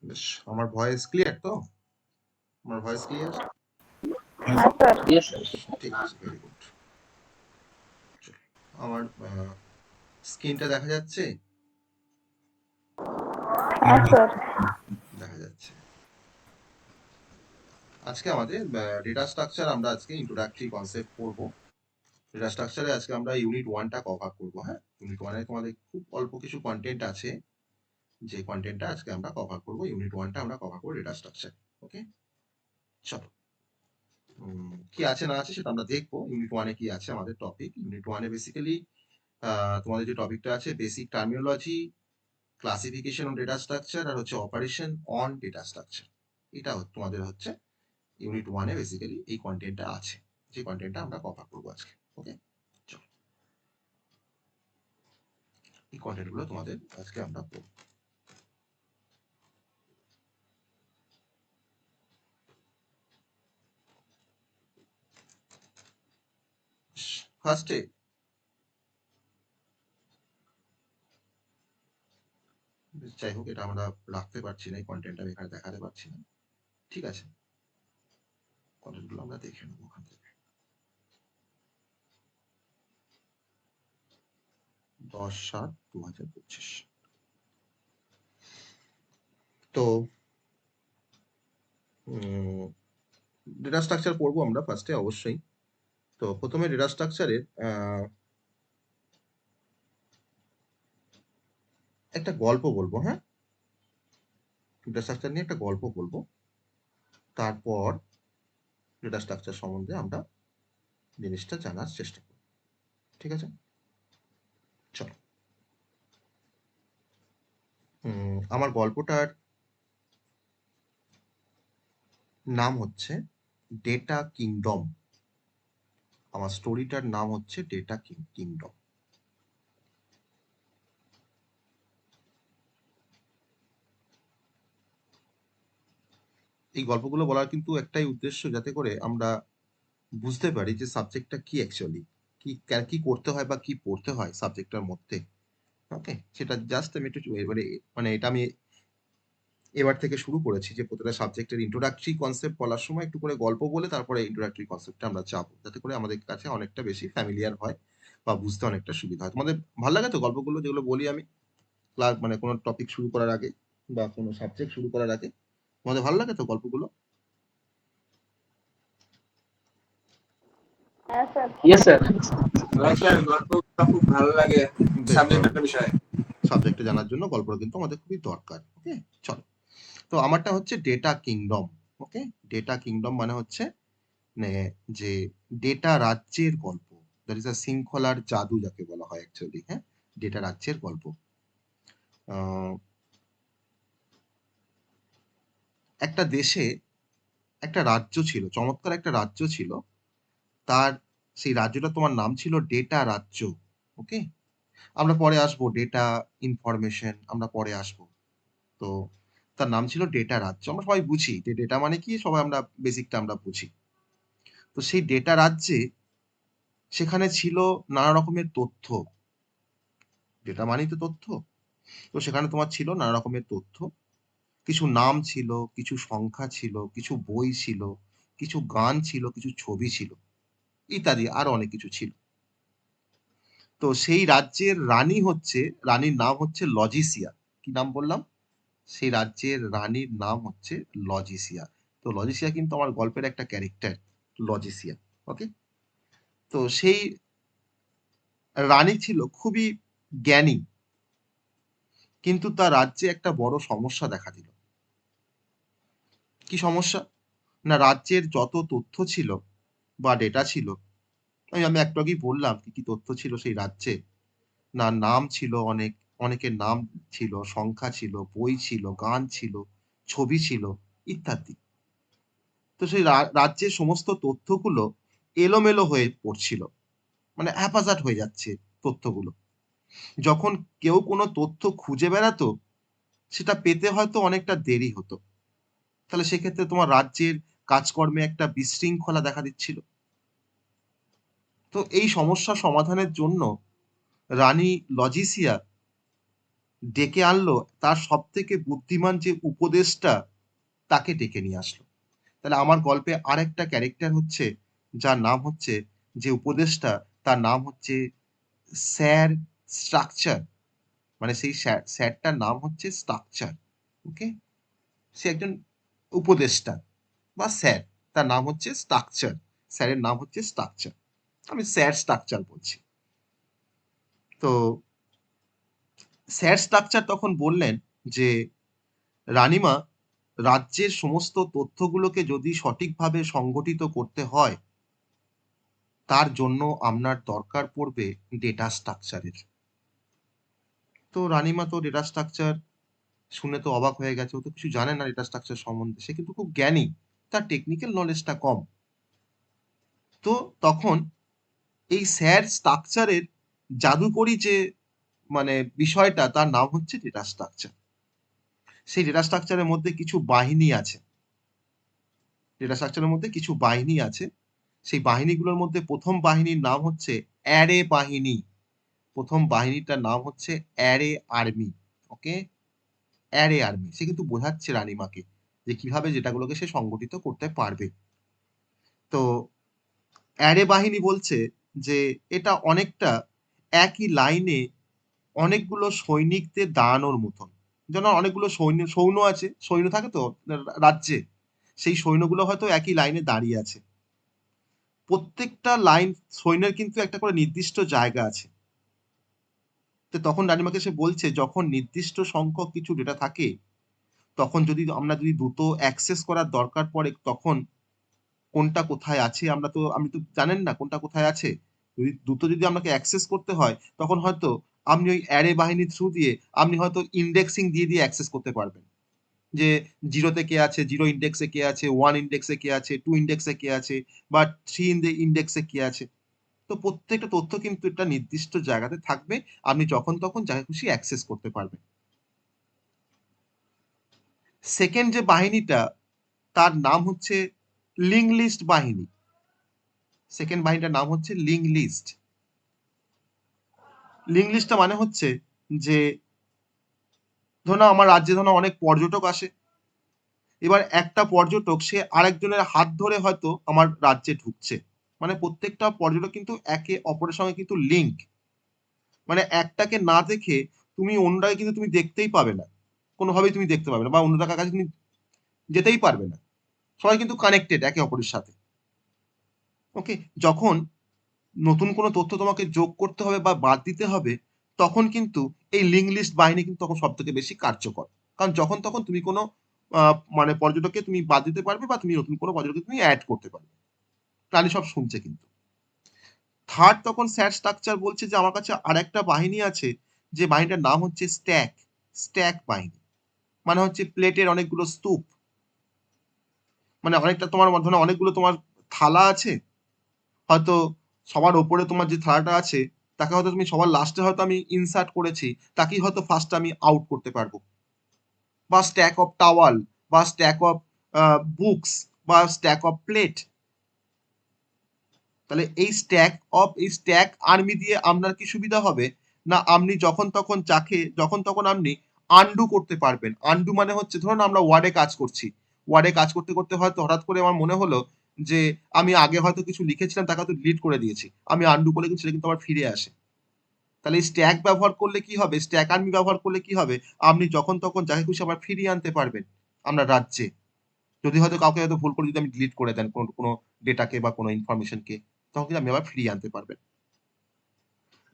বেশ, আমার voice clear তো? আমার ভয়েস ক্লিয়ার? Yes, sir. ঠিক আছে, ভেরি গুড। আমার স্ক্রিনটা দেখা যাচ্ছে? Yes, sir. দেখা যাচ্ছে। আজকে আমাদের ডেটা স্ট্রাকচার আমরা আজকে ইন্ট্রোডাক্টরি কনসেপ্ট পড়বো। ডেটা স্ট্রাকচারে আজকে আমরা ইউনিট 1টা কভার করবো। হ্যাঁ, ইউনিট 1-এ তোমাদের খুব অল্প কিছু কন্টেন্ট আছে, যে কন্টেন্টটা আজকে আমরা কভার করবো। ইউনিট 1টা আমরা কভার করবো ডেটা স্ট্রাকচার। ওকে, চলো। কি আছে না আছে সেটা আমরা দেখবো। ইউনিট 1-এ কি আছে আমাদের টপিক? ইউনিট 1-এ বেসিক্যালি তোমাদের যে টপিকটা আছে basic terminology, classification on data structure, আর হচ্ছে অপারেশন অন ডেটা স্ট্রাকচার। এটা তোমাদের হচ্ছে ইউনিট 1-এ বেসিক্যালি এই কন্টেন্টটা আছে, যে কন্টেন্টটা আমরা কভার করবো আজকে। ওকে, চলো, এই কন্টেন্টগুলো তোমাদের আজকে আমরা পড়বো। ফার্স্টে যাই হোক, এটা আমরা রাখতে পারছি না, এই কন্টেন্টটা আমি এখানে দেখাতে পারছি না। ঠিক আছে, কন্টেন্টগুলো আমরা দেখে নেবো ওখান থেকে। 10/7/2025। তো ডেটা স্ট্রাকচার পড়বো আমরা ফার্স্টে অবশ্যই। তো প্রথমে ডেটা স্ট্রাকচারের একটা গল্প বলবো। হ্যাঁ, ডেটা স্ট্রাকচার নিয়ে একটা গল্প বলবো, তারপর ডেটা স্ট্রাকচার সম্বন্ধে আমরা জিনিসটা জানার চেষ্টা করব। ঠিক আছে, চলো। আমার গল্পটার নাম হচ্ছে ডেটা কিংডম। আমার স্টোরিটার নাম হচ্ছে ডেটা কিংডম। এই গল্পগুলো বলার কিন্তু একটাই উদ্দেশ্য, যাতে করে আমরা বুঝতে পারি যে সাবজেক্টটা কি অ্যাকচুয়ালি, কি করতে হয় বা কি পড়তে হয় সাবজেক্টটার মধ্যে। ওকে, সেটা জাস্ট আমি একটু এবারে মানে এটা আমি এবার থেকে শুরু করেছি যে প্রতিটা সাবজেক্টের ইন্ট্রোডাক্টরি কনসেপ্ট বলার সময় একটু করে গল্প বলে তারপরে ইন্ট্রোডাক্টরি কনসেপ্টে আমরা যাবো, যাতে করে আমাদের কাছে অনেকটা বেশি ফ্যামিলিয়ার হয় বা বুঝতে অনেকটা সুবিধা হয়। তোমাদের ভালো লাগে তো গল্পগুলো যেগুলো বলি আমি ক্লাস, মানে কোনো টপিক শুরু করার আগে বা কোনো সাবজেক্ট শুরু করার আগে? তোমাদের ভালো লাগে তো গল্পগুলো? Yes, sir. Yes, sir. গল্পটা খুব ভালো লাগে, বেশ ভালো, সাবজেক্টের বিষয়। সাবজেক্টে জানার জন্য গল্পটা কিন্তু আমাদের খুবই দরকার। ওকে, চলো। তো আমারটা হচ্ছে ডেটা কিংডম। ওকে, ডেটা কিংডম মানে হচ্ছে মানে যে ডেটা রাজ্যের গল্প, দ্যাট ইজ আ শৃঙ্খলার জাদু যাকে বলা হয় অ্যাকচুয়ালি। হ্যাঁ, ডেটা রাজ্যের গল্প। একটা দেশে একটা রাজ্য ছিল, চমৎকার একটা রাজ্য ছিল। তার সেই রাজ্যটা তোমার নাম ছিল ডেটা রাজ্য। ওকে, আমরা পরে আসবো ডেটা ইনফরমেশন, আমরা পরে আসবো। তো তার নাম ছিল ডেটা রাজ্য। আমরা সবাই বুঝি যে ডেটা মানে কি, সবাই আমরা বেসিকটা আমরা বুঝি। তো সেই ডেটা রাজ্যে সেখানে ছিল নানা রকমের তথ্য। ডেটা মানেই তো তথ্য। তো সেখানে তোমার ছিল নানা রকমের তথ্য, কিছু নাম ছিল, কিছু সংখ্যা ছিল, কিছু বই ছিল, কিছু গান ছিল, কিছু ছবি ছিল, ইত্যাদি আরো অনেক কিছু ছিল। তো সেই রাজ্যের রানী হচ্ছে, রানীর নাম হচ্ছে লজিসিয়া। কি নাম বললাম? সেই রাজ্যের রানীর নাম হচ্ছে লজিসিয়া। তো লজিসিয়া কিন্তু আমার গল্পের একটা ক্যারেক্টার, লজিসিয়া। ওকে, তো সেই রানী ছিল খুবই জ্ঞানী, কিন্তু তার রাজ্যে একটা বড় সমস্যা দেখা দিল। কি সমস্যা? না, রাজ্যের যত তথ্য ছিল বা ডেটা ছিল, আমি একটু আগেই বললাম কি কি তথ্য ছিল সেই রাজ্যে। না, নাম ছিল অনেক, অনেকের নাম ছিল, সংখ্যা ছিল, বই ছিল, গান ছিল, ছবি ছিল, ইত্যাদি। তো সেই রাজ্যের সমস্ত তথ্যগুলো এলোমেলো হয়ে পড়ছিল, মানে হ্যাপাজার্ড হয়ে যাচ্ছে তথ্যগুলো। যখন কেউ কোনো তথ্য খুঁজে বেড়াতো, সেটা পেতে হয়তো অনেকটা দেরি হতো। তাহলে সেক্ষেত্রে তোমার রাজ্যের কাজকর্মে একটা বিশৃঙ্খলা দেখা দিচ্ছিল। তো এই সমস্যা সমাধানের জন্য রানী লজিসিয়া ডেকে আনলো তার সব থেকে বুদ্ধিমান যে উপদেশটা তাকে ডেকে নিয়ে আসলো। তাহলে আমার গল্পে আরেকটা ক্যারেক্টার হচ্ছে যার নাম হচ্ছে যে উপদেশটা তার নাম হচ্ছে স্যার স্ট্রাকচার। মানে সেই স্যারটার নাম হচ্ছে স্ট্রাকচার। ওকে? সে একজন উপদেষ্টা বা স্যার। তার নাম হচ্ছে স্ট্রাকচার। স্যারের নাম হচ্ছে স্ট্রাকচার। আমি স্যার স্ট্রাকচার বলছি। তো স্যার স্ট্রাকচার তখন বললেন যে, "রানীমা, রাজ্যের সমস্ত তথ্যগুলোকে যদি সঠিকভাবে সংগঠিত করতে হয়, তার জন্য আপনার দরকার পড়বে ডেটা স্ট্রাকচারের।" তো রানীমা তো ডেটা স্ট্রাকচার শুনে তো অবাক হয়ে গেছে। ও তো কিছু জানে না ডেটা স্ট্রাকচার সম্বন্ধে। সে কিন্তু খুব জ্ঞানী। তার টেকনিক্যাল নলেজটা কম। তো তখন এই স্যার স্ট্রাকচারের জাদুকরি যে মানে বিষয়টা তার নাম হচ্ছে ডেটা স্ট্রাকচার। সেই ডেটা স্ট্রাকচারের মধ্যে কিছু বাহিনী আছে। ডেটা স্ট্রাকচারের মধ্যে কিছু বাহিনী আছে। সেই বাহিনীগুলোর মধ্যে ১ম বাহিনীর নাম হচ্ছে অ্যারে বাহিনী। ১ম বাহিনীটার নাম হচ্ছে array army. Okay? Array army. সে কিন্তু বোঝাচ্ছে রানীমাকে যে কিভাবে ডেটাগুলোকে সে সংগঠিত করতে পারবে। তো অ্যারে বাহিনী বলছে যে এটা অনেকটা একই লাইনে অনেকগুলো সৈনিকদের দাঁড়ানোর মতন। যেন অনেকগুলো সৈন্য আছে, সৈন্য থাকে তো রাজ্যে। সেই সৈন্যগুলো হয়তো একই লাইনে দাঁড়িয়ে আছে। প্রত্যেকটা লাইন সৈন্যের কিন্তু একটা করে নির্দিষ্ট জায়গা আছে। তো তখন রানীমাকে সে বলছে যখন নির্দিষ্ট সংখ্যক কিছু ডেটা থাকে, তখন আমরা যদি দ্রুত অ্যাক্সেস করার দরকার পড়ে তখন কোনটা কোথায় আছে আপনি তো জানেন না কোনটা কোথায় আছে। যদি আপনাকে অ্যাক্সেস করতে হয় তখন হয়তো আপনি ওই অ্যারে বাহিনীর থ্রু দিয়ে আপনি হয়তো ইনডেক্সিং দিয়ে অ্যাক্সেস করতে পারবেন। যে 0 তে কে আছে, 0 ইনডেক্সে কে আছে, 1 ইনডেক্সে কে আছে, 2 ইনডেক্সে কে আছে বা 3 ইনডেক্সে কে আছে। তো প্রত্যেকটা তথ্য কিন্তু একটা নির্দিষ্ট জায়গাতে থাকবে। আপনি যখন তখন যাকে খুশি অ্যাক্সেস করতে পারবেন। 2nd যে বাহিনীটা তার নাম হচ্ছে লিঙ্ক লিস্ট বাহিনী। 2nd বাহিনীটার নাম হচ্ছে লিঙ্ক লিস্ট। লিঙ্ক লিস্টটা মানে হচ্ছে যে ধরুন আমার রাজ্যে ধরুন অনেক পর্যটক আসে। এবার একটা পর্যটক সে আরেকজনের হাত ধরে হয়তো আমার রাজ্যে ঢুকছে। মানে প্রত্যেকটা পর্যটক কিন্তু একে অপরের সঙ্গে কিন্তু লিঙ্ক। মানে একটাকে না দেখে তুমি অন্যটাকে কিন্তু তুমি দেখতেই পাবে না। কোনোভাবেই তুমি দেখতে পাবে না বা অন্যটার কাছে তুমি যেতেই পারবে না। সবাই কিন্তু কানেক্টেড একে অপরের সাথে। ওকে? যখন নতুন কোনো তথ্য তোমাকে যোগ করতে হবে বা বাদ দিতে হবে, তখন কিন্তু এই লিঙ্ক লিস্ট বাহিনী কিন্তু তখন সবথেকে বেশি কার্যকর। কারণ যখন তখন তুমি কোনো আ মানে পর্যটককে তুমি বাদ দিতে পারবে বা তুমি নতুন কোনো পর্যটককে তুমি এড করতে পারবে। প্রাণী সব শুনছে কিন্তু। 3rd তখন স্যাট স্ট্রাকচার বলছে যে আমার কাছে আরেকটা বাহিনী আছে, যে বাহিনীটার নাম হচ্ছে স্ট্যাক, স্ট্যাক বাহিনী। মানে হচ্ছে প্লেটের অনেকগুলো স্তূপ। মানে অনেকটা তোমার ধরুন অনেকগুলো তোমার থালা আছে। হয়তো সবার উপরে তোমার যে থালাটা আছে, তাকে হয়তো তুমি সবার লাস্টে হয়তো আমি ইনসার্ট করেছি। তাকেই হয়তো ফার্স্ট আমি আউট করতে পারবো। বা স্ট্যাক অফ টাওয়াল বা স্ট্যাক অফ বুকস বা স্ট্যাক অফ প্লেট। তাহলে এই স্ট্যাক আর্মি দিয়ে আপনার কি সুবিধা হবে? না আপনি যখন তখন আপনি আনডু করতে পারবেন। আনডু মানে হচ্ছে ধরুন আমরা ওয়ার্ডে কাজ করছি। ওয়ার্ডে কাজ করতে হয়তো হঠাৎ করে আমার মনে হলো যে আমি আগে হয়তো কিছু লিখেছিলাম তাকে হয়তো ডিলিট করে দিয়েছি। আমি আনডু করলে কিন্তু সেটা কিন্তু আবার ফিরে আসে। তাহলে এই স্ট্যাক ব্যবহার করলে কি হবে? স্ট্যাক আর্মি ব্যবহার করলে কি হবে? আপনি যখন তখন যাকে খুশি আবার ফিরিয়ে আনতে পারবেন আপনার রাজ্যে। যদি হয়তো কাউকে হয়তো ভুল করে যদি আপনি ডিলিট করে দেন কোনো ডেটাকে বা কোনো ইনফরমেশনকে, তখন কিন্তু আপনি আবার ফিরিয়ে আনতে পারবেন।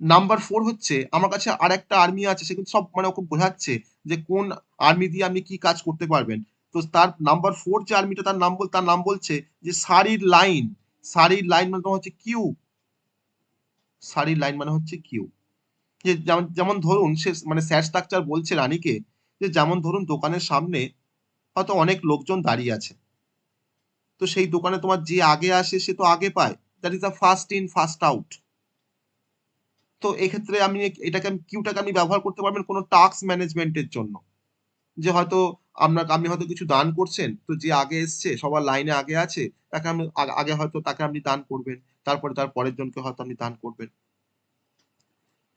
নাম্বার 4 হচ্ছে আমার কাছে আরেকটা আর্মি আছে সে কিন্তু সব মানে ওকে বোঝাচ্ছে যে কোন আর্মি দিয়ে আপনি কি কাজ করতে পারবেন। তো তার নাম্বার 4 যে আর্মিটা তার নাম বলছে যে সারির লাইন। সারির লাইন মানে তোমার হচ্ছে কিউ। সারির লাইন মানে হচ্ছে কিউ। যে যেমন যেমন ধরুন সে মানে স্যাট স্ট্রাকচার বলছে রানীকে যে যেমন ধরুন দোকানের সামনে হয়তো অনেক লোকজন দাঁড়িয়ে আছে। তো সেই দোকানে তোমার যে আগে আসে সে তো আগে পায়। That is the first in first out. তো এক্ষেত্রে কিউটাকে আপনি ব্যবহার করতে পারবেন কোনো টাস্ক ম্যানেজমেন্টের জন্য। যে হয়তো আপনি হয়তো কিছু দান করছেন, তো যে আগে এসছে সবার লাইনে আগে আছে, তাকে আপনি আগে হয়তো তাকে আপনি দান করবেন। তারপরে তার পরের জনকে হয়তো আপনি দান করবেন।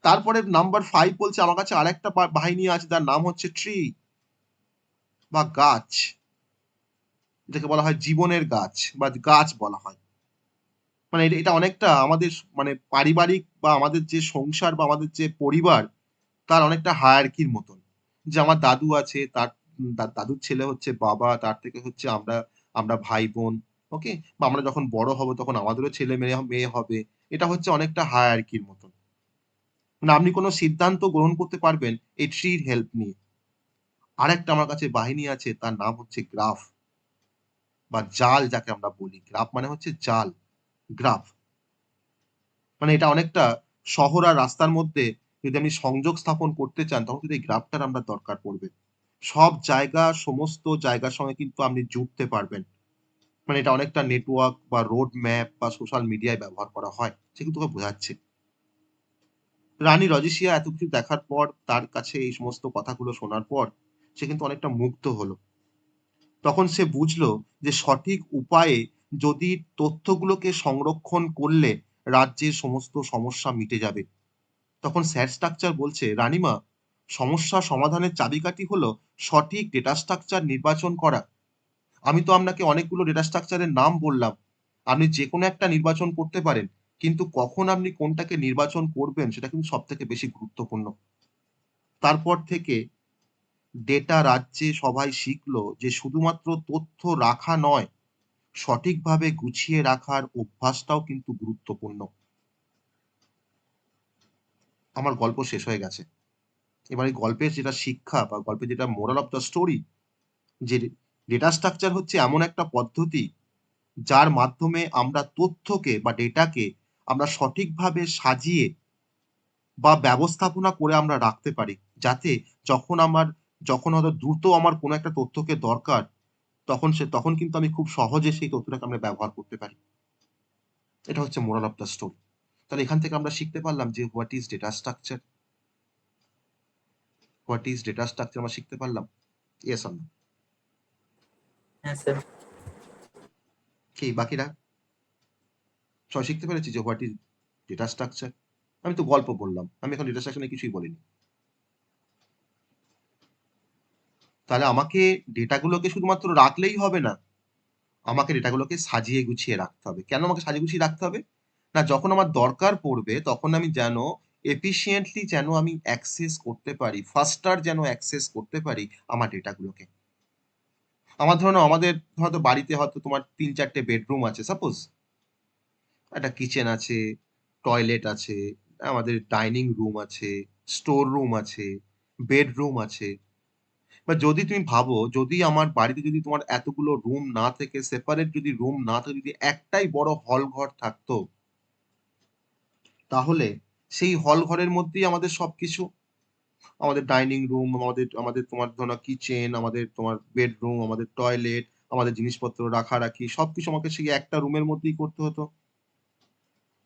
তারপরে নাম্বার 5 বলছে আমার কাছে আরেকটা বাহিনী আছে যার নাম হচ্ছে ট্রি বা গাছ, যেটাকে বলা হয় জীবনের গাছ বা গাছ বলা হয়। মানে এটা অনেকটা আমাদের মানে পারিবারিক বা আমাদের যে সংসার বা আমাদের যে পরিবার তার অনেকটা হায়ারার্কির মতন। যে আমার দাদু আছে, তার দাদুর ছেলে হচ্ছে বাবা, তার থেকে হচ্ছে আমরা আমরা ভাই-বোন, ওকে? বা আমরা যখন বড় হব তখন আমাদেরও ছেলে মেয়ে হবে। এটা হচ্ছে অনেকটা হায়ারার্কির মতন। মানে আপনি কোন সিদ্ধান্ত গ্রহণ করতে পারবেন এই ট্রির হেল্প নিয়ে। আরেকটা আমার কাছে বাহিনী আছে তার নাম হচ্ছে গ্রাফ বা জাল যাকে আমরা বলি। গ্রাফ মানে হচ্ছে জাল, গ্রাফ। মানে এটা অনেকটা শহর আর রাস্তার মধ্যে যদি আপনি সংযোগ স্থাপন করতে চান তখন কিন্তু এই গ্রাফটার আপনার দরকার পড়বে। সব জায়গা সমস্ত জায়গার সঙ্গে কিন্তু আপনি জুড়তে পারবেন। মানে এটা অনেকটা নেটওয়ার্ক বা রোড ম্যাপ বা সোশ্যাল মিডিয়ায় ব্যবহার করা হয়। সে কিন্তু তোকে বোঝাচ্ছে। রানী রজিসিয়া এত কিছু দেখার পর তার কাছে এই সমস্ত কথাগুলো শোনার পর সে কিন্তু অনেকটা মুগ্ধ হলো। তখন সে বুঝলো যে সঠিক উপায়ে যদি তথ্যগুলোকে সংরক্ষণ করলে রাজ্যের সমস্ত সমস্যা মিটে যাবে। তখন স্যার স্ট্রাকচার বলছে, রানীমা, সমস্যা সমাধানের চাবিকাঠি হলো সঠিক ডেটা স্ট্রাকচার নির্বাচন করা। আমি তো আপনাকে অনেকগুলো ডেটা স্ট্রাকচারের নাম বললাম। আপনি যেকোনো একটা নির্বাচন করতে পারেন। কিন্তু কখন আপনি কোনটাকে নির্বাচন করবেন সেটা কিন্তু সবথেকে বেশি গুরুত্বপূর্ণ। তারপর থেকে ডেটা রাজ্যে সবাই শিখলো যে শুধুমাত্র তথ্য রাখা নয়, সঠিকভাবে গুছিয়ে রাখার অভ্যাসটাও কিন্তু গুরুত্বপূর্ণ। আমার গল্প শেষ হয়ে গেছে। এবার এই গল্পের যেটা শিক্ষা বা গল্পের যেটা মোরাল অফ দ্য স্টোরি, যে ডেটা স্ট্রাকচার হচ্ছে এমন একটা পদ্ধতি যার মাধ্যমে আমরা তথ্যকে বা ডেটাকে আমরা সঠিকভাবে সাজিয়ে বা ব্যবস্থাপনা করে আমরা রাখতে পারি। যাতে যখন আমার যখন হয়তো দ্রুত আমার কোনো একটা তথ্যকে দরকার, তখন কিন্তু আমি খুব সহজে সেই তথ্যটাকে আমরা ব্যবহার করতে পারি। এটা হচ্ছে মোরাল অফ দ্য স্টোরি। তাহলে এখান থেকে আমরা শিখতে পারলাম যে what is data structure? What is data structure আমরা শিখতে পারলাম? Yes or no? হ্যাঁ স্যার। কি বাকিরা? সবাই শিখতে পেরেছি যে হোয়াট ইস ডেটা স্ট্রাকচার? আমি তো গল্প বললাম। আমি এখন ডেটা স্ট্রাকচার নিয়ে কিছুই বলিনি। তাহলে আমাকে ডেটাগুলোকে শুধুমাত্র রাখলেই হবে না। আমাকে ডেটাগুলোকে সাজিয়ে গুছিয়ে রাখতে হবে। কেন আমাকে সাজিয়ে গুছিয়ে রাখতে হবে? না, যখন আমার দরকার পড়বে তখন আমি যেন এফিশিয়েন্টলি যেন আমি অ্যাক্সেস করতে পারি, ফাস্টার যেন অ্যাক্সেস করতে পারি আমার ডেটাগুলোকে। আমার ধরে নাও আমাদের হয়তো বাড়িতে হয়তো তোমার ৩-৪ টে বেডরুম আছে সাপোজ। একটা কিচেন আছে, টয়লেট আছে, আমাদের ডাইনিং রুম আছে, স্টোর রুম আছে, বেডরুম আছে। বা যদি তুমি ভাবো যদি আমার বাড়িতে যদি তোমার এতগুলো রুম না থেকে সেপারেট যদি রুম না থেকে যদি একটাই বড় হল ঘর থাকতো, তাহলে সেই হল ঘরের মধ্যেই আমাদের সবকিছু, আমাদের ডাইনিং রুম, আমাদের আমাদের তোমার ধরো না কিচেন, আমাদের তোমার বেডরুম, আমাদের টয়লেট, আমাদের জিনিসপত্র রাখারাখি সবকিছু আমাকে সেই একটা রুমের মধ্যেই করতে হতো।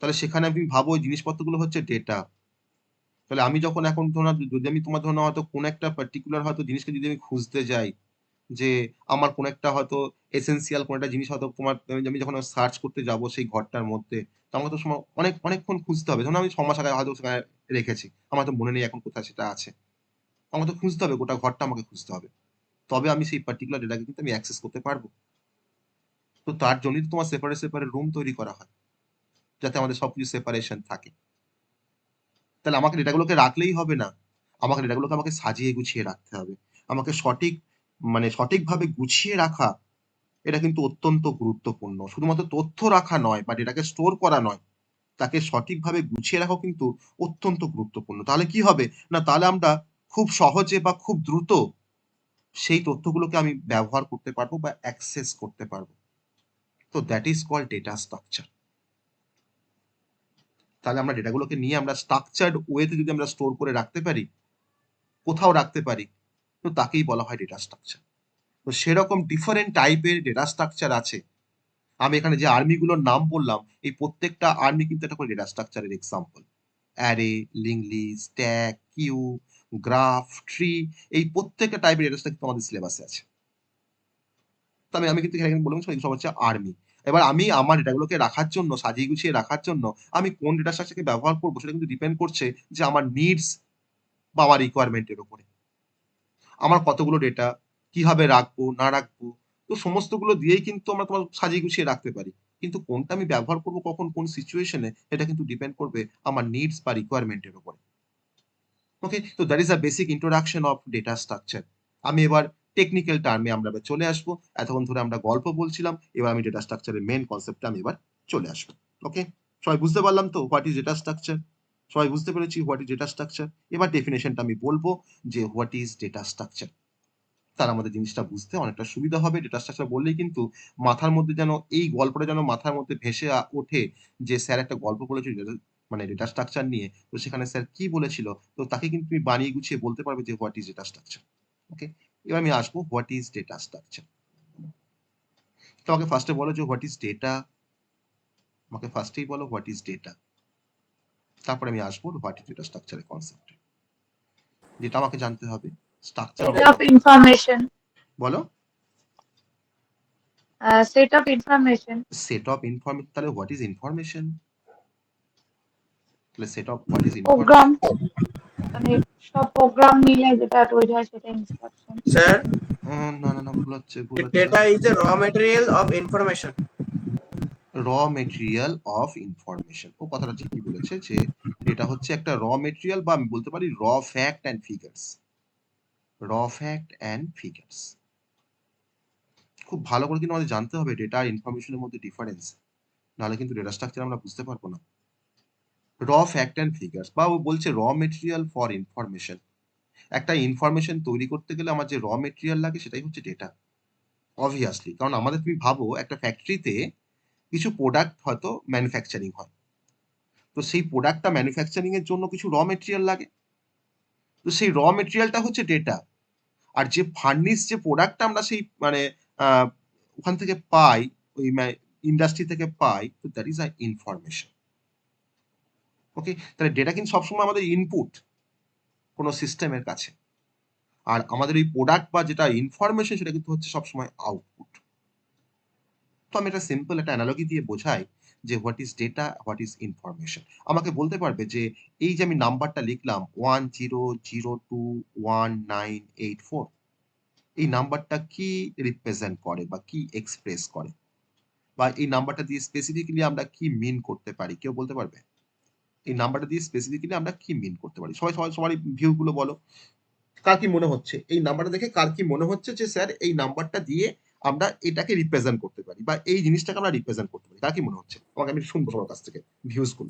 তাহলে সেখানে তুমি ভাবো ওই জিনিসপত্রগুলো হচ্ছে ডেটা। তাহলে আমি যখন এখন ধরো না যদি আমি তোমার ধরো না হয়তো কোনো একটা পার্টিকুলার হয়তো জিনিসকে যদি আমি খুঁজতে যাই, যে আমার কোনো একটা হয়তো এসেনশিয়াল কোনো একটা জিনিস হয়তো তোমার আমি যখন সার্চ করতে যাব সেই ঘরটার মধ্যে, তো আমাকে তো অনেকক্ষণ খুঁজতে হবে। ধরুন আমি ৬ মাস আগে হয়তো সেখানে রেখেছি। আমার তো মনে নেই এখন কোথায় সেটা আছে। আমাকে তো খুঁজতে হবে, গোটা ঘরটা আমাকে খুঁজতে হবে। তবে আমি সেই পার্টিকুলার ডেটাকে কিন্তু আমি অ্যাক্সেস করতে পারবো। তো তার জন্যই তো তোমার সেপারেট রুম তৈরি করা হয়। যাতে আমাদের সবকিছু সেপারেশন থাকে। তাহলে আমাকে ডেটাগুলোকে রাখলেই হবে না। আমাকে সাজিয়ে গুছিয়ে রাখতে হবে। আমাকে সঠিকভাবে গুছিয়ে রাখা এটা কিন্তু অত্যন্ত গুরুত্বপূর্ণ। শুধুমাত্র তথ্য রাখা নয় বা ডেটাকে স্টোর করা নয়, তাকে সঠিকভাবে গুছিয়ে রাখাও কিন্তু অত্যন্ত গুরুত্বপূর্ণ। তাহলে কি হবে? না, তাহলে আমরা খুব সহজে বা খুব দ্রুত সেই তথ্যগুলোকে আমি ব্যবহার করতে পারবো বা অ্যাক্সেস করতে পারবো। তো that is called data structure. তাহলে আমরা ডেটাগুলোকে নিয়ে আমরা স্ট্রাকচারড ওয়েতে যদি আমরা স্টোর করে রাখতে পারি, কোথাও রাখতে পারি, তো তাকেই বলা হয় ডেটা স্ট্রাকচার। তো সেরকম ডিফারেন্ট টাইপের ডেটা স্ট্রাকচার আছে। আমি এখানে যে আর্মি গুলোর নাম বললাম, এই প্রত্যেকটা আর্মি কিন্তু একটা করে ডেটা স্ট্রাকচারের example. Array, link list, stack, queue, graph, tree, এই প্রত্যেকটা টাইপের ডেটা স্ট্রাকচার আমাদের সিলেবাসে আছে। তো আমি কিন্তু এখানে বললাম সব হচ্ছে আর্মি। এবার আমি আমার ডেটাগুলোকে রাখার জন্য, সাজিয়ে গুছিয়ে রাখার জন্য আমি কোন ডেটা স্ট্রাকচারকে ব্যবহার করবো সেটা কিন্তু ডিপেন্ড করছে যে আমার নিডস বা আমার রিকোয়ারমেন্ট এর উপরে। আমার কতগুলো ডেটা, কিভাবে রাখবো না রাখবো, তো সমস্তগুলো দিয়েই কিন্তু আমরা তোমার সাজিয়ে গুছিয়ে রাখতে পারি। কিন্তু কোনটা আমি ব্যবহার করবো কখন, কোন সিচুয়েশনে, এটা কিন্তু ডিপেন্ড করবে আমার নিডস বা রিকোয়ারমেন্ট এর উপরে। ওকে, তো that is a basic introduction of data structure. আমি এবার টেকনিক্যাল টার্মে আমরা এবার চলে আসবো। এতক্ষণ ধরে আমরা গল্প বলছিলাম, এবার আমি ডেটা স্ট্রাকচারের মেন কনসেপ্টে আমি এবার চলে আসবো। ওকে, সবাই বুঝতে পারলাম তো হোয়াট ইজ ডেটা স্ট্রাকচার? সবাই বুঝতে পেরেছি হোয়াট ইজ ডেটা স্ট্রাকচার? এবার ডেফিনেশনটা আমি বলবো যে হোয়াট ইজ ডেটা স্ট্রাকচার। তার আমাদের জিনিসটা বুঝতে অনেকটা সুবিধা হবে। ডেটা স্ট্রাকচার বললেই কিন্তু মাথার মধ্যে যেন এই গল্পটা যেন মাথার মধ্যে ভেসে ওঠে যে স্যার একটা গল্প বলেছিল মানে ডেটা স্ট্রাকচার নিয়ে। তো সেখানে স্যার কি বলেছিল? তো তাকে কিন্তু তুমি বানিয়ে গুছিয়ে বলতে পারবে যে হোয়াট ইজ ডেটা স্ট্রাকচার। ওকে? এবার আমি আসবো হোয়াট ইজ ডেটা স্ট্রাকচার। তো আমাকে ফার্স্টে বলো যে হোয়াট ইজ ডেটা? আমাকে ফার্স্টেই বলো হোয়াট ইজ ডেটা। তারপরে আমি আসবো হোয়াট ইজ ডেটা স্ট্রাকচারের কনসেপ্টে। যেটা আমাকে জানতে হবে স্ট্রাকচার Set of information. বলো Set of information. Set of information. তাহলে হোয়াট ইজ ইনফরমেশন? তাহলে set of what is information? Program. মানে সব প্রোগ্রাম মিলে যেটা তৈরি হয় সেটা ইনস্ট্রাকশন। Sir, না ভুল হচ্ছে ভুল হচ্ছে data is the raw material of information. র মেটেরিয়াল অফ ইনফরমেশন। ও কথাটা ঠিকই বলেছে যে এটা হচ্ছে একটা র মেটেরিয়াল বা আমি বলতে পারি র ফ্যাক্ট অ্যান্ড ফিগার্স। র ফ্যাক্ট অ্যান্ড ফিগার্স। খুব ভালো করে কিন্তু আমাদের জানতে হবে ডেটা আর ইনফরমেশনের মধ্যে ডিফারেন্স, নাহলে কিন্তু ডেটা স্ট্রাকচার আমরা বুঝতে পারবো না। র ফ্যাক্ট অ্যান্ড ফিগার্স বা ও বলছে র মেটেরিয়াল ফর ইনফরমেশন। একটা ইনফরমেশন তৈরি করতে গেলে আমার যে র মেটেরিয়াল লাগে সেটাই হচ্ছে ডেটা। অবভিয়াসলি, কারণ আমাদের তুমি ভাবো একটা ফ্যাক্টরিতে কিছু প্রোডাক্ট হয়তো ম্যানুফ্যাকচারিং হয়, তো সেই প্রোডাক্টটা ম্যানুফ্যাকচারিং এর জন্য কিছু র মেটেরিয়াল লাগে, তো সেই র মেটেরিয়ালটা হচ্ছে ডেটা। আর যে ফার্নিশ যে প্রোডাক্টটা আমরা সেই মানে ওখান থেকে পাই, ওই ইন্ডাস্ট্রি থেকে পাই, তো দ্যাট ইজ আ ইনফরমেশন। ওকে, তাহলে ডেটা কিন্তু সবসময় আমাদের ইনপুট কোনো সিস্টেমের কাছে, আর আমাদের এই প্রোডাক্ট বা যেটা ইনফরমেশন সেটা কিন্তু হচ্ছে সবসময় আউটপুট। তো আমি একটা সিম্পল একটা অ্যানালজি দিয়ে বোঝাই যে what is data, what is information. আমাকে বলতে পারবে যে এই যে আমি নাম্বারটা লিখলাম 10021984, এই নাম্বারটা কি রিপ্রেজেন্ট করে বা কি এক্সপ্রেস করে, বা এই নাম্বারটা দিয়ে স্পেসিফিক্যালি আমরা কি মিন করতে পারি? কেউ বলতে পারবে এই নাম্বারটা দিয়ে স্পেসিফিক্যালি আমরা কি মিন করতে পারি? সবারই ভিউ গুলো বলো। কার কি মনে হচ্ছে এই নাম্বারটা দেখে, কার কি মনে হচ্ছে যে স্যার এই নাম্বারটা দিয়ে আমরা এটাকে রিপ্রেজেন্ট করতে পারি বা এই জিনিসটাকে আমরা রিপ্রেজেন্ট করতে পারি? কার কি মনে হচ্ছে? আমাকে আমি শুনবো সবার কাছ থেকে ভিউজ গুলো।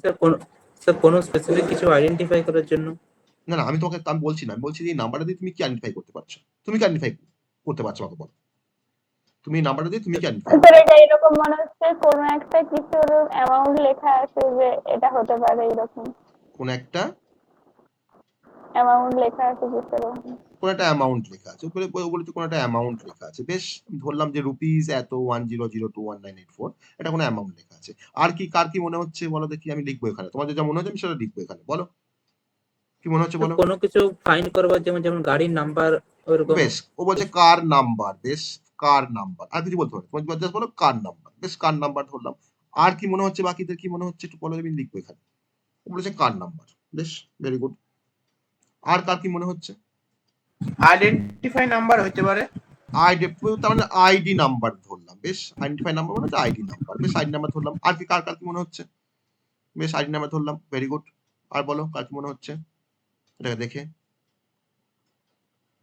স্যার কোনো স্পেসিফিক কিছু আইডেন্টিফাই করার জন্য? না আমি তোমাকে আমি বলছি না, আমি বলছি যে এই নাম্বারটা দিয়ে তুমি কি আইডেন্টিফাই করতে পারছো? তুমি কি আইডেন্টিফাই করতে পারছো আমাকে বলো? তুমি এই নাম্বারটা দিয়ে তুমি কি আইডেন্টিফাই স্যার এটা এরকম মনে হচ্ছে কোন একটা কিছুর অ্যামাউন্ট লেখা আছে যে এটা হতে পারে এরকম কোন একটা অ্যামাউন্ট লেখা আছে কিছুর। কোন একটা অ্যামাউন্ট লেখা আছে, উপরে বলেছে কোন একটা অ্যামাউন্ট লেখা আছে, বেশ ধরলাম যে রুপিস এত 10021984, এটা কোনো অ্যামাউন্ট লেখা আছে। আর কি কার কি মনে হচ্ছে বলো দেখি? আমি লিখবো এখানে, তোমাদের যা মনে হচ্ছে আমি সেটা লিখবো এখানে, বলো কি মনে হচ্ছে বলো। কোনো কিছু ফাইন্ড করবার, যেমন যেমন গাড়ির নাম্বার ওরকম। বেশ, ও বলছে কার নাম্বার, বেশ কার নাম্বার, আর কিছু বলতে পারে তোমার জাস্ট বলো কার নাম্বার, বেশ কার নাম্বার ধরলাম। আর কি মনে হচ্ছে, বাকিদের কি মনে হচ্ছে একটু বলো, আমি লিখবো এখানে। ও বলেছে কার নাম্বার, বেশ ভেরি গুড। আর কার কি মনে হচ্ছে? আইডেন্টিফাই নাম্বার হতে পারে। আইডি, তার মানে আইডি নাম্বার ধরলাম, বেশ আইডেন্টিফাই নাম্বার মানে আইডি নাম্বার, বেশ আইডি নাম্বার ধরলাম। আর কি কার কার কি মনে হচ্ছে? বেশ আইডি নাম্বার ধরলাম, ভেরি গুড। আর বলো কার কি মনে হচ্ছে এটা দেখে,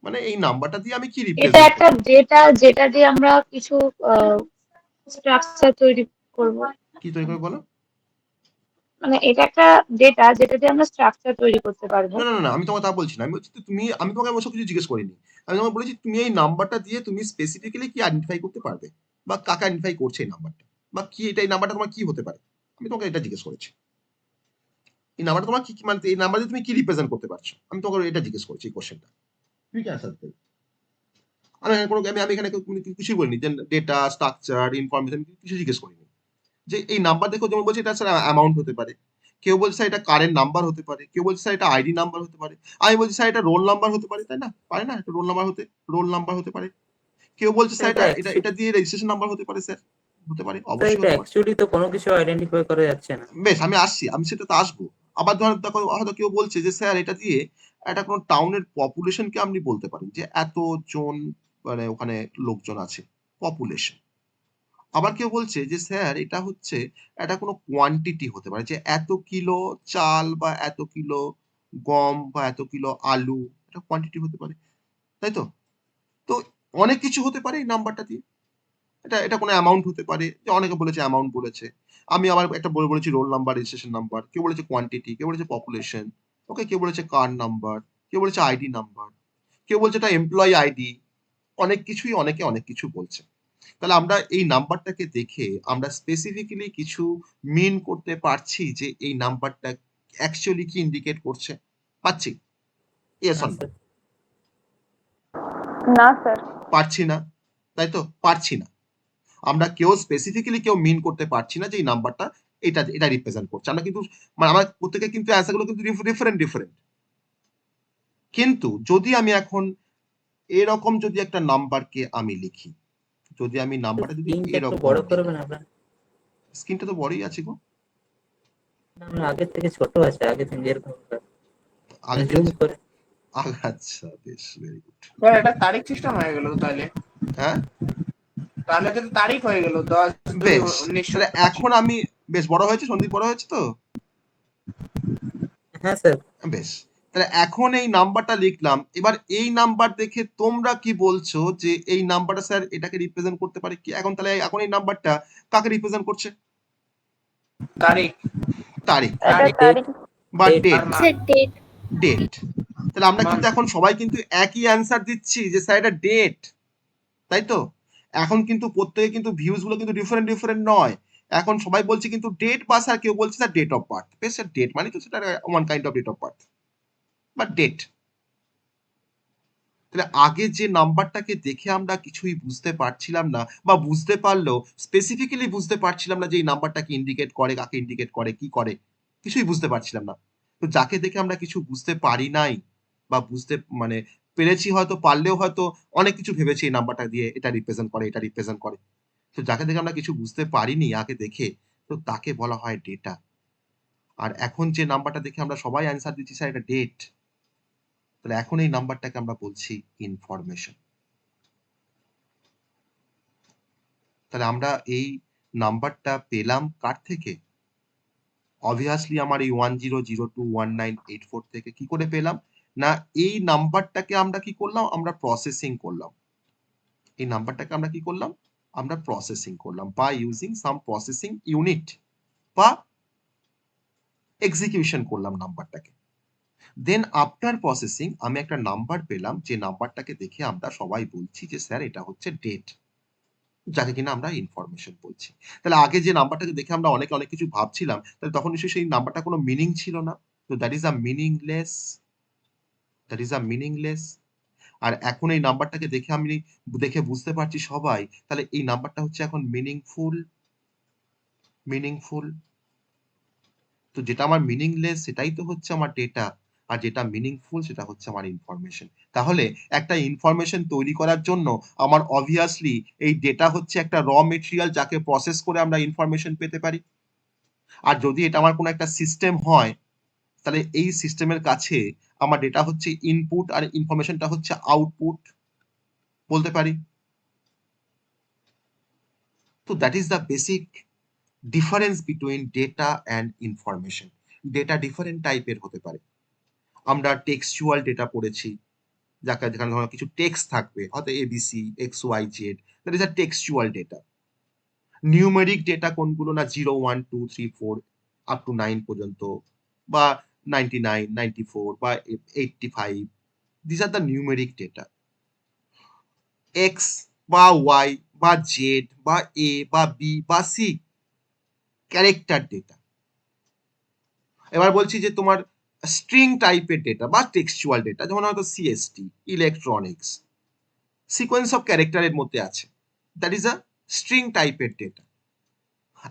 মানে এই নাম্বারটা দিয়ে আমি কি এটা রিপ্রেজেন্ট একটা ডেটা যেটা দিয়ে আমরা কিছু স্ট্রাকচার তৈরি করব। কি তৈরি করে বলো? মানে এটা একটা ডেটা যেটা দিয়ে আমরা স্ট্রাকচার তৈরি করতে পারবো। না আমি তোমাকে তা বলছি না, আমি বলছি তুমি, আমি তোমাকে ওসব কিছু জিজ্ঞেস করিনি। আমি তোমাকে বলেছি তুমি এই নাম্বারটা দিয়ে তুমি স্পেসিফিক্যালি কি আইডেন্টিফাই করতে পারবে, বা কাকে আইডেন্টিফাই করছে এই নাম্বারটা, বা কি এটা, এই নাম্বারটা তোমার কি হতে পারে? আমি তোমাকে এটা জিজ্ঞেস করেছি। এই নাম্বারটা তোমার কি মানে এই নাম্বার দিয়ে তুমি কি রিপ্রেজেন্ট করতে পারছো, আমি তোমাকে এটা জিজ্ঞেস করছি এই কোশ্চেনটা। তুমি কি অ্যান্সার দেবে? আমি এখানে কোনো আমি এখানে কিছুই বলিনি যে ডেটা স্ট্রাকচার ইনফরমেশন কিছু জিজ্ঞেস করিনি। যে এই নাম্বার দেখো, যেমন বলছে এটা স্যার অ্যামাউন্ট হতে পারে, কেউ বলছে স্যার এটা কারেন্ট নাম্বার হতে পারে, কেউ বলছে স্যার এটা আইডি নাম্বার হতে পারে, আমি বলছি স্যার এটা রোল নাম্বার হতে পারে, তাই না? পারে না একটা রোল নাম্বার হতে, রোল নাম্বার হতে পারে। কেউ বলছে স্যার এটা এটা এটা actually- এটা দিয়ে রেজিস্ট্রেশন নাম্বার হতে পারে স্যার, হতে পারে, স্যার অবশ্যই এটা হতে পারে। অ্যাকচুয়ালি তো কোনো কিছু আইডেন্টিফাই করা যাচ্ছে না। বেশ, আমি আসছি, আমি সেটাতে আসবো। আবার ধরেন দেখো হয়তো কেউ বলছে যে স্যার এটা দিয়ে একটা কোনো টাউনের পপুলেশনকে আপনি বলতে পারেন যে এতজন মানে ওখানে লোকজন আছে, পপুলেশন। আবার কেউ বলছে যে স্যার এটা হচ্ছে একটা কোনো কোয়ান্টিটি হতে পারে, যে এত কিলো চাল বা এত কিলো গম বা এত কিলো আলু, এটা কোয়ান্টিটি হতে পারে, তাই তো? তো অনেক কিছু হতে পারে এই নাম্বারটা দিয়ে। এটা এটা কোনো অ্যামাউন্ট হতে পারে, যে অনেকে বলেছে অ্যামাউন্ট বলেছে। আমি আবার একটা বলেছি রোল নাম্বার, রেজিস্ট্রেশন নাম্বার, কেউ বলেছে কোয়ান্টিটি, কেউ বলেছে পপুলেশন, ওকে, কেউ বলেছে কার্ড নাম্বার, কেউ বলেছে আইডি নাম্বার, কেউ বলছে এটা এমপ্লয়ি আইডি, অনেক কিছুই অনেকে অনেক কিছু বলছে। তাহলে আমরা এই নাম্বারটাকে দেখে আমরা স্পেসিফিক্যালি কিছু মিন করতে পারছি যে এই নাম্বারটা অ্যাকচুয়ালি কি ইন্ডিকেট করছে, পাচ্ছি? ইয়েস না অর নো? স্যার। না স্যার। পারছি না, তাই তো? পারছি না। আমরা কেউ স্পেসিফিক্যালি কেউ মিন করতে পারছি না যে এই নাম্বারটা এটা এটা রিপ্রেজেন্ট করছে। আমরা কিন্তু মানে আমার প্রত্যেকে কিন্তু অ্যান্সার গুলো কিন্তু ডিফারেন্ট ডিফারেন্ট। কিন্তু যদি আমি এখন এরকম যদি একটা নাম্বারকে আমি লিখি, যদি আমি নাম্বারটা যদি স্ক্রিনটা একটু এরকম বড় লিখি, করবেন আপনার? স্ক্রিনটা তো বড়ই আছে গো, না, আগের থেকে ছোট আছে, আগে থেকে যেরকম আগে জুম থেকে। করে। আচ্ছা, বেশ, ভেরি গুড। স্যার এটা তারিখ সিস্টেম হয়ে গেল তাহলে। হ্যাঁ, তাহলে তো তারিখ হয়ে গেল 10 2 বেশ, 1985। তাহলে এখন আমি বেশ বড় হয়েছে, সন্দীপ বড় হয়েছে তো, হ্যাঁ স্যার। বেশ। তাহলে এখন এই নাম্বারটা লিখলাম, এবার এই নাম্বার দেখে তোমরা কি বলছো যে এই নাম্বারটা স্যার এটাকে রিপ্রেজেন্ট করতে পারে কি? এখন তাহলে এখন এই নাম্বারটা কাকে রিপ্রেজেন্ট করছে? তারিখ তারিখ এটা তারিখ তারিখ। বা Date. ডেট, আর মাস। Sir date. ডেট। তাহলে আমরা কিন্তু মাস। এখন সবাই কিন্তু একই অ্যান্সার দিচ্ছি যে স্যার এটা ডেট, তাই তো? এখন কিন্তু প্রত্যেকে কিন্তু ভিউজ গুলো কিন্তু ডিফারেন্ট ডিফারেন্ট নয়। এখন সবাই বলছে কিন্তু ডেট, বা স্যার কেউ বলছে স্যার ডেট অফ বার্থ। বেশ, স্যার ডেট মানে তো সেটা one kind of date of birth বা ডেট। তাহলে আগে যে নাম্বারটাকে দেখে আমরা কিছুই বুঝতে পারছিলাম না, বা বুঝতে পারলেও স্পেসিফিক্যালি বুঝতে পারছিলাম না যে এই নাম্বারটাকে ইন্ডিকেট করে, কাকে ইন্ডিকেট করে, কি করে, কিছুই বুঝতে পারছিলাম না। তো যাকে দেখে আমরা কিছু বুঝতে পারি নাই বা বুঝতে মানে পেরেছি, হয়তো পারলেও হয়তো অনেক কিছু ভেবেছি এই নাম্বারটা দিয়ে এটা রিপ্রেজেন্ট করে, এটা রিপ্রেজেন্ট করে। তো যাকে দেখে আমরা কিছু বুঝতে পারিনি আগে দেখে, তো তাকে বলা হয় ডেটা। আর এখন যে নাম্বারটা দেখে আমরা সবাই অ্যান্সার দিচ্ছি স্যার এটা ডেট, তাহলে এখন এই নাম্বারটাকে আমরা বলছি ইনফরমেশন। তাহলে আমরা এই নাম্বারটা পেলাম কার থেকে? অবভিয়াসলি আমার এই 10021984 থেকে। কি করে পেলাম? না, এই নাম্বারটাকে আমরা কি করলাম? আমরা প্রসেসিং করলাম। এই নাম্বারটাকে আমরা কি করলাম? আমরা প্রসেসিং করলাম by using some processing unit, বা এক্সিকিউশন করলাম নাম্বারটাকে। দেন আফটার প্রসেসিং আমি একটা নাম্বার পেলাম, যে নাম্বারটাকে দেখে আমরা সবাই বলছি যে স্যার এটা হচ্ছে ডেট, যাকে কিনা আমরা ইনফরমেশন বলছি। তাহলে আগে যে নাম্বারটাকে দেখে আমরা অনেকে অনেক কিছু ভাবছিলাম, তাহলে তখন নিশ্চয়ই সেই নাম্বারটা কোনো মিনিং ছিল না। তো that is a meaningless, that is a meaningless. আর এখন এই নাম্বারটাকে দেখে আমি দেখে বুঝতে পারছি সবাই, তাহলে এই নাম্বারটা হচ্ছে এখন মিনিংফুল, মিনিংফুল। তো যেটা আমার মিনিংলেস সেটাই তো হচ্ছে আমার ডেটা, আর যেটা মিনিংফুল সেটা হচ্ছে আমার ইনফরমেশন। তাহলে একটা ইনফরমেশন তৈরি করার জন্য আমার অবভিয়াসলি এই ডেটা হচ্ছে একটা র মেটেরিয়াল, যাকে প্রসেস করে আমরা ইনফরমেশন পেতে পারি। আর যদি এটা আমার কোনো একটা সিস্টেম হয়, তাহলে এই সিস্টেমের কাছে আমার ডেটা হচ্ছে ইনপুট আর ইনফরমেশনটা হচ্ছে আউটপুট বলতে পারি। তো that is the basic difference between data and information. Data different টাইপের হতে পারে। আমরা টেক্সচুয়াল ডেটা পড়েছি, যেখানে ধরো কিছু টেক্সট থাকবে, হয়তো A B C X Y Z, that is a textual data. Numeric data কোনগুলো? না 0 1 2 3 4 আপ টু 9 পর্যন্ত, বা 99 94 বা 85, this are the numeric data. X বা ওয়াই বা জেড বা এ বা বি বা সি, ক্যারেক্টার ডেটা। এবার বলছি যে তোমার স্ট্রিং টাইপের ডেটা বা টেক্সচুয়াল ডেটা, যেমন হয়তো সিএসটি, ইলেকট্রনিক্স, সিকোয়েন্স অফ ক্যারেক্টারের মধ্যে আছে, দ্যাট ইজ আ স্ট্রিং টাইপের ডেটা।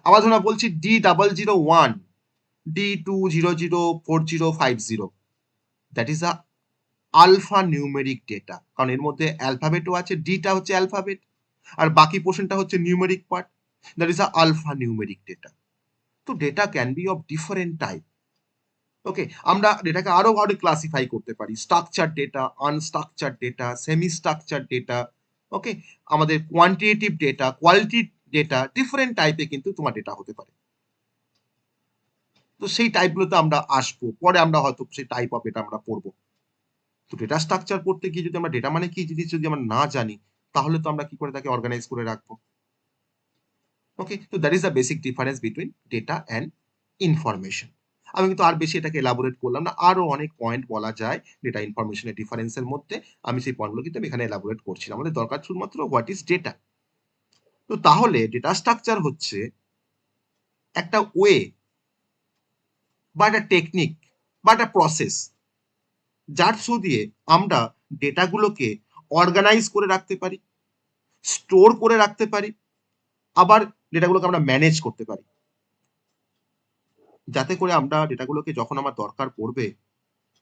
আবার ধরো বলছি D001 D200405 0, that is a alpha numeric data, কারণ এর মধ্যে অ্যালফাবেটও আছে, ডিটা হচ্ছে অ্যালফাবেট আর বাকি পোর্শনটা হচ্ছে numeric part, that is a alpha numeric data. তো data can be of different type. Okay, আমরা ডেটাকে আরো ক্লাসিফাই করতে পারি, structure data, unstructure data, semi structure data. Okay, আমাদের quantitative data, quality data, different টাইপে কিন্তু তোমার ডেটা হতে পারে। তো সেই টাইপগুলোতে আমরা আসবো পরে, আমরা হয়তো সেই টাইপ অফ ডেটা আমরা পড়বো। তো ডেটা স্ট্রাকচার পড়তে গিয়ে যদি আমরা ডেটা মানে কি জিনিস যদি আমরা না জানি, তাহলে তো আমরা কি করে তাকে অর্গানাইজ করে রাখবো। ওকে, তো that is the basic difference between data and information. আমি কিন্তু আর বেশি এটাকে এলাবোরেট করলাম না, আরো অনেক পয়েন্ট বলা যায় ডেটা ইনফরমেশনের ডিফারেন্সের মধ্যে, আমি সেই পয়েন্টগুলো কিন্তু আমি এখানে এলাবোরেট করছি না, আমাদের দরকার শুধুমাত্র হোয়াট ইজ ডেটা। তো তাহলে ডেটা স্ট্রাকচার হচ্ছে একটা ওয়ে বা একটা টেকনিক বা একটা প্রসেস, যার থ্রু দিয়ে আমরা ডেটাগুলোকে অর্গানাইজ করে রাখতে পারি, স্টোর করে রাখতে পারি, আবার ডেটাগুলোকে আমরা ম্যানেজ করতে পারি, যাতে করে আমরা ডেটাগুলোকে যখন আমার দরকার পড়বে,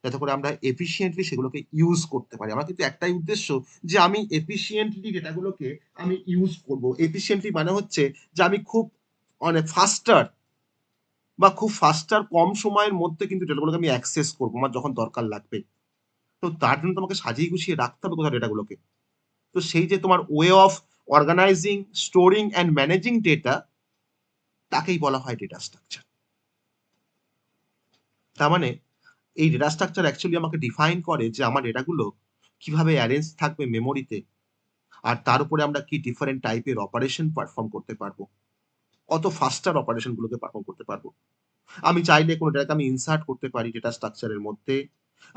যাতে করে আমরা এফিসিয়েন্টলি সেগুলোকে ইউজ করতে পারি। আমার কিন্তু একটাই উদ্দেশ্য যে আমি এফিসিয়েন্টলি ডেটাগুলোকে আমি ইউজ করব। এফিসিয়েন্টলি মানে হচ্ছে যে আমি খুব ফাস্টার বা খুব ফাস্টার কম সময়ের মধ্যে কিন্তু ডেটাগুলোকে আমি অ্যাক্সেস করবো আমার যখন দরকার লাগবে। তো তার জন্য তোমাকে সাজিয়ে গুছিয়ে রাখতে হবে কোথাও ডেটাগুলোকে। তো সেই যে তোমার way of organizing, storing and managing data, তাকেই বলা হয় ডেটা স্ট্রাকচার। তার মানে এই ডেটা স্ট্রাকচার অ্যাকচুয়ালি আমাকে ডিফাইন করে যে আমার ডেটাগুলো কিভাবে অ্যারেঞ্জ থাকবে মেমোরিতে, আর তার উপরে আমরা কি ডিফারেন্ট টাইপের অপারেশন পারফর্ম করতে পারবো, কত ফাস্টার অপারেশনগুলোকে পারফর্ম করতে পারবো। আমি চাইলে কোনো ডেটাকে আমি ইনসার্ট করতে পারি ডেটা স্ট্রাকচারের মধ্যে,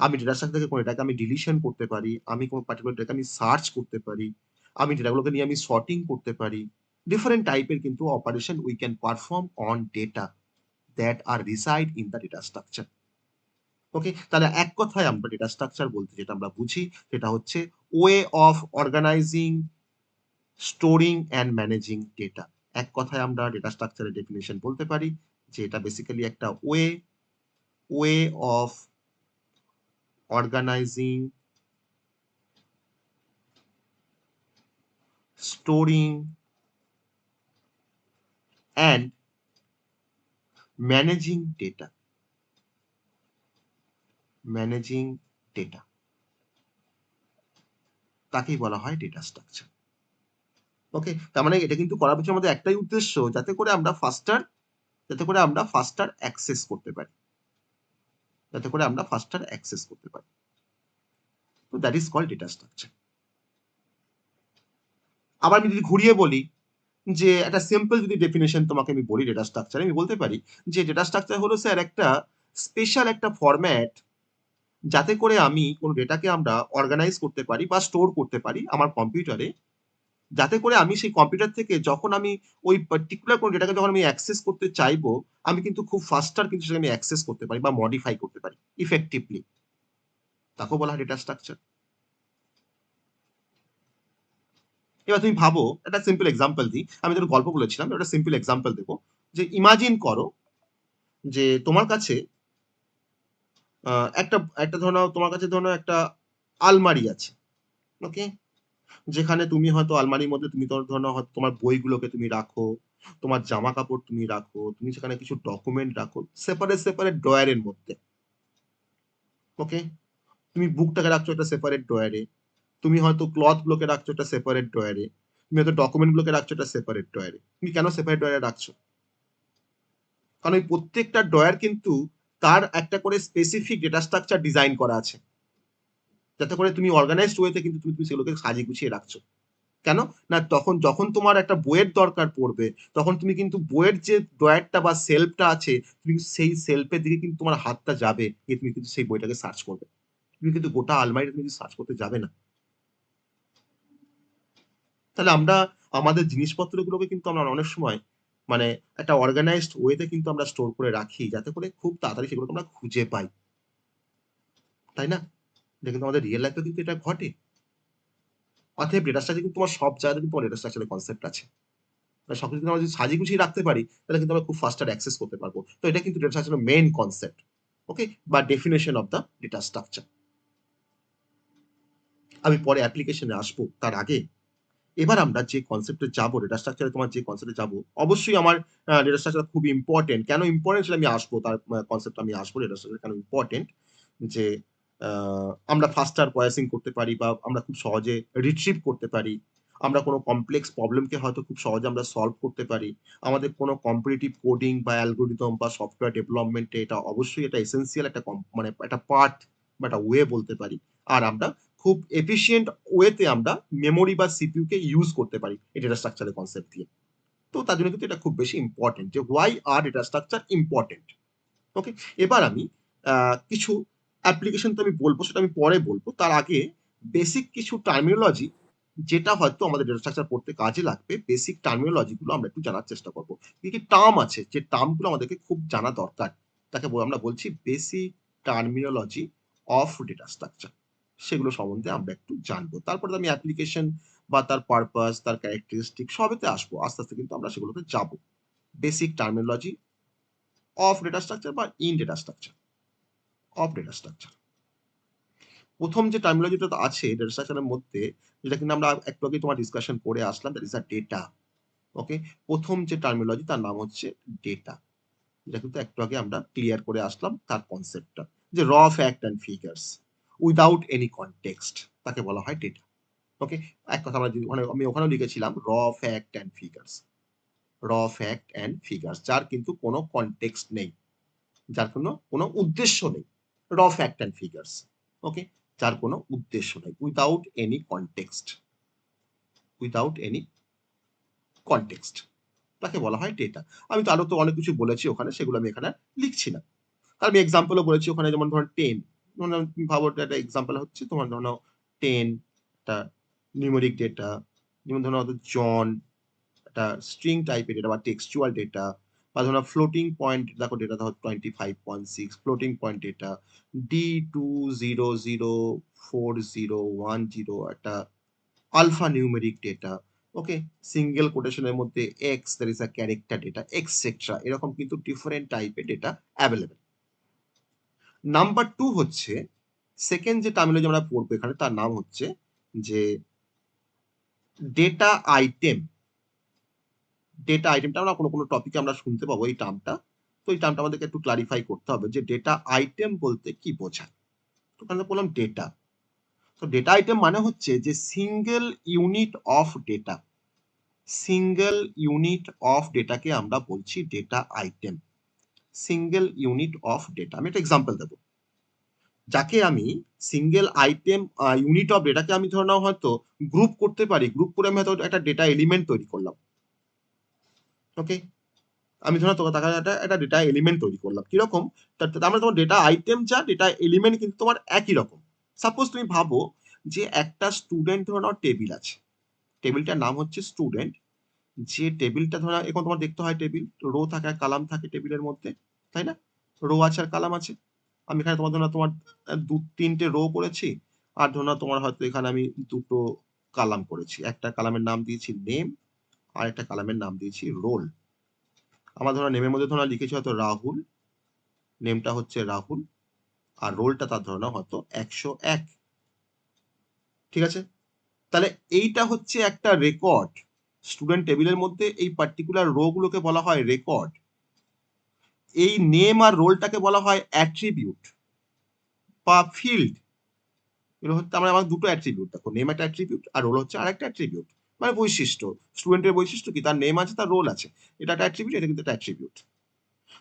আমি ডেটা স্ট্রাকচার থেকে কোনো ডেটাকে আমি ডিলিশন করতে পারি, আমি কোনো পার্টিকুলার ডেটাকে আমি সার্চ করতে পারি, আমি ডেটাগুলোকে নিয়ে আমি সর্টিং করতে পারি। ডিফারেন্ট টাইপের কিন্তু operation we can perform on data that are reside in the data structure. Okay, তাহলে এক কথায় আমরা ডেটা স্ট্রাকচার বলতে যেটা আমরা বুঝি সেটা হচ্ছে way of organizing, storing and managing data. এক কথায় আমরা ডেটা স্ট্রাকচারের ডেফিনেশন বলতে পারি যে এটা বেসিক্যালি একটা way of organizing, storing and managing data. Managing data তাকেই বলা হয় ডেটা স্ট্রাকচার। ওকে, তার মানে এটা কিন্তু করার পিছনে আমাদের একটাই উদ্দেশ্য, যাতে করে আমরা ফাস্টার অ্যাক্সেস করতে পারি, যাতে করে আমরা ফাস্টার অ্যাক্সেস করতে পারি। তো that is called data structure. আবার আমি যদি ঘুরিয়ে বলি যে একটা সিম্পল যদি ডেফিনেশন তোমাকে আমি বলি ডেটা স্ট্রাকচার, আমি বলতে পারি যে ডেটা স্ট্রাকচার হলো স্যার একটা স্পেশাল একটা ফরম্যাট, যাতে করে আমি কোনো ডেটাকে আমরা অর্গানাইজ করতে পারি বা স্টোর করতে পারি আমার কম্পিউটারে, যাতে করে আমি সেই কম্পিউটার থেকে যখন আমি ওই পার্টিকুলার কোনো ডেটাকে যখন আমি অ্যাক্সেস করতে চাইবো, আমি কিন্তু খুব ফাস্টার কিন্তু সেটা আমি অ্যাক্সেস করতে পারি বা মডিফাই করতে পারি ইফেক্টিভলি। তাকেও বলা হয় ডেটা স্ট্রাকচার। এবার তুমি ভাবো, একটা সিম্পল এক্সাম্পল দিই, আমি তো গল্প বলেছিলাম, একটা সিম্পল এক্সাম্পল দেবো। যে ইমাজিন করো যে তোমার কাছে একটা একটা ধরো নাও, তোমার কাছে ধরো নাও একটা আলমারি আছে। ওকে, যেখানে তুমি হয়তো আলমারির মধ্যে তুমি ধরো নাও হয়তো তোমার বইগুলোকে তুমি রাখো, তোমার জামা কাপড় তুমি রাখো, তুমি সেখানে কিছু ডকুমেন্ট রাখো সেপারেট সেপারেট ড্রয়ারের মধ্যে। ওকে, তুমি বুকটাকে রাখছো একটা সেপারেট ড্রয়ারে, তুমি হয়তো ক্লথ গুলোকে রাখছো একটা সেপারেট ড্রয়ারে, তুমি হয়তো ডকুমেন্ট গুলোকে রাখছো একটা সেপারেট ড্রয়ারে। তুমি কেন সেপারেট ড্রয়ারে রাখছো? কারণ ওই প্রত্যেকটা ড্রয়ার কিন্তু তার একটা করে স্পেসিফিক ডেটা স্ট্রাকচার ডিজাইন করা আছে, যাতে করে তুমি অর্গানাইজড ওয়েতে কিন্তু তুমি সেগুলোকে সাজিয়ে গুছিয়ে রাখছো। কেন না, তখন যখন তোমার একটা বইয়ের দরকার পড়বে, তখন তুমি কিন্তু বইয়ের যে ড্রয়ারটা বা সেলফটা আছে, তুমি সেই সেলফের দিকে কিন্তু তোমার হাতটা যাবে, গিয়ে তুমি কিন্তু সেই বইটাকে সার্চ করবে। তুমি কিন্তু গোটা আলমারিটা তুমি সার্চ করতে যাবে না। তাহলে আমরা আমাদের জিনিসপত্রগুলোকে কিন্তু আমরা অনেক সময় মানে একটা অর্গানাইজড ওয়েতে কিন্তু আমরা স্টোর করে রাখি, যাতে করে খুব তাড়াতাড়ি সেগুলোকে আমরা খুঁজে পাই, তাই না? এটা কিন্তু আমাদের রিয়েল লাইফে কিন্তু এটা ঘটে। অতএব ডেটা স্ট্রাকচার কিন্তু তোমার সব জায়গাতে কিন্তু ডেটা স্ট্রাকচারের কনসেপ্ট আছে। সবকিছু যদি আমরা যদি সাজিয়ে গুছিয়ে রাখতে পারি, তাহলে কিন্তু আমরা খুব ফাস্টার অ্যাক্সেস করতে পারবো। তো এটা কিন্তু ডেটা স্ট্রাকচারের মেইন কনসেপ্ট। ওকে, বা definition of the data structure. আমি পরে অ্যাপ্লিকেশনে আসবো, তার আগে এবার আমরা যে কনসেপ্টে যাবো, ডেটা স্ট্রাকচারে তোমার যে কনসেপ্টে যাবো, অবশ্যই আমার ডেটা স্ট্রাকচার খুবই ইম্পর্টেন্ট। কেন ইম্পর্টেন্ট সেটা আমি আসবো, তার কনসেপ্ট আমি আসবো ডেটা স্ট্রাকচার কেন ইম্পর্টেন্ট। যে আমরা ফাস্টার প্রসেসিং করতে পারি বা আমরা খুব সহজে রিট্রিভ করতে পারি। আমরা কোনো কমপ্লেক্স প্রবলেমকে হয়তো খুব সহজে আমরা সলভ করতে পারি। আমাদের কোনো কম্পিটিটিভ কোডিং বা অ্যালগরিদম বা সফটওয়্যার ডেভেলপমেন্টে এটা অবশ্যই এটা এসেনশিয়াল একটা মানে একটা পার্ট বা একটা ওয়ে বলতে পারি। আর আমরা খুব এফিশিয়েন্ট ওয়েতে আমরা মেমোরি বা সিপিইউ কে ইউজ করতে পারি এই ডেটা স্ট্রাকচারের কনসেপ্ট দিয়ে। তো তার জন্য কিন্তু এটা খুব বেশি ইম্পর্টেন্ট যে why are data structure important. Okay, এবার আমি কিছু অ্যাপ্লিকেশন তো আমি বলবো, সেটা আমি পরে বলবো। তার আগে বেসিক কিছু টার্মিনোলজি যেটা হয়তো আমাদের ডেটা স্ট্রাকচার পড়তে কাজে লাগবে, বেসিক টার্মিনোলজি গুলো আমরা একটু জানার চেষ্টা করবো। কি কি টার্ম আছে যে টার্মগুলো আমাদেরকে খুব জানা দরকার, তাকে আমরা বলছি basic terminology of data structure. সেগুলো সম্বন্ধে আমরা একটু জানবো। তারপরে আমি অ্যাপ্লিকেশন বা তার পারপাস, তার ক্যারেক্টারিস্টিক সবেতে আসবো। আস্তে আস্তে কিন্তু আমরা সেগুলোতে যাবো। Basic terminology of data structure বা in data structure, of data structure. প্রথম যে টার্মিনোলজিটা আছে ডেটা স্ট্রাকচারের মধ্যে, যেটা কিন্তু আমরা একটু আগে তোমার ডিসকাশন করে আসলাম, দ্যাট ইজ আ ডেটা। ওকে, প্রথম যে টার্মিনোলজি তার নাম হচ্ছে ডেটা। যেটা কিন্তু একটু আগে আমরা ক্লিয়ার করে আসলাম তার কনসেপ্টটা, যে র fact and figures without any context, তাকে বলা হয় ডেটা। ওকে, এক কথা আমরা আমি ওখানেও লিখেছিলাম র ফ্যাক্ট অ্যান্ড ফিগার্স, র ফ্যাক্ট অ্যান্ড ফিগার্স, যার কিন্তু কোনো কনটেক্সট নেই, যার কোনো উদ্দেশ্য নেই। র ফ্যাক্ট অ্যান্ড ফিগার্স। ওকে, যার কোনো উদ্দেশ্য নেই, without any context, without any context, তাকে বলা হয় ডেটা। আমি তো আরো তো অনেক কিছু বলেছি ওখানে, সেগুলো আমি এখানে লিখছি না। তার আমি এক্সাম্পলও বলেছি ওখানে, যেমন ধরুন 10, তুমি ভাবো একটা এক্সাম্পল হচ্ছে তোমার ধরো 10 একটা নিউমেরিক ডেটা, যেমন ধরো জন একটা স্ট্রিং টাইপের ডেটা বা টেক্সচুয়াল ডেটা, বা ধরো ফ্লোটিং পয়েন্ট, দেখো ডেটা ধরো 25.6 ফ্লোটিং পয়েন্ট ডেটা, D2004010 একটা আলফা নিউমেরিক ডেটা। ওকে, সিঙ্গেল কোটেশনের মধ্যে x, that is a character data, etcetera. এরকম কিন্তু ডিফারেন্ট টাইপের ডেটা অ্যাভেলেবেল। নাম্বার 2 হচ্ছে সেকেন্ড যে টার্মিনোলজি আমরা পড়বো এখানে, তার নাম হচ্ছে যে ডেটা আইটেম। ডেটা আইটেমটা আমরা কোনো টপিকে আমরা শুনতে পাবো এই টার্মটা। তো এই টার্মটা আমাদেরকে একটু ক্লারিফাই করতে হবে যে ডেটা আইটেম বলতে কি বোঝায়। তো ওখানে বললাম ডেটা। তো ডেটা আইটেম মানে হচ্ছে যে single unit of data, single unit of ডেটাকে আমরা বলছি data item. Single unit of data, আমি একটা এক্সাম্পল দেবো। যাকে আমি সিঙ্গেল আইটেম ইউনিট অফ ডেটাকে আমি ধরে নাও হয়তো গ্রুপ করতে পারি, গ্রুপ করে আমি হয়তো একটা ডেটা এলিমেন্ট তৈরি করলাম। ওকে, আমি ধরো তোমার টাকা একটা ডেটা এলিমেন্ট তৈরি করলাম, কিরকম? আমরা তোমার ডেটা আইটেম যা, ডেটা এলিমেন্ট কিন্তু তোমার একই রকম। সাপোজ তুমি ভাবো যে একটা স্টুডেন্ট ধরো নাও টেবিল আছে, টেবিলটার নাম হচ্ছে স্টুডেন্ট। যে টেবিলটা ধরো এখন তোমার দেখতে হয় টেবিল রো থাকে আর কালাম থাকে টেবিলের মধ্যে, তাই না? রো আছে আর কালাম আছে। আমি এখানে তোমার ধরো তোমার 2-3টে রো করেছি, আর ধরো তোমার হয়তো এখানে আমি 2টো কালাম করেছি। একটা কালামের নাম দিয়েছি নেম, আর একটা কালামের নাম দিয়েছি রোল। আমার ধরো নেমের মধ্যে ধরো লিখেছি হয়তো রাহুল, নেমটা হচ্ছে রাহুল, আর রোলটা তার ধরো হয়তো 101। ঠিক আছে, তাহলে এইটা হচ্ছে একটা রেকর্ড। স্টুডেন্ট টেবিলের মধ্যে এই পার্টিকুলার রো গুলোকে বলা হয় রেকর্ড। এই নেম আর রোলটাকে বলা হয় অ্যাট্রিবিউট বা ফিল্ড। এগুলো হচ্ছে আমার দুটো অ্যাট্রিবিউট, দেখো নেম একটা অ্যাট্রিবিউট আর রোল হচ্ছে আরেকটা অ্যাট্রিবিউট, মানে বৈশিষ্ট্য। স্টুডেন্টের বৈশিষ্ট্য কি, তার নেম আছে, তার রোল আছে, এটা একটা অ্যাট্রিবিউট, এটা কিন্তু একটা অ্যাট্রিবিউট।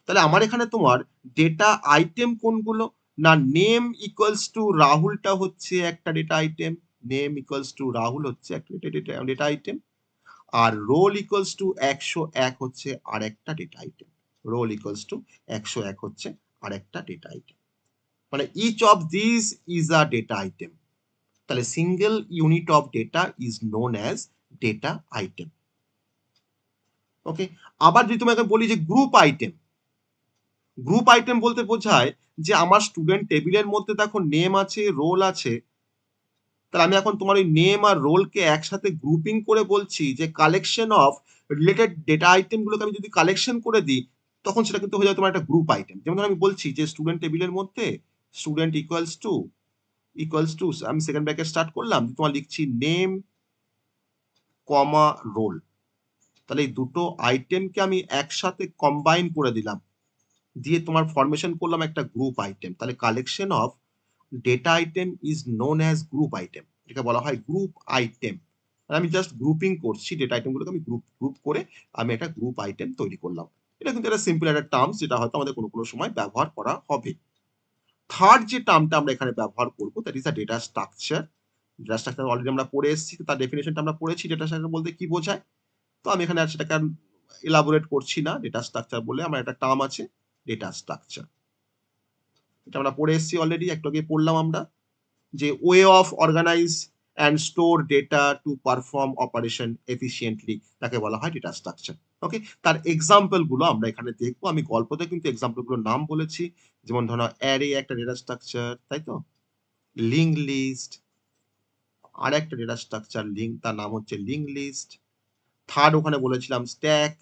তাহলে আমার এখানে তোমার ডেটা আইটেম কোনগুলো না, নেম ইকুয়ালস টু রাহুলটা হচ্ছে একটা data item, name equals to Rahul হচ্ছে একটা ডেটা আইটেম, আর রোল ইকুয়ালস টু 101 হচ্ছে আরেকটা data item. Roll equals to 101 হচ্ছে আরেকটা ডেটা আইটেম, মানে each of this is a data item. তাহলে single unit of data is known as data item. Okay, আবার যদি তোমাকে বলি যে গ্রুপ আইটেম, গ্রুপ আইটেম বলতে বোঝায় যে আমার স্টুডেন্ট টেবিলের মধ্যে দেখো নেম আছে, রোল আছে, তাহলে আমি এখন তোমার ওই নেম আর রোলকে একসাথে গ্রুপিং করে বলছি যে collection of related data item গুলোকে আমি যদি কালেকশন করে দিই, তখন সেটা কিন্তু হয়ে যাবে তোমার একটা গ্রুপ আইটেম। যেমন ধর আমি বলছি যে স্টুডেন্ট টেবিলের মধ্যে student equals to equals to, আমি সেকেন্ড ব্র্যাকেট স্টার্ট করলাম, তোমার লিখছি নেম কমা রোল। তাহলে এই দুটো আইটেমকে আমি একসাথে কম্বাইন করে দিলাম, দিয়ে তোমার ফরমেশন করলাম একটা গ্রুপ আইটেম। তাহলে collection of data item is known as group item, এটাকে বলা হয় গ্রুপ আইটেম। আমি জাস্ট গ্রুপিং করছি, ডেটা আইটেমগুলোকে আমি গ্রুপ গ্রুপ করে আমি একটা গ্রুপ আইটেম তৈরি করলাম। এটা কিন্তু একটা সিম্পল একটা টার্মস, যেটা হয়তো আমাদের কোনো কোনো সময় ব্যবহার করা হবে। থার্ড যে টার্মটা আমরা এখানে ব্যবহার করবো, that is a data structure. Data structure already আমরা পড়ে এসেছি, তার ডেফিনেশনটা আমরা পড়েছি ডেটা স্ট্রাকচার বলতে কি বোঝায়। তো আমি এখানে আর সেটাকে এলাবোরেট করছি না। ডেটা স্ট্রাকচার বলে আমার একটা টার্ম আছে, ডেটা স্ট্রাকচার। এটা আমরা পড়ে এসেছি অলরেডি, একটু আগে পড়লাম আমরা, যে way of organize and store data to perform operation efficiently, তাকে বলা হয় ডেটা স্ট্রাকচার। ওকে, তার এক্সাম্পল গুলো আমরা এখানে দেখবো। আমি গল্পতে কিন্তু এক্সাম্পল গুলোর নাম বলেছি, যেমন ধরো অ্যারে একটা ডেটা স্ট্রাকচার, তাই তো, লিঙ্ক লিস্ট আর একটা ডেটা স্ট্রাকচার লিঙ্ক, তার নাম হচ্ছে লিঙ্ক লিস্ট। থার্ড ওখানে বলেছিলাম স্ট্যাক,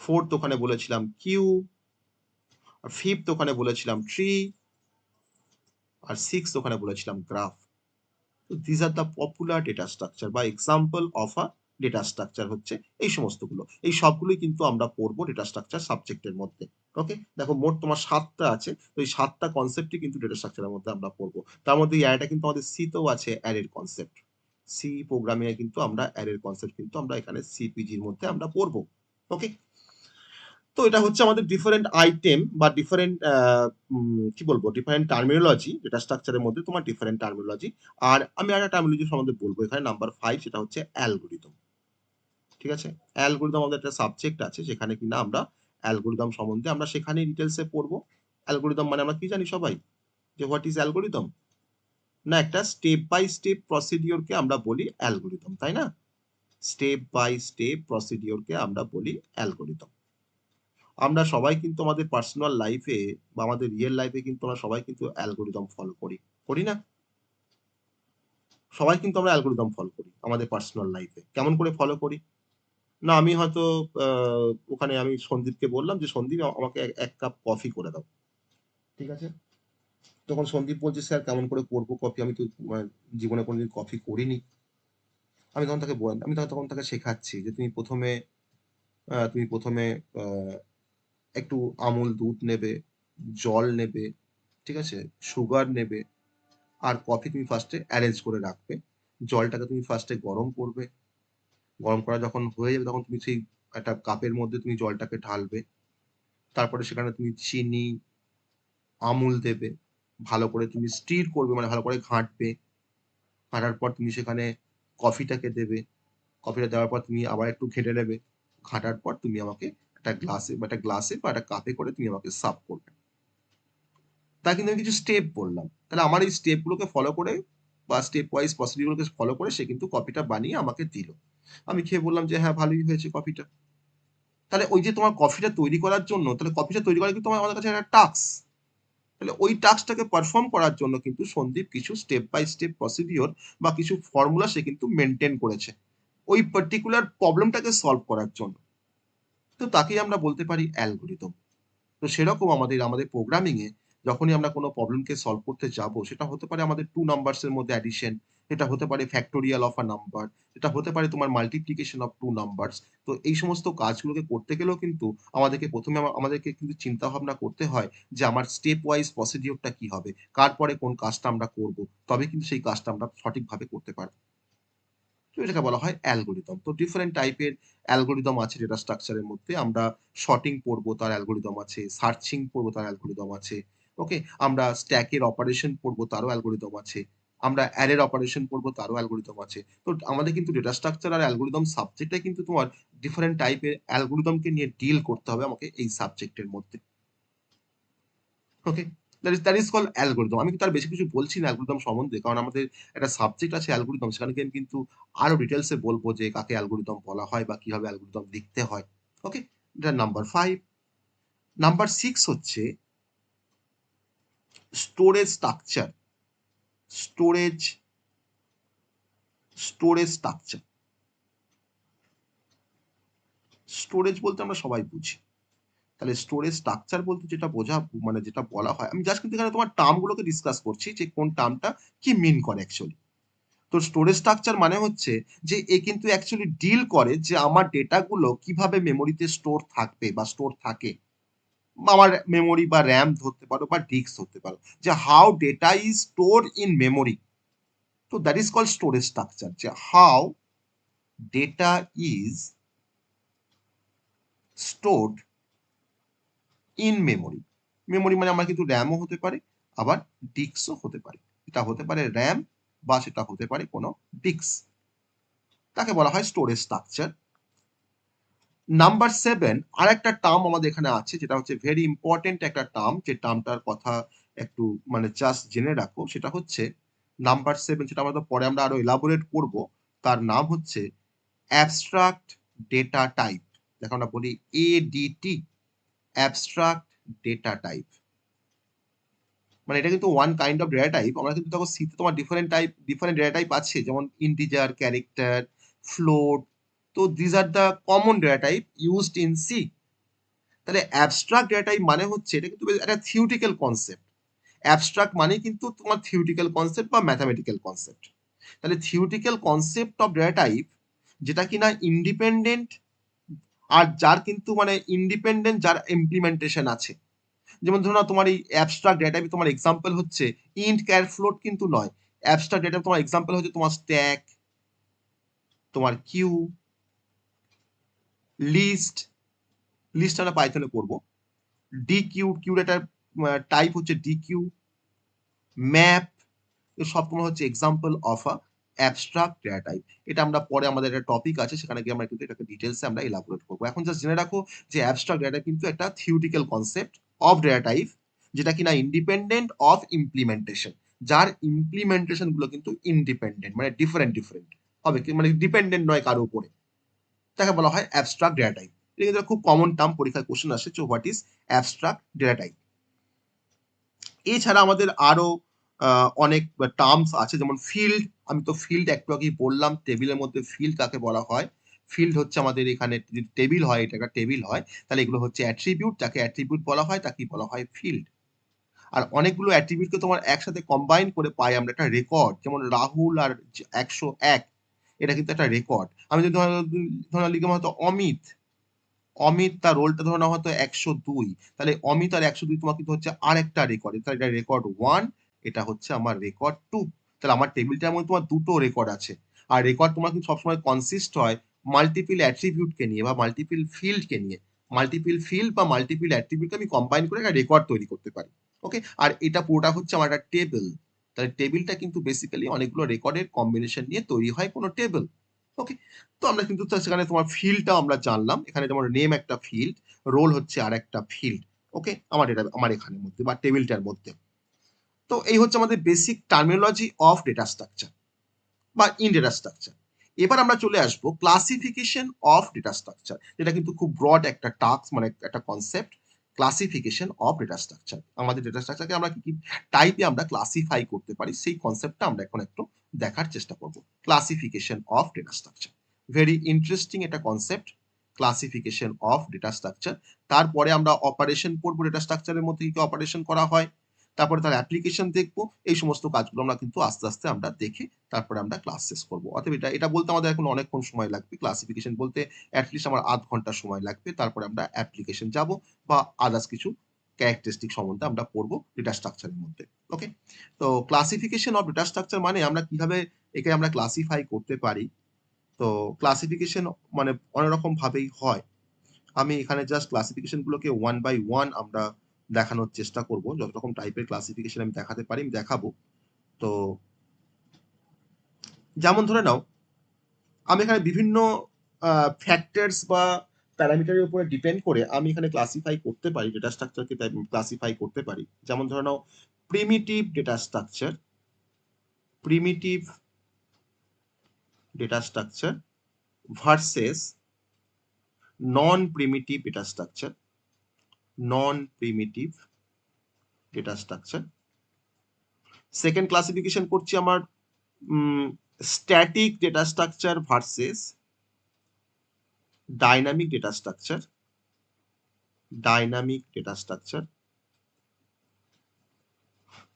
ফোর্থ ওখানে বলেছিলাম কিউ, আর ফিফথ ওখানে বলেছিলাম ট্রি, আর সিক্স ওখানে বলেছিলাম graph. This are the popular data structure বা example of a data structure হচ্ছে এই সমস্তগুলো। এই সবগুলোই কিন্তু আমরা পড়বো ডেটা স্ট্রাকচার সাবজেক্টের মধ্যে। ওকে, দেখো মোট তোমার 7টা আছে, তো এই 7টা কনসেপ্টই কিন্তু ডেটা স্ট্রাকচারের মধ্যে আমরা পড়বো। তার মধ্যে এই অ্যারেটা কিন্তু আমাদের সি তেও আছে, অ্যারের কনসেপ্ট। সি প্রোগ্রামিং এ কিন্তু আমরা অ্যারের কনসেপ্ট কিন্তু আমরা এখানে সিপিজির মধ্যে আমরা পড়বো। ওকে, তো এটা হচ্ছে আমাদের ডিফারেন্ট আইটেম বা ডিফারেন্ট কি বলবো, ডিফারেন্ট টার্মিনোলজি, ডেটা স্ট্রাকচারের মধ্যে তোমার ডিফারেন্ট টার্মিনোলজি। আর আমি একটা টার্মিনোলজি সম্বন্ধে বলবো এখানে, নাম্বার 5, সেটা হচ্ছে অ্যালগোরিদম। ঠিক আছে, অ্যালগোরিদম আমাদের একটা সাবজেক্ট আছে, যেখানে কিনা আমরা অ্যালগোরিদম সম্বন্ধে আমরা সেখানে ডিটেলসে পড়বো। অ্যালগোরিদম মানে আমরা কি জানি সবাই, যে হোয়াট ইজ অ্যালগোরিদম? না, একটা স্টেপ বাই স্টেপ প্রসিডিওরকে আমরা বলি অ্যালগোরিদম, তাই না? স্টেপ বাই স্টেপ প্রসিডিওরকে আমরা বলি অ্যালগোরিদম। আমরা সবাই কিন্তু আমাদের পার্সোনাল লাইফে বা আমাদের রিয়েল লাইফে কিন্তু আমরা সবাই কিন্তু অ্যালগোরিদম ফলো করি, করি না? সবাই কিন্তু আমরা অ্যালগোরিদম ফলো করি আমাদের পার্সোনাল লাইফে। কেমন করে ফলো করি? না, আমি হয়তো ওখানে আমি সন্দীপকে বললাম যে সন্দীপ আমাকে এক কাপ কফি করে দাও। ঠিক আছে, তখন সন্দীপ বলছে স্যার কেমন করে করবো কফি, আমি তো জীবনে কোনোদিন কফি করিনি। আমি তখন তাকে শেখাচ্ছি যে তুমি প্রথমে একটু আমুল দুধ নেবে, জল নেবে, ঠিক আছে, সুগার নেবে, আর কফি তুমি ফার্স্টে অ্যারেঞ্জ করে রাখবে। জলটাকে তুমি ফার্স্টে গরম করবে, গরম করা যখন হয়ে যাবে তখন তুমি সেই একটা কাপের মধ্যে তুমি জলটাকে ঢালবে। তারপরে সেখানে তুমি চিনি, আমুল দেবে, ভালো করে তুমি স্টির করবে, মানে ভালো করে ঘাঁটবে। ঘাঁটার পর তুমি সেখানে কফিটাকে দেবে, কফিটা দেওয়ার পর তুমি আবার একটু ঘেঁটে নেবে। ঘাঁটার পর তুমি আমাকে একটা গ্লাসে বা একটা কাপে করে তুমি আমাকে সার্ভ করবে। তা কিন্তু আমি কিছু স্টেপ বললাম, তাহলে আমার এই স্টেপগুলোকে ফলো করে বা স্টেপ ওয়াইজ প্রসিডিউরগুলোকে ফলো করে সে কিন্তু কফিটা বানিয়ে আমাকে দিল। আমি খেয়ে বললাম যে হ্যাঁ, ভালোই হয়েছে কফিটা। তাহলে ওই যে তোমার কফিটা তৈরি করার জন্য, তাহলে কফিটা তৈরি করা কিন্তু আমাদের কাছে একটা টাস্ক। তাহলে ওই টাস্কটাকে পারফর্ম করার জন্য কিন্তু সন্দীপ কিছু স্টেপ বাই স্টেপ প্রসিডিওর বা কিছু ফর্মুলা সে কিন্তু মেনটেন করেছে ওই পার্টিকুলার প্রবলেমটাকে সলভ করার জন্য। তো তাকেই আমরা বলতে পারি অ্যালগোরিদম। তো সেরকম আমাদের প্রোগ্রামিং এ যখনই আমরা কোনো প্রবলেমকে সলভ করতে যাব, সেটা হতে পারে আমাদের 2 নাম্বারস এর মধ্যে অ্যাডিশন, এটা হতে পারে ফ্যাক্টোরিয়াল অফ আ নাম্বার, এটা হতে পারে তোমার মাল্টিপ্লিকেশন অফ 2 নাম্বারস। তো এই সমস্ত কাজগুলোকে করতে গেলেও কিন্তু আমাদেরকে কিন্তু চিন্তা ভাবনা করতে হয় যে আমার স্টেপ ওয়াইজ প্রসিডিওরটা কি হবে, কার পরে কোন কাজটা আমরা করব, তবে কিন্তু সেই কাজটা আমরা সঠিকভাবে করতে পারব। তো এটাকে বলা হয় অ্যালগোরিদম। তো ডিফারেন্ট টাইপের অ্যালগোরিদম আছে ডেটা স্ট্রাকচারের মধ্যে। আমরা সর্টিং পড়বো, তার অ্যালগোরিদম আছে, সার্চিং পড়বো, তার অ্যালগোরিদম আছে। ওকে, আমরা স্ট্যাকের অপারেশন পড়বো, তারও অ্যালগোরিদম আছে। আমরা অ্যারের অপারেশন পড়বো, তারও অ্যালগোরিদম আছে। তো আমাদের কিন্তু ডেটা স্ট্রাকচার আর অ্যালগোরিদম সাবজেক্টে কিন্তু তোমার ডিফারেন্ট টাইপের অ্যালগোরিদমকে নিয়ে ডিল করতে হবে আমাকে এই সাবজেক্টের মধ্যে। ওকে, দ্যাট ইজ কল্ড অ্যালগোরিদম। আমি কিন্তু আর বেশি কিছু বলছি না অ্যালগোরিদম সম্বন্ধে, কারণ আমাদের একটা সাবজেক্ট আছে অ্যালগোরিদম, সেখানে গিয়ে আমি কিন্তু আরো ডিটেলস এ বলবো যে কাকে অ্যালগোরিদম বলা হয় বা কিভাবে অ্যালগোরিদম লিখতে হয়। ওকে, এটা নাম্বার 5। নাম্বার 6 হচ্ছে storage structure. Storage storage structure storage বলতে আমরা সবাই বুঝি তাহলে স্টোরেজ স্ট্রাকচার বলতে যেটা মানে যেটা বলা হয়, আমি জাস্ট কিন্তু এখানে তোমার টার্মগুলোকে ডিসকাস করছি যে কোন টার্মটা কি মিন করে অ্যাকচুয়ালি। তো স্টোরেজ স্ট্রাকচার মানে হচ্ছে যে এ কিন্তু অ্যাকচুয়ালি ডিল করে যে আমার ডেটাগুলো কিভাবে মেমোরিতে স্টোর থাকবে বা স্টোর থাকে। আমার মেমোরি বা র্যাম ধরতে পারো বা ডিস্ক ধরতে পারো, যে how data is store in memory. তো that is called storage structure, যে how data is stored in memory. Memory মানে আমার কিন্তু র্যামও হতে পারে, আবার ডিস্কও হতে পারে। এটা হতে পারে র্যাম বা সেটা হতে পারে কোনো ডিস্ক, তাকে বলা হয় স্টোরেজ স্ট্রাকচার। নাম্বার 7 আর একটা টার্ম আমাদের এখানে আছে, যেটা হচ্ছে ভেরি ইম্পর্টেন্ট একটা টার্ম, যে টার্মটার কথা একটু মানে জাস্ট জেনে রাখো। সেটা হচ্ছে নাম্বার 7, যেটা আমরা পরে আমরা আরো এলাবোরেট করব। তার নাম হচ্ছে অ্যাবস্ট্রাক্ট ডেটা টাইপ। দেখো আমরা বলি এডিটি, অ্যাবস্ট্রাক্ট ডেটা টাইপ। মানে এটা কিন্তু one kind of data type. আমরা কিন্তু দেখো সিতে তোমার ডিফারেন্ট ডেটা টাইপ আছে, যেমন ইন্টিজার, ক্যারেক্টার, ফ্লোট। তো these are the common data type used in C. তাহলে অ্যাবস্ট্রাক্ট ডেটা টাইপ মানে হচ্ছে, এটা কিন্তু একটা থিওরিটিক্যাল কনসেপ্ট। অ্যাবস্ট্রাক্ট মানে কিন্তু তোমার থিওরিটিক্যাল কনসেপ্ট বা ম্যাথামেটিক্যাল কনসেপ্ট। তাহলে theoretical concept of data type যেটা কিনা ইন্ডিপেন্ডেন্ট, আর যার কিন্তু মানে ইন্ডিপেন্ডেন্ট যার ইমপ্লিমেন্টেশন আছে। যেমন ধরো না, তোমার এই অ্যাবস্ট্রাক্ট ডেটা টাইপ তোমার এক্সাম্পল হচ্ছে ইন্ট, ক্যার, ফ্লোট কিন্তু নয়। অ্যাবস্ট্রাক্ট ডেটা তোমার এক্সাম্পল হচ্ছে তোমার স্ট্যাক, তোমার কিউ, লিস্ট। লিস্ট আমরা পাইথনে করব। কিউ ডেটার টাইপ হচ্ছে কিউ, ম্যাপ। সব তোমার হচ্ছে example of a abstract data type. এটা আমরা পরে আমাদের একটা টপিক আছে, সেখানে গিয়ে আমরা কিন্তু এটাকে ডিটেলসে আমরা এলাবোরেট করবো। এখন জাস্ট জেনে রাখো যে অ্যাবস্ট্রাক্ট ডেটা কিন্তু একটা theoretical concept of data type, যেটা কিনা ইন্ডিপেন্ডেন্ট অফ ইমপ্লিমেন্টেশন, যার ইমপ্লিমেন্টেশন গুলো কিন্তু ইন্ডিপেন্ডেন্ট, মানে ডিফারেন্ট হবে, মানে ডিপেন্ডেন্ট নয় কারো উপরে। তাকে বলা হয় অ্যাবস্ট্রাক্ট ডেটা টাইপ। এটা কিন্তু খুব কমন টার্ম, পরীক্ষায় কোশ্চেন আসে, যে what is abstract data type. এছাড়া আমাদের আরো অনেক টার্মস আছে, যেমন ফিল্ড। আমি তো ফিল্ড একটু আগেই বললাম, টেবিলের মধ্যে ফিল্ড কাকে বলা হয়। ফিল্ড হচ্ছে আমাদের এখানে যদি টেবিল হয়, এটা একটা টেবিল হয়, তাহলে এগুলো হচ্ছে অ্যাট্রিবিউট। যাকে অ্যাট্রিবিউট বলা হয় তাকে বলা হয় ফিল্ড। আর অনেকগুলো অ্যাট্রিবিউটকে তোমার একসাথে কম্বাইন করে পাই আমরা একটা রেকর্ড, যেমন রাহুল আর 101, এটা কিন্তু একটা রেকর্ড। আমি যদি ধরো লিখে হয়তো অমিত, তার রোলটা ধরে নেওয়া হতো 102, তাহলে অমিত আর 102 তোমার কিন্তু হচ্ছে আর একটা রেকর্ড। তাহলে এটা রেকর্ড 1, এটা হচ্ছে আমার রেকর্ড 2। তাহলে আমার টেবিলটার মধ্যে তোমার দুটো রেকর্ড আছে। আর রেকর্ড তোমার কিন্তু সবসময় কনসিস্ট হয় মাল্টিপল অ্যাট্রিবিউটকে নিয়ে বা মাল্টিপল ফিল্ডকে নিয়ে। মাল্টিপল ফিল্ড বা মাল্টিপল অ্যাট্রিবিউটকে আমি কম্বাইন করে একটা রেকর্ড তৈরি করতে পারি। ওকে, আর এটা পুরোটা হচ্ছে আমার একটা টেবিল। তাহলে টেবিলটা কিন্তু বেসিক্যালি অনেকগুলো রেকর্ডের কম্বিনেশন নিয়ে তৈরি হয় কোনো টেবিল। ওকে, তো আমরা কিন্তু সেখানে তোমার ফিল্ডটাও আমরা জানলাম। এখানে যেমন নেম একটা ফিল্ড, রোল হচ্ছে আর একটা ফিল্ড। ওকে, আমার এখানের মধ্যে বা টেবিলটার মধ্যে। তো এই হচ্ছে আমাদের basic terminology of data structure বা ইন ডেটা স্ট্রাকচার। এবার আমরা চলে আসবো ক্লাসিফিকেশন অফ ডেটা স্ট্রাকচার, যেটা কিন্তু খুব ব্রড একটা টাস্ক, মানে একটা concept. Classification of data structure, আমাদের ডেটা স্ট্রাকচারকে আমরা কি কি টাইপে আমরা ক্লাসিফাই করতে পারি, সেই কনসেপ্টটা আমরা এখন একটু দেখার চেষ্টা করব। Classification of data structure, very interesting একটা concept, classification of data structure. তারপরে আমরা অপারেশন পড়বো, ডেটা স্ট্রাকচারের মধ্যে কি অপারেশন করা হয়, তারপরে তার অ্যাপ্লিকেশন দেখবো। এই সমস্ত কাজগুলো আমরা কিন্তু আস্তে আস্তে আমরা দেখে তারপরে আমরা ক্লাস শেষ করবো। অতএব এটা বলতে আমাদের এখন অনেকক্ষণ সময় লাগবে। ক্লাসিফিকেশন বলতে অ্যাটলিস্ট আমার আধ ঘন্টা সময় লাগবে। তারপরে আমরা অ্যাপ্লিকেশন যাব বা আদার্স কিছু ক্যারেক্টারিস্টিক সম্বন্ধে আমরা পড়বো ডেটা স্ট্রাকচারের মধ্যে। ওকে, তো ক্লাসিফিকেশন অফ ডেটা স্ট্রাকচার মানে আমরা কিভাবে একে আমরা ক্লাসিফাই করতে পারি। তো ক্লাসিফিকেশন মানে অনেক রকম ভাবেই হয়। আমি এখানে জাস্ট ক্লাসিফিকেশন গুলোকে ওয়ান বাই ওয়ান আমরা দেখানোর চেষ্টা করব। যত রকম টাইপের ক্লাসিফিকেশন আমি দেখাতে পারি আমি দেখাবো। তো যেমন ধরে নাও, আমি এখানে বিভিন্ন ফ্যাক্টরস বা প্যারামিটারের উপরে ডিপেন্ড করে আমি এখানে ক্লাসিফাই করতে পারি, ডেটা স্ট্রাকচারকে ক্লাসিফাই করতে পারি। যেমন ধরে নাও primitive data structure, primitive data structure versus non primitive data structure, non primitive data structure. Second classification করছি আমার static data structure versus dynamic data structure. Dynamic data structure.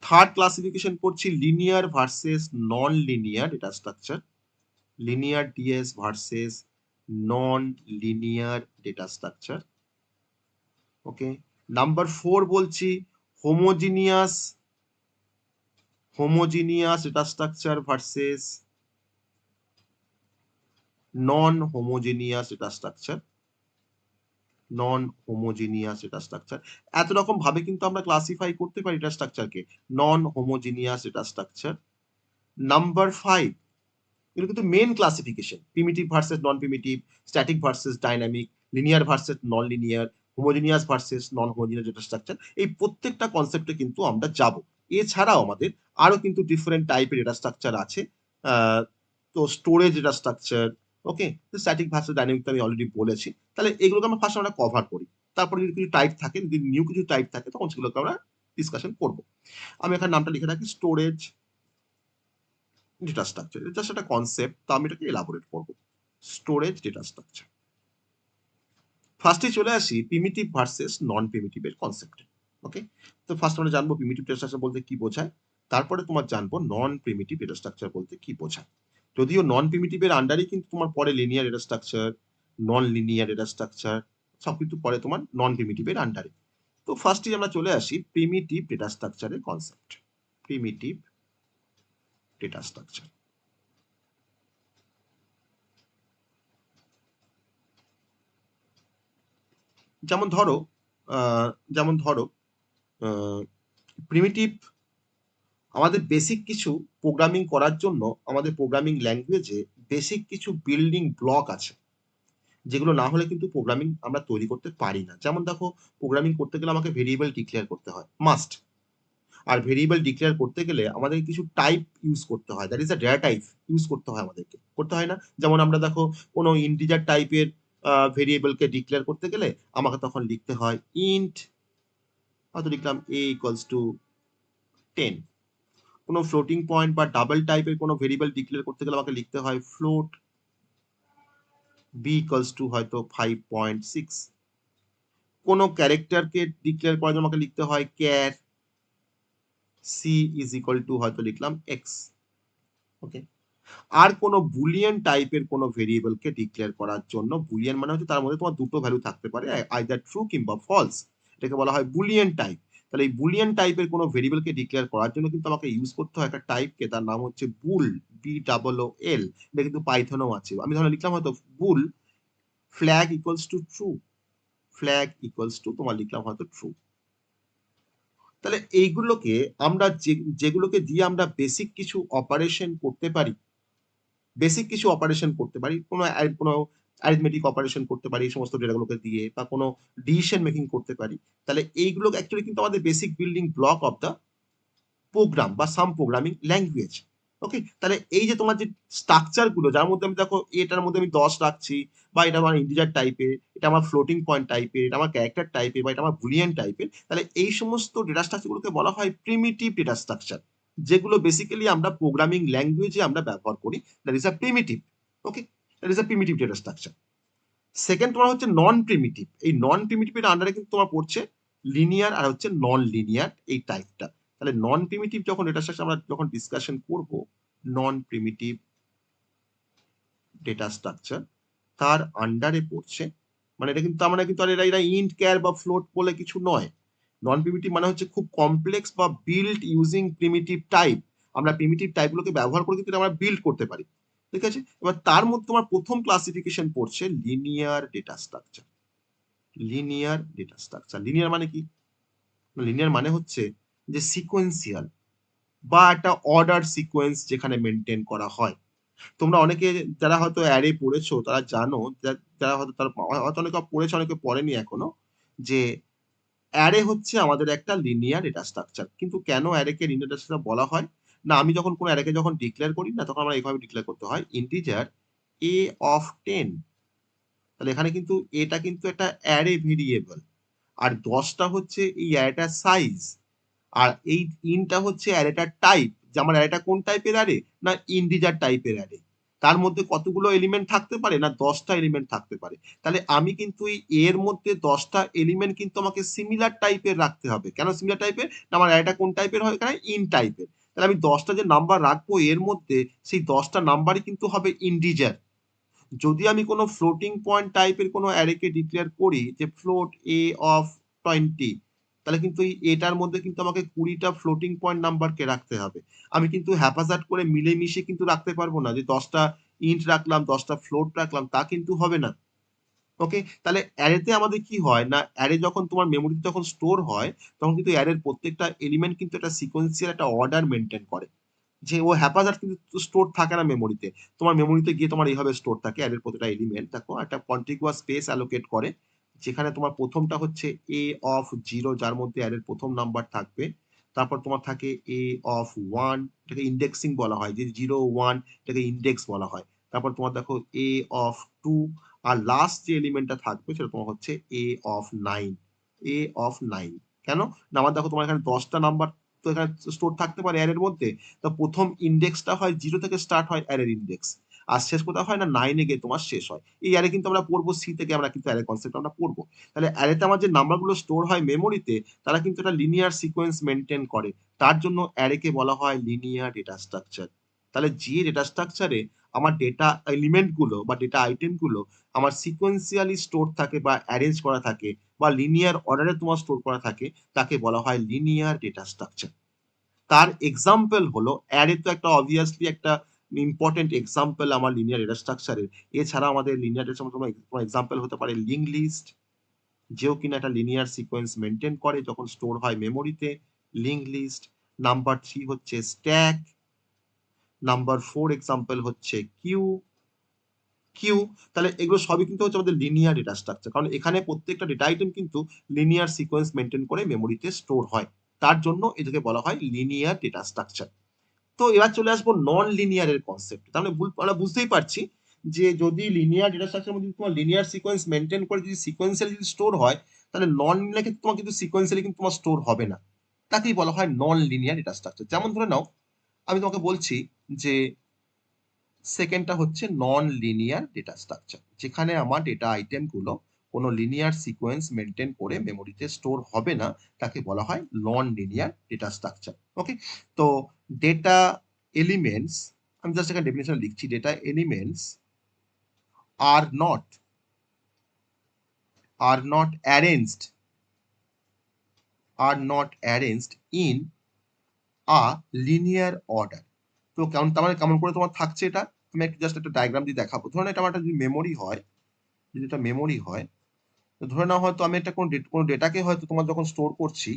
Third classification করছি linear versus non linear data structure, linear DS versus non linear data structure. Okay, number 4 বলছি homogeneous data structure versus non homogeneous data structure, non homogeneous data structure. এত রকম ভাবে কিন্তু আমরা classify করতে পারি data স্ট্রাকচারকে, non homogeneous data structure. Number 5, এগুলো কিন্তু main classification, primitive versus non primitive, static versus dynamic, linear versus non linear, homogeneous versus non homogeneous data structure. এই প্রত্যেকটা কনসেপ্টে কিন্তু আমরা যাব। এছাড়াও আমাদের আরো কিন্তু ডিফারেন্ট টাইপের ডেটা স্ট্রাকচার আছে। তো স্টোরেজ ডেটা স্ট্রাকচার, ওকে, স্ট্যাটিক ভার্সেস ডাইনামিক তো আমি অলরেডি বলেছি। তাহলে এগুলোকে আমরা ফার্স্ট আমরা কভার করি, তারপরে যদি কিছু টাইপ থাকে, যদি নিউ কিছু টাইপ থাকে তখন সেগুলোকে আমরা ডিসকাশন করব। আমি এখানে নামটা লিখে রাখি স্টোরেজ ডেটা স্ট্রাকচার, এটা জাস্ট একটা কনসেপ্ট, তো আমি এটাকে এলাবোরেট করব। Storage data structure. ফার্স্টে চলে আসি প্রিমিটিভ ভার্সেস নন প্রিমিটিভ এর কনসেপ্টে। ওকে, তো ফার্স্ট আমরা জানবো প্রিমিটিভ ডেটা স্ট্রাকচার বলতে কি বোঝায়, তারপরে তোমার জানবো নন প্রিমিটিভ ডেটা স্ট্রাকচার বলতে কি বোঝায়। যদিও নন প্রিমিটিভ এর আন্ডারে কিন্তু তোমার পরে লিনিয়ার ডেটা স্ট্রাকচার, নন লিনিয়ার ডেটা স্ট্রাকচার, সব কিন্তু পরে তোমার নন প্রিমিটিভ এর আন্ডারে। তো ফার্স্টে আমরা চলে আসি প্রিমিটিভ ডেটা স্ট্রাকচারের কনসেপ্ট। প্রিমিটিভ ডেটা স্ট্রাকচার, যেমন ধরো প্রিমিটিভ আমাদের বেসিক কিছু প্রোগ্রামিং করার জন্য আমাদের প্রোগ্রামিং ল্যাঙ্গুয়েজে বেসিক কিছু বিল্ডিং ব্লক আছে, যেগুলো না হলে কিন্তু প্রোগ্রামিং আমরা তৈরি করতে পারি না। যেমন দেখো, প্রোগ্রামিং করতে গেলে আমাকে ভেরিয়েবল ডিক্লেয়ার করতে হয়, মাস্ট। আর ভেরিয়েবল ডিক্লেয়ার করতে গেলে আমাদের কিছু টাইপ ইউজ করতে হয়, that is a data type use করতে হয়, আমাদেরকে করতে হয় না? যেমন আমরা দেখো কোনো ইন্টিজার টাইপের ভেরিয়েবলকে ডিক্লেয়ার করতে গেলে আমাকে তখন লিখতে হয় ইন্ট, হয়তো লিখলাম a ইকুয়ালস টু 10। কোনো ফ্লোটিং পয়েন্ট বা ডাবল টাইপের কোনো ভেরিয়েবল ডিক্লেয়ার করতে গেলে আমাকে লিখতে হয় ফ্লোট b ইকুয়ালস টু হয়তো 5.6। কোনো ক্যারেক্টারকে ডিক্লেয়ার করার জন্য আমাকে লিখতে হয় car c is equal to হয়তো লিখলাম x। ওকে, আর কোনো বুলিয়ান টাইপের কোনো ভেরিয়েবলকে ডিক্লেয়ার করার জন্য, বুলিয়ান মানে হচ্ছে তার মধ্যে তোমার দুটো ভ্যালু থাকতে পারে, আইদার ট্রু কিংবা ফলস, এটাকে বলা হয় বুলিয়ান টাইপ। তাহলে এই বুলিয়ান টাইপের কোনো ভেরিয়েবলকে ডিক্লেয়ার করার জন্য কিন্তু আমাকে ইউজ করতে হয় একটা টাইপকে, তার নাম হচ্ছে বুল, BOOL। এটা কিন্তু পাইথনেও আছে। আমি ধরো লিখলাম হয়তো bool flag equals to true, flag equals to তোমার লিখলাম হয়তো ট্রু। তাহলে এইগুলোকে আমরা যেগুলোকে দিয়ে আমরা বেসিক কিছু অপারেশন করতে পারি, কোনো অ্যারিথমেটিক অপারেশন করতে পারি এই সমস্ত ডেটাগুলোকে দিয়ে, বা কোনো ডিসিশন মেকিং করতে পারি। তাহলে এইগুলো অ্যাকচুয়ালি কিন্তু আমাদের basic building block of the program বা সাম প্রোগ্রামিং ল্যাঙ্গুয়েজ। ওকে, তাহলে এই যে তোমার যে স্ট্রাকচার গুলো, যার মধ্যে আমি দেখো এটার মধ্যে আমি 10 রাখছি, বা এটা আমার ইন্টিজার টাইপের, এটা আমার ফ্লোটিং পয়েন্ট টাইপের, এটা আমার ক্যারেক্টার টাইপের, বা এটা আমার বুলিয়ান টাইপের, তাহলে এই সমস্ত ডেটা স্ট্রাকচারগুলোকে বলা হয় প্রিমিটিভ ডেটা স্ট্রাকচার, যেগুলো বেসিক্যালি আমরা প্রোগ্রামিং ল্যাঙ্গুয়েজে আমরা ব্যবহার করি। That is a primitive. Okay, that is a primitive data structure. Second তোমার হচ্ছে নন প্রিমিটিভ। এই নন প্রিমিটিভের আন্ডারে কিন্তু তোমার পড়ছে লিনিয়ার আর হচ্ছে নন লিনিয়ার এই টাইপটা। তাহলে নন প্রিমিটিভ যখন ডেটা স্ট্রাকচার আমরা যখন ডিসকাশন করব, নন প্রিমিটিভ ডেটা স্ট্রাকচার তার আন্ডারে পড়ছে, মানে এটা কিন্তু তার মানে কিন্তু আর এরা ইন্ট ক্যার বা ফ্লোট বলে কিছু নয়। নন প্রিমিটিভ মানে হচ্ছে খুব কমপ্লেক্স বা বিল্ড ইউজিং প্রিমিটিভ টাইপ। আমরা প্রিমিটিভ টাইপগুলোকে ব্যবহার করে কিন্তু আমরা বিল্ড করতে পারি। ঠিক আছে, এবার তার মধ্যে তোমার প্রথম ক্লাসিফিকেশন পড়ছে linear data structure. Linear data structure, linear মানে কি? লিনিয়ার মানে হচ্ছে যে সিকোয়েন্সিয়াল বা একটা অর্ডার সিকোয়েন্স যেখানে মেনটেন করা হয়। তোমরা অনেকে যারা হয়তো অ্যারে পড়েছো তারা জানো, যারা হয়তো তারা হয়তো অনেকে পড়েছে অনেকে পড়েনি এখনো, যে অ্যারে হচ্ছে আমাদের একটা লিনিয়ার ডেটা স্ট্রাকচার। কিন্তু কেন অ্যারেকে লিনিয়ার ডেটা স্ট্রাকচার বলা হয়? না, আমি যখন কোনো অ্যারেকে যখন ডিক্লেয়ার করি না, তখন আমরা এইভাবে ডিক্লেয়ার করতে হয় ইন্টিজার a of 10। তাহলে এখানে কিন্তু এটা কিন্তু একটা অ্যারে ভেরিয়েবল, আর 10টা হচ্ছে এই অ্যারেটার সাইজ, আর এই ইনটা হচ্ছে অ্যারেটার টাইপ, যে আমার অ্যারেটা কোন টাইপের অ্যারে, না ইন্টিজার টাইপের অ্যারে। তার মধ্যে কতগুলো এলিমেন্ট থাকতে পারে না 10টা এলিমেন্ট থাকতে পারে। তাহলে আমি কিন্তু এই এর মধ্যে 10টা এলিমেন্ট কিন্তু আমাকে সিমিলার টাইপের রাখতে হবে। কেন সিমিলার টাইপের? না আমার অ্যারেটা কোন টাইপের হয় এখানে ইন টাইপের। তাহলে আমি 10টা যে নাম্বার রাখবো এর মধ্যে সেই 10টা নাম্বারই কিন্তু হবে ইন্টিজার। যদি আমি কোনো ফ্লোটিং পয়েন্ট টাইপের কোনো অ্যারেকে ডিক্লেয়ার করি যে ফ্লোট এ অফ 20, তাহলে কিন্তু এই এটার মধ্যে কিন্তু আমাকে 20টা ফ্লোটিং পয়েন্ট নাম্বারকে রাখতে হবে। আমি কিন্তু হ্যাপাজার্ড করে মিলেমিশে কিন্তু রাখতে পারবো না যে 10টা ইন্ট রাখলাম 10টা ফ্লোট রাখলাম, তা কিন্তু হবে না। ওকে, তাহলে অ্যারেতে আমাদের কি হয় না, অ্যারে যখন তোমার মেমোরিতে যখন স্টোর হয় তখন কিন্তু অ্যারের প্রত্যেকটা এলিমেন্ট কিন্তু একটা সিকোয়েন্সিয়াল একটা অর্ডার মেনটেন করে। যে ও হ্যাপাজার্ড কিন্তু স্টোর থাকে না মেমোরিতে। তোমার মেমোরিতে গিয়ে তোমার এইভাবে স্টোর থাকে অ্যারের প্রতিটা এলিমেন্ট দেখো একটা কন্টিগুয়াস স্পেস অ্যালোকেট করে, যেখানে তোমার প্রথমটা হচ্ছে এ অফ 0 যার মধ্যে অ্যারের প্রথম নাম্বার থাকবে। তারপর তোমার থাকে এ অফ 1, এটাকে ইন্ডেক্সিং বলা হয়, যে 0 1 এটাকে ইন্ডেক্স বলা হয়। তারপর তোমার দেখো এ অফ 2, আর লাস্ট যে এলিমেন্টটা থাকবে সেটা তোমার হচ্ছে এ অফ 9, এ অফ 9। কেন না আমার দেখো তোমার এখানে 10টা নাম্বার তো এখানে স্টোর থাকতে পারে অ্যারের মধ্যে। তো প্রথম ইন্ডেক্সটা হয় 0 থেকে স্টার্ট হয় অ্যারের ইন্ডেক্স, আর শেষ কোথাও হয় না 9 গিয়ে তোমার শেষ হয়। এই অ্যারে কিন্তু আমরা পড়বো সি থেকে, আমরা কিন্তু অ্যারে কনসেপ্ট আমরা পড়বো। তাহলে অ্যারেতে আমার যে নাম্বারগুলো স্টোর হয় মেমোরিতে তারা কিন্তু একটা লিনিয়ার সিকোয়েন্স মেনটেন করে। তার জন্য অ্যারেকে বলা হয় লিনিয়ার ডেটা স্ট্রাকচার। তাহলে যে ডেটা স্ট্রাকচারে আমার ডেটা এলিমেন্ট গুলো বা ডেটা আইটেম গুলো আমার সিকোয়েন্সিয়ালি স্টোর থাকে বা অ্যারেঞ্জ করা থাকে বা লিনিয়ার অর্ডারে তোমার স্টোর করা থাকে, তাকে বলা হয় লিনিয়ার ডেটা স্ট্রাকচার। তার এক্সাম্পল হলো অ্যারে, তো একটা অবভিয়াসলি একটা ইম্পর্টেন্ট এক্সাম্পল আমার লিনিয়ার ডেটা স্ট্রাকচারের। এছাড়া আমাদের লিনিয়ার ডেটা স্ট্রাকচার এক্সাম্পল হতে পারে লিঙ্ক লিস্ট, যেও কিনা একটা লিনিয়ার সিকোয়েন্স মেনটেন করে যখন স্টোর হয় মেমোরিতে, লিঙ্ক লিস্ট। নাম্বার 3 হচ্ছে স্ট্যাক। নাম্বার 4 এক্সাম্পল হচ্ছে কিউ, কিউ। তাহলে এগুলো সবই কিন্তু হচ্ছে আমাদের লিনিয়ার ডেটা স্ট্রাকচার, কারণ এখানে প্রত্যেকটা ডেটা আইটেম কিন্তু লিনিয়ার সিকোয়েন্স মেনটেন করে মেমোরিতে স্টোর হয়। তার জন্য এটাকে বলা হয় লিনিয়ার ডেটা স্ট্রাকচার। তো এবার চলে আসবো নন লিনিয়ারের কনসেপ্ট। তাহলে আমরা বুঝতেই পারছি যে যদি লিনিয়ার ডেটা স্ট্রাকচার মধ্যে তোমার লিনিয়ার সিকোয়েন্স মেনটেন করে যদি সিকোয়েন্সিয়ালি যদি স্টোর হয়, তাহলে নন লিনিয়ার ক্ষেত্রে তোমার কিন্তু সিকোয়েন্সিয়ালি কিন্তু তোমার স্টোর হবে না। তাকেই বলা হয় নন লিনিয়ার ডেটা স্ট্রাকচার। যেমন ধরে নাও আমি তোমাকে বলছি যে সেকেন্ডটা হচ্ছে নন লিনিয়ার ডেটা স্ট্রাকচার, যেখানে আমার ডেটা আইটেম গুলো কোনো লিনিয়ার সিকোয়েন্স মেনটেন করে মেমোরিতে স্টোর হবে না, তাকে বলা হয় নন লিনিয়ার ডেটা স্ট্রাকচার। ওকে, তো ডেটা এলিমেন্টস, আমি জাস্ট এখানে ডেফিনেশন লিখছি, data elements are not arranged in a linear order. তো কেমন, তার মানে কেমন করে তোমার থাকছে এটা, আমি একটু জাস্ট একটা ডায়াগ্রাম দিয়ে দেখাবো। ধরুন এটা আমার একটা যদি মেমোরি হয়, যদি এটা মেমোরি হয়, তো ধরে নাও হয়তো আমি একটা কোনো ডেটাকে হয়তো তোমার যখন স্টোর করছি,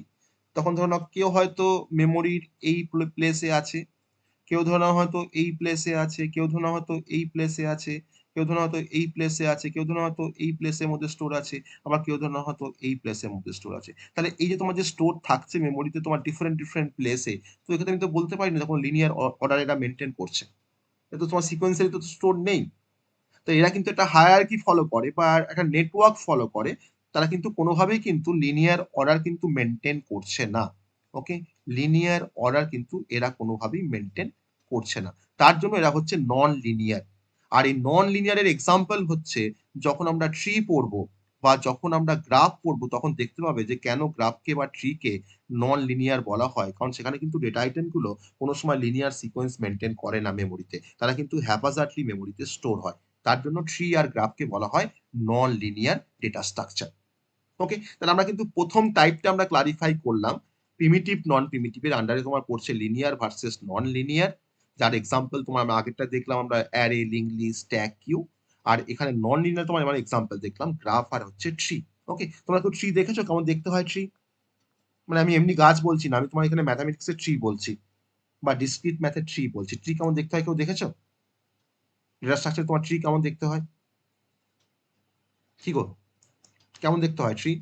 তখন ধরে নাও কেউ হয়তো মেমোরির এই প্লেসে আছে, কেউ ধরে নাও হয়তো এই প্লেসে আছে, কেউ ধরে নাও হয়তো এই প্লেসে আছে, কেউ ধরে নাও হয়তো এই প্লেসে আছে, কেউ ধরে নাও হয়তো এই প্লেসের মধ্যে স্টোর আছে, আবার কেউ ধরে নাও হয়তো এই প্লেসের মধ্যে স্টোর আছে। তাহলে এই যে তোমার যে স্টোর থাকছে মেমোরিতে তোমার ডিফারেন্ট প্লেসে, তো এক্ষেত্রে আমি তো বলতে পারি না যখন লিনিয়ার অর্ডার এটা মেনটেন করছে, এটা তো তোমার সিকোয়েন্সিয়ালি তো স্টোর নেই। তো এরা কিন্তু একটা হায়ারার্কি ফলো করে বা একটা নেটওয়ার্ক ফলো করে, তারা কিন্তু কোনোভাবেই কিন্তু লিনিয়ার অর্ডার কিন্তু মেনটেন করছে না। ওকে, লিনিয়ার অর্ডার কিন্তু এরা কোনোভাবেই মেনটেন করছে না, তার জন্য এরা হচ্ছে নন লিনিয়ার। আর এই নন লিনিয়ারের এক্সাম্পল হচ্ছে যখন আমরা ট্রি পড়বো বা যখন আমরা গ্রাফ পড়বো, তখন দেখতে পাবে যে কেন গ্রাফকে বা ট্রিকে নন লিনিয়ার বলা হয়, কারণ সেখানে কিন্তু ডেটা আইটেম গুলো কোনো সময় লিনিয়ার সিকোয়েন্স মেনটেন করে না মেমোরিতে, তারা কিন্তু হ্যাপাজার্ডলি মেমোরিতে স্টোর হয়। তার জন্য ট্রি আর গ্রাফকে বলা হয় নন লিনিয়ার ডেটা স্ট্রাকচার। ওকে, তাহলে আমরা কিন্তু প্রথম টাইপটা আমরা ক্লারিফাই করলাম। প্রিমিটিভ নন প্রিমিটিভের আন্ডারে তোমার পড়ছে লিনিয়ার ভার্সেস নন লিনিয়ার, যার এক্সাম্পল তোমার আমরা আগেরটা দেখলাম আমরা array, link list, stack, queue. আর এখানে নন লিনিয়ার তোমার আমরা এক্সাম্পল দেখলাম গ্রাফ আর হচ্ছে ট্রি। ওকে, তোমরা তো ট্রি দেখেছো কেমন দেখতে হয় ট্রি? মানে আমি এমনি গাছ বলছি না, আমি তোমার এখানে ম্যাথামেটিক্সের ট্রি বলছি বা ডিসক্রিট ম্যাথের ট্রি বলছি। ট্রি কেমন দেখতে হয় কেউ দেখেছো? ডেটা স্ট্রাকচার তোমার ট্রি কেমন দেখতে হয়? কি গো, কেমন দেখতে হয় ট্রি?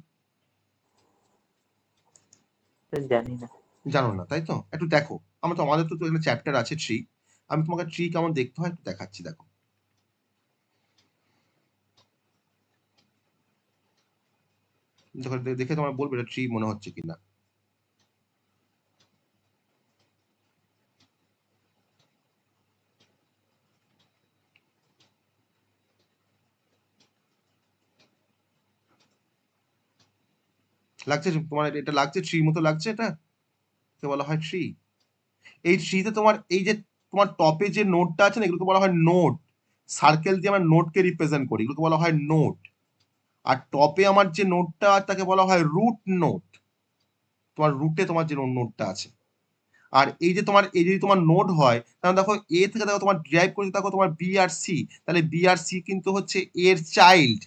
জানি না। জানো না তাই তো, একটু দেখো। আমাদের তো এখানে চ্যাপ্টার আছে ট্রি, আমি তোমাকে ট্রি কেমন দেখতে হয় একটু দেখাচ্ছি, দেখো। দেখো, দেখে তোমার বলবে এটা ট্রি মনে হচ্ছে কিনা। লাগছে তোমার? এটা লাগছে ট্রির মতো লাগছে, এটা কে বলা হয় ট্রি। এই ট্রিতে তোমার এই যে তোমার টপে যে নোডটা আছে না, এগুলোকে বলা হয় নোড। সার্কেল দিয়ে আমরা নোডকে রিপ্রেজেন্ট করি, এগুলোকে বলা হয় নোড। আর টপে আমার যে নোডটা তাকে বলা হয় রুট নোড। তোমার রুটে তোমার যে নোডটা আছে। আর এই যে তোমার এই যদি তোমার নোড হয়, তাহলে দেখো এ থেকে দেখো তোমার ডিরাইভ করেছে, দেখো তোমার বি আর সি, তাহলে বি আর সি কিন্তু হচ্ছে এর চাইল্ড।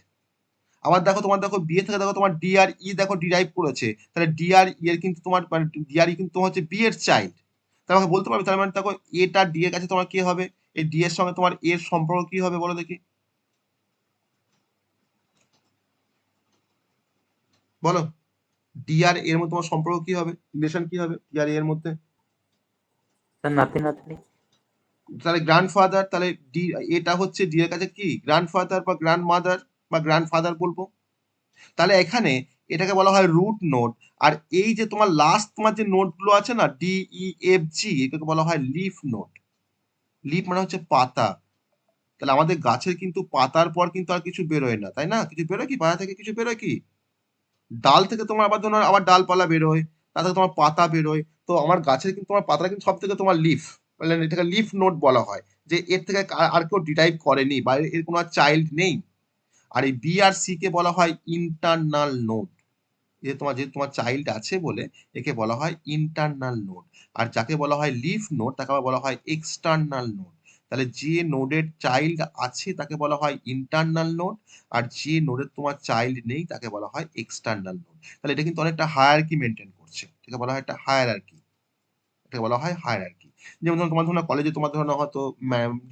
আবার দেখো তোমার দেখো বি থেকে দেখো তোমার ডি আর ই দেখো ডিরাইভ করেছে, তাহলে ডি আর ই এর কিন্তু তোমার মানে ডি আর ই কিন্তু হচ্ছে বি এর চাইল্ড। তাহলে আমাকে বলতে পারবে, তার মানে দেখো এটা ডি এর কাছে তোমার কি হবে, এই ডি এর সঙ্গে তোমার এর সম্পর্ক কি হবে বলো দেখি, বলো। ডি আর এর মধ্যে তোমার সম্পর্ক কি হবে, রিলেশন কি হবে ডি আর এর মধ্যে? স্যার নাতি নাতনি। তাহলে গ্র্যান্ডফাদার, তাহলে ডি এটা হচ্ছে ডি এর কাছে কি গ্র্যান্ডফাদার বা গ্র্যান্ডমাদার বা গ্র্যান্ডফাদার বলবো। তাহলে এখানে এটাকে বলা হয় রুট নোড। আর এই যে তোমার লাস্ট তোমার যে নোড গুলো আছে না ডি ই এফ জি, এটাকে বলা হয় লিফ নোড। লিফ মানে হচ্ছে পাতা। তাহলে আমাদের গাছের কিন্তু পাতার পর কিন্তু আর কিছু বেরোয় না, তাই না? কিছু বেরোয় কি পাতা থেকে? কিছু বেরোয় কি? ডাল থেকে তোমার আবার ধরো আবার ডালপালা বেরোয়, তা থেকে তোমার পাতা বেরোয়। তো আমার গাছের কিন্তু তোমার পাতা কিন্তু সব থেকে তোমার লিফ, মানে এটাকে লিফ নোড বলা হয়, যে এর থেকে আর কেউ ডিরাইভ করেনি বা এর কোনো চাইল্ড নেই। আর এই বি আর সি কে বলা হয় ইন্টারনাল নোড। যে তোমার যেহেতু তোমার চাইল্ড আছে বলে একে বলা হয় ইন্টারনাল নোড। আর যাকে বলা হয় লিফ নোড তাকে আবার বলা হয় এক্সটার্নাল নোড। তাহলে যে নোডের চাইল্ড আছে তাকে বলা হয় ইন্টারনাল নোড, আর যে নোডের তোমার চাইল্ড নেই তাকে বলা হয় এক্সটার্নাল নোড। তাহলে এটা কিন্তু অনেকটা হায়ারার্কি মেনটেন করছে, এটাকে বলা হয় একটা হায়ারার্কি, এটাকে বলা হয় হায়ারার্কি। যেমন ধরো তোমার ধরো কলেজে তোমার ধরো হয়তো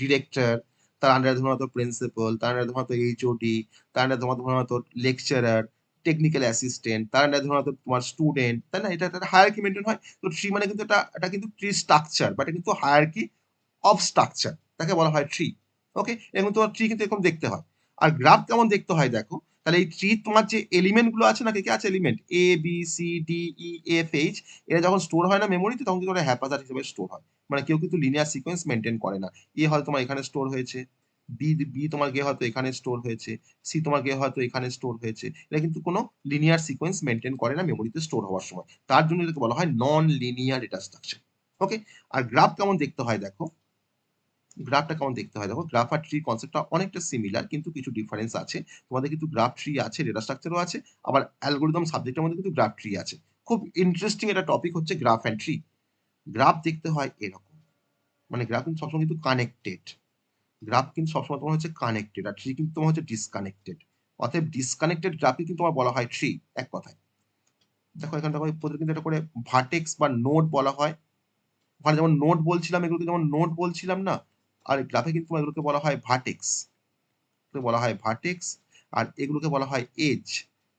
ডিরেক্টর, তার আন্ডারে ধরো হয়তো প্রিন্সিপাল, তার আন্ডারে ধরো হয়তো এইচওডি, তার আন্ডারে তোমার ধরো হয়তো লেকচারার, টেকনিক্যাল অ্যাসিস্ট্যান্ট, তার আন্ডারে ধরো হয়তো তোমার স্টুডেন্ট, তাই না? এটা একটা হায়ারার্কি মেনটেন হয়। তো ট্রি মানে কিন্তু এটা কিন্তু ট্রি স্ট্রাকচার, বা এটা কিন্তু হায়ারার্কি অফ স্ট্রাকচার, তাকে বলা হয় ট্রি। ওকে, এরকম তোমার ট্রি কিন্তু এরকম দেখতে হয়। আর গ্রাফ কেমন দেখতে হয় দেখো, তাহলে এই ট্রি তোমার যে এলিমেন্ট গুলো আছে না, কে কে আছে element A B C D E F H, এরা যখন স্টোর হয় না মেমোরিতে, তখন কিন্তু ওরা হ্যাপাজার হিসেবে স্টোর হয়। মানে কেউ কিন্তু লিনিয়ার সিকোয়েন্স মেনটেন করে না। এ হয়তো তোমার এখানে স্টোর হয়েছে, বি বি তোমার গিয়ে হয়তো এখানে স্টোর হয়েছে, সি তোমার গিয়ে হয়তো এখানে স্টোর হয়েছে। এটা কিন্তু কোনো লিনিয়ার সিকোয়েন্স মেনটেন করে না মেমোরিতে স্টোর হওয়ার সময়। তার জন্য এটাকে বলা হয় নন লিনিয়ার ডেটা স্ট্রাকচার। ওকে, আর গ্রাফ কেমন দেখতে হয় দেখো, গ্রাফটা কেমন দেখতে হয় দেখো, গ্রাফ আর ট্রি কনসেপ্টটা অনেকটা সিমিলার, কিন্তু কিছু ডিফারেন্স আছে। তোমাদের কিন্তু গ্রাফ ট্রি আছে, ডেটা স্ট্রাকচারও আছে, আবার অ্যালগোরিদম সাবজেক্টের মধ্যে কিন্তু গ্রাফ ট্রি আছে। খুব ইন্টারেস্টিং একটা টপিক হচ্ছে গ্রাফ অ্যান্ড ট্রি। গ্রাফ দেখতে হয় এরকম, মানে গ্রাফ কিন্তু সবসময় কিন্তু কানেক্টেড। গ্রাফ কিন্তু সবসময় তোমার হচ্ছে কানেক্টেড, আর ট্রি কিন্তু তোমার হচ্ছে ডিসকানেক্টেড। অতএব ডিসকানেক্টেড গ্রাফকে কিন্তু তোমার বলা হয় ট্রি, এক কথায়। দেখো এখানে দেখো প্রতিটা কিন্তু এটা করে ভার্টেক্স বা নোড বলা হয়। ওখানে যেমন নোড বলছিলাম, এগুলোকে যেমন নোড বলছিলাম না, আর গ্রাফে কিন্তু এগুলোকে বলা হয় ভার্টেক্স, বলা হয় ভার্টেক্স। আর এগুলোকে বলা হয় এজ,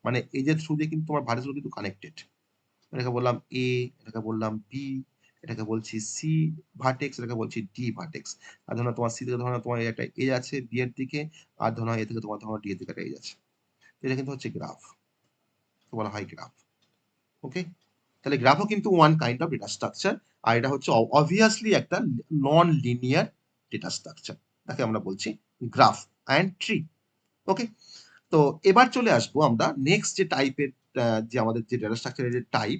মানে এজের থ্রু দিয়ে কিন্তু তোমার ভার্টেক্স গুলো কিন্তু কানেক্টেড। এটাকে বললাম এ, এটাকে বললাম বি, এটাকে বলছি সি ভার্টেক্স, এটাকে বলছি ডি ভার্টেক্স। আর ধরো তোমার সি থেকে ধরো তোমার একটা এজ আছে বি এর দিকে, আর ধরো এ থেকে তোমার ধরো ডি এর দিকে একটা এজ আছে। এটা কিন্তু হচ্ছে গ্রাফ, বলা হয় গ্রাফ। ওকে, তাহলে গ্রাফও কিন্তু one kind of data structure. আর এটা হচ্ছে অবভিয়াসলি একটা নন লিনিয়ার ডেটা স্ট্রাকচার, তাকে আমরা বলছি গ্রাফ অ্যান্ড ট্রি। ওকে, তো এবার চলে আসবো আমরা নেক্সট যে টাইপের, যে আমাদের যে ডেটা স্ট্রাকচারের যে টাইপ,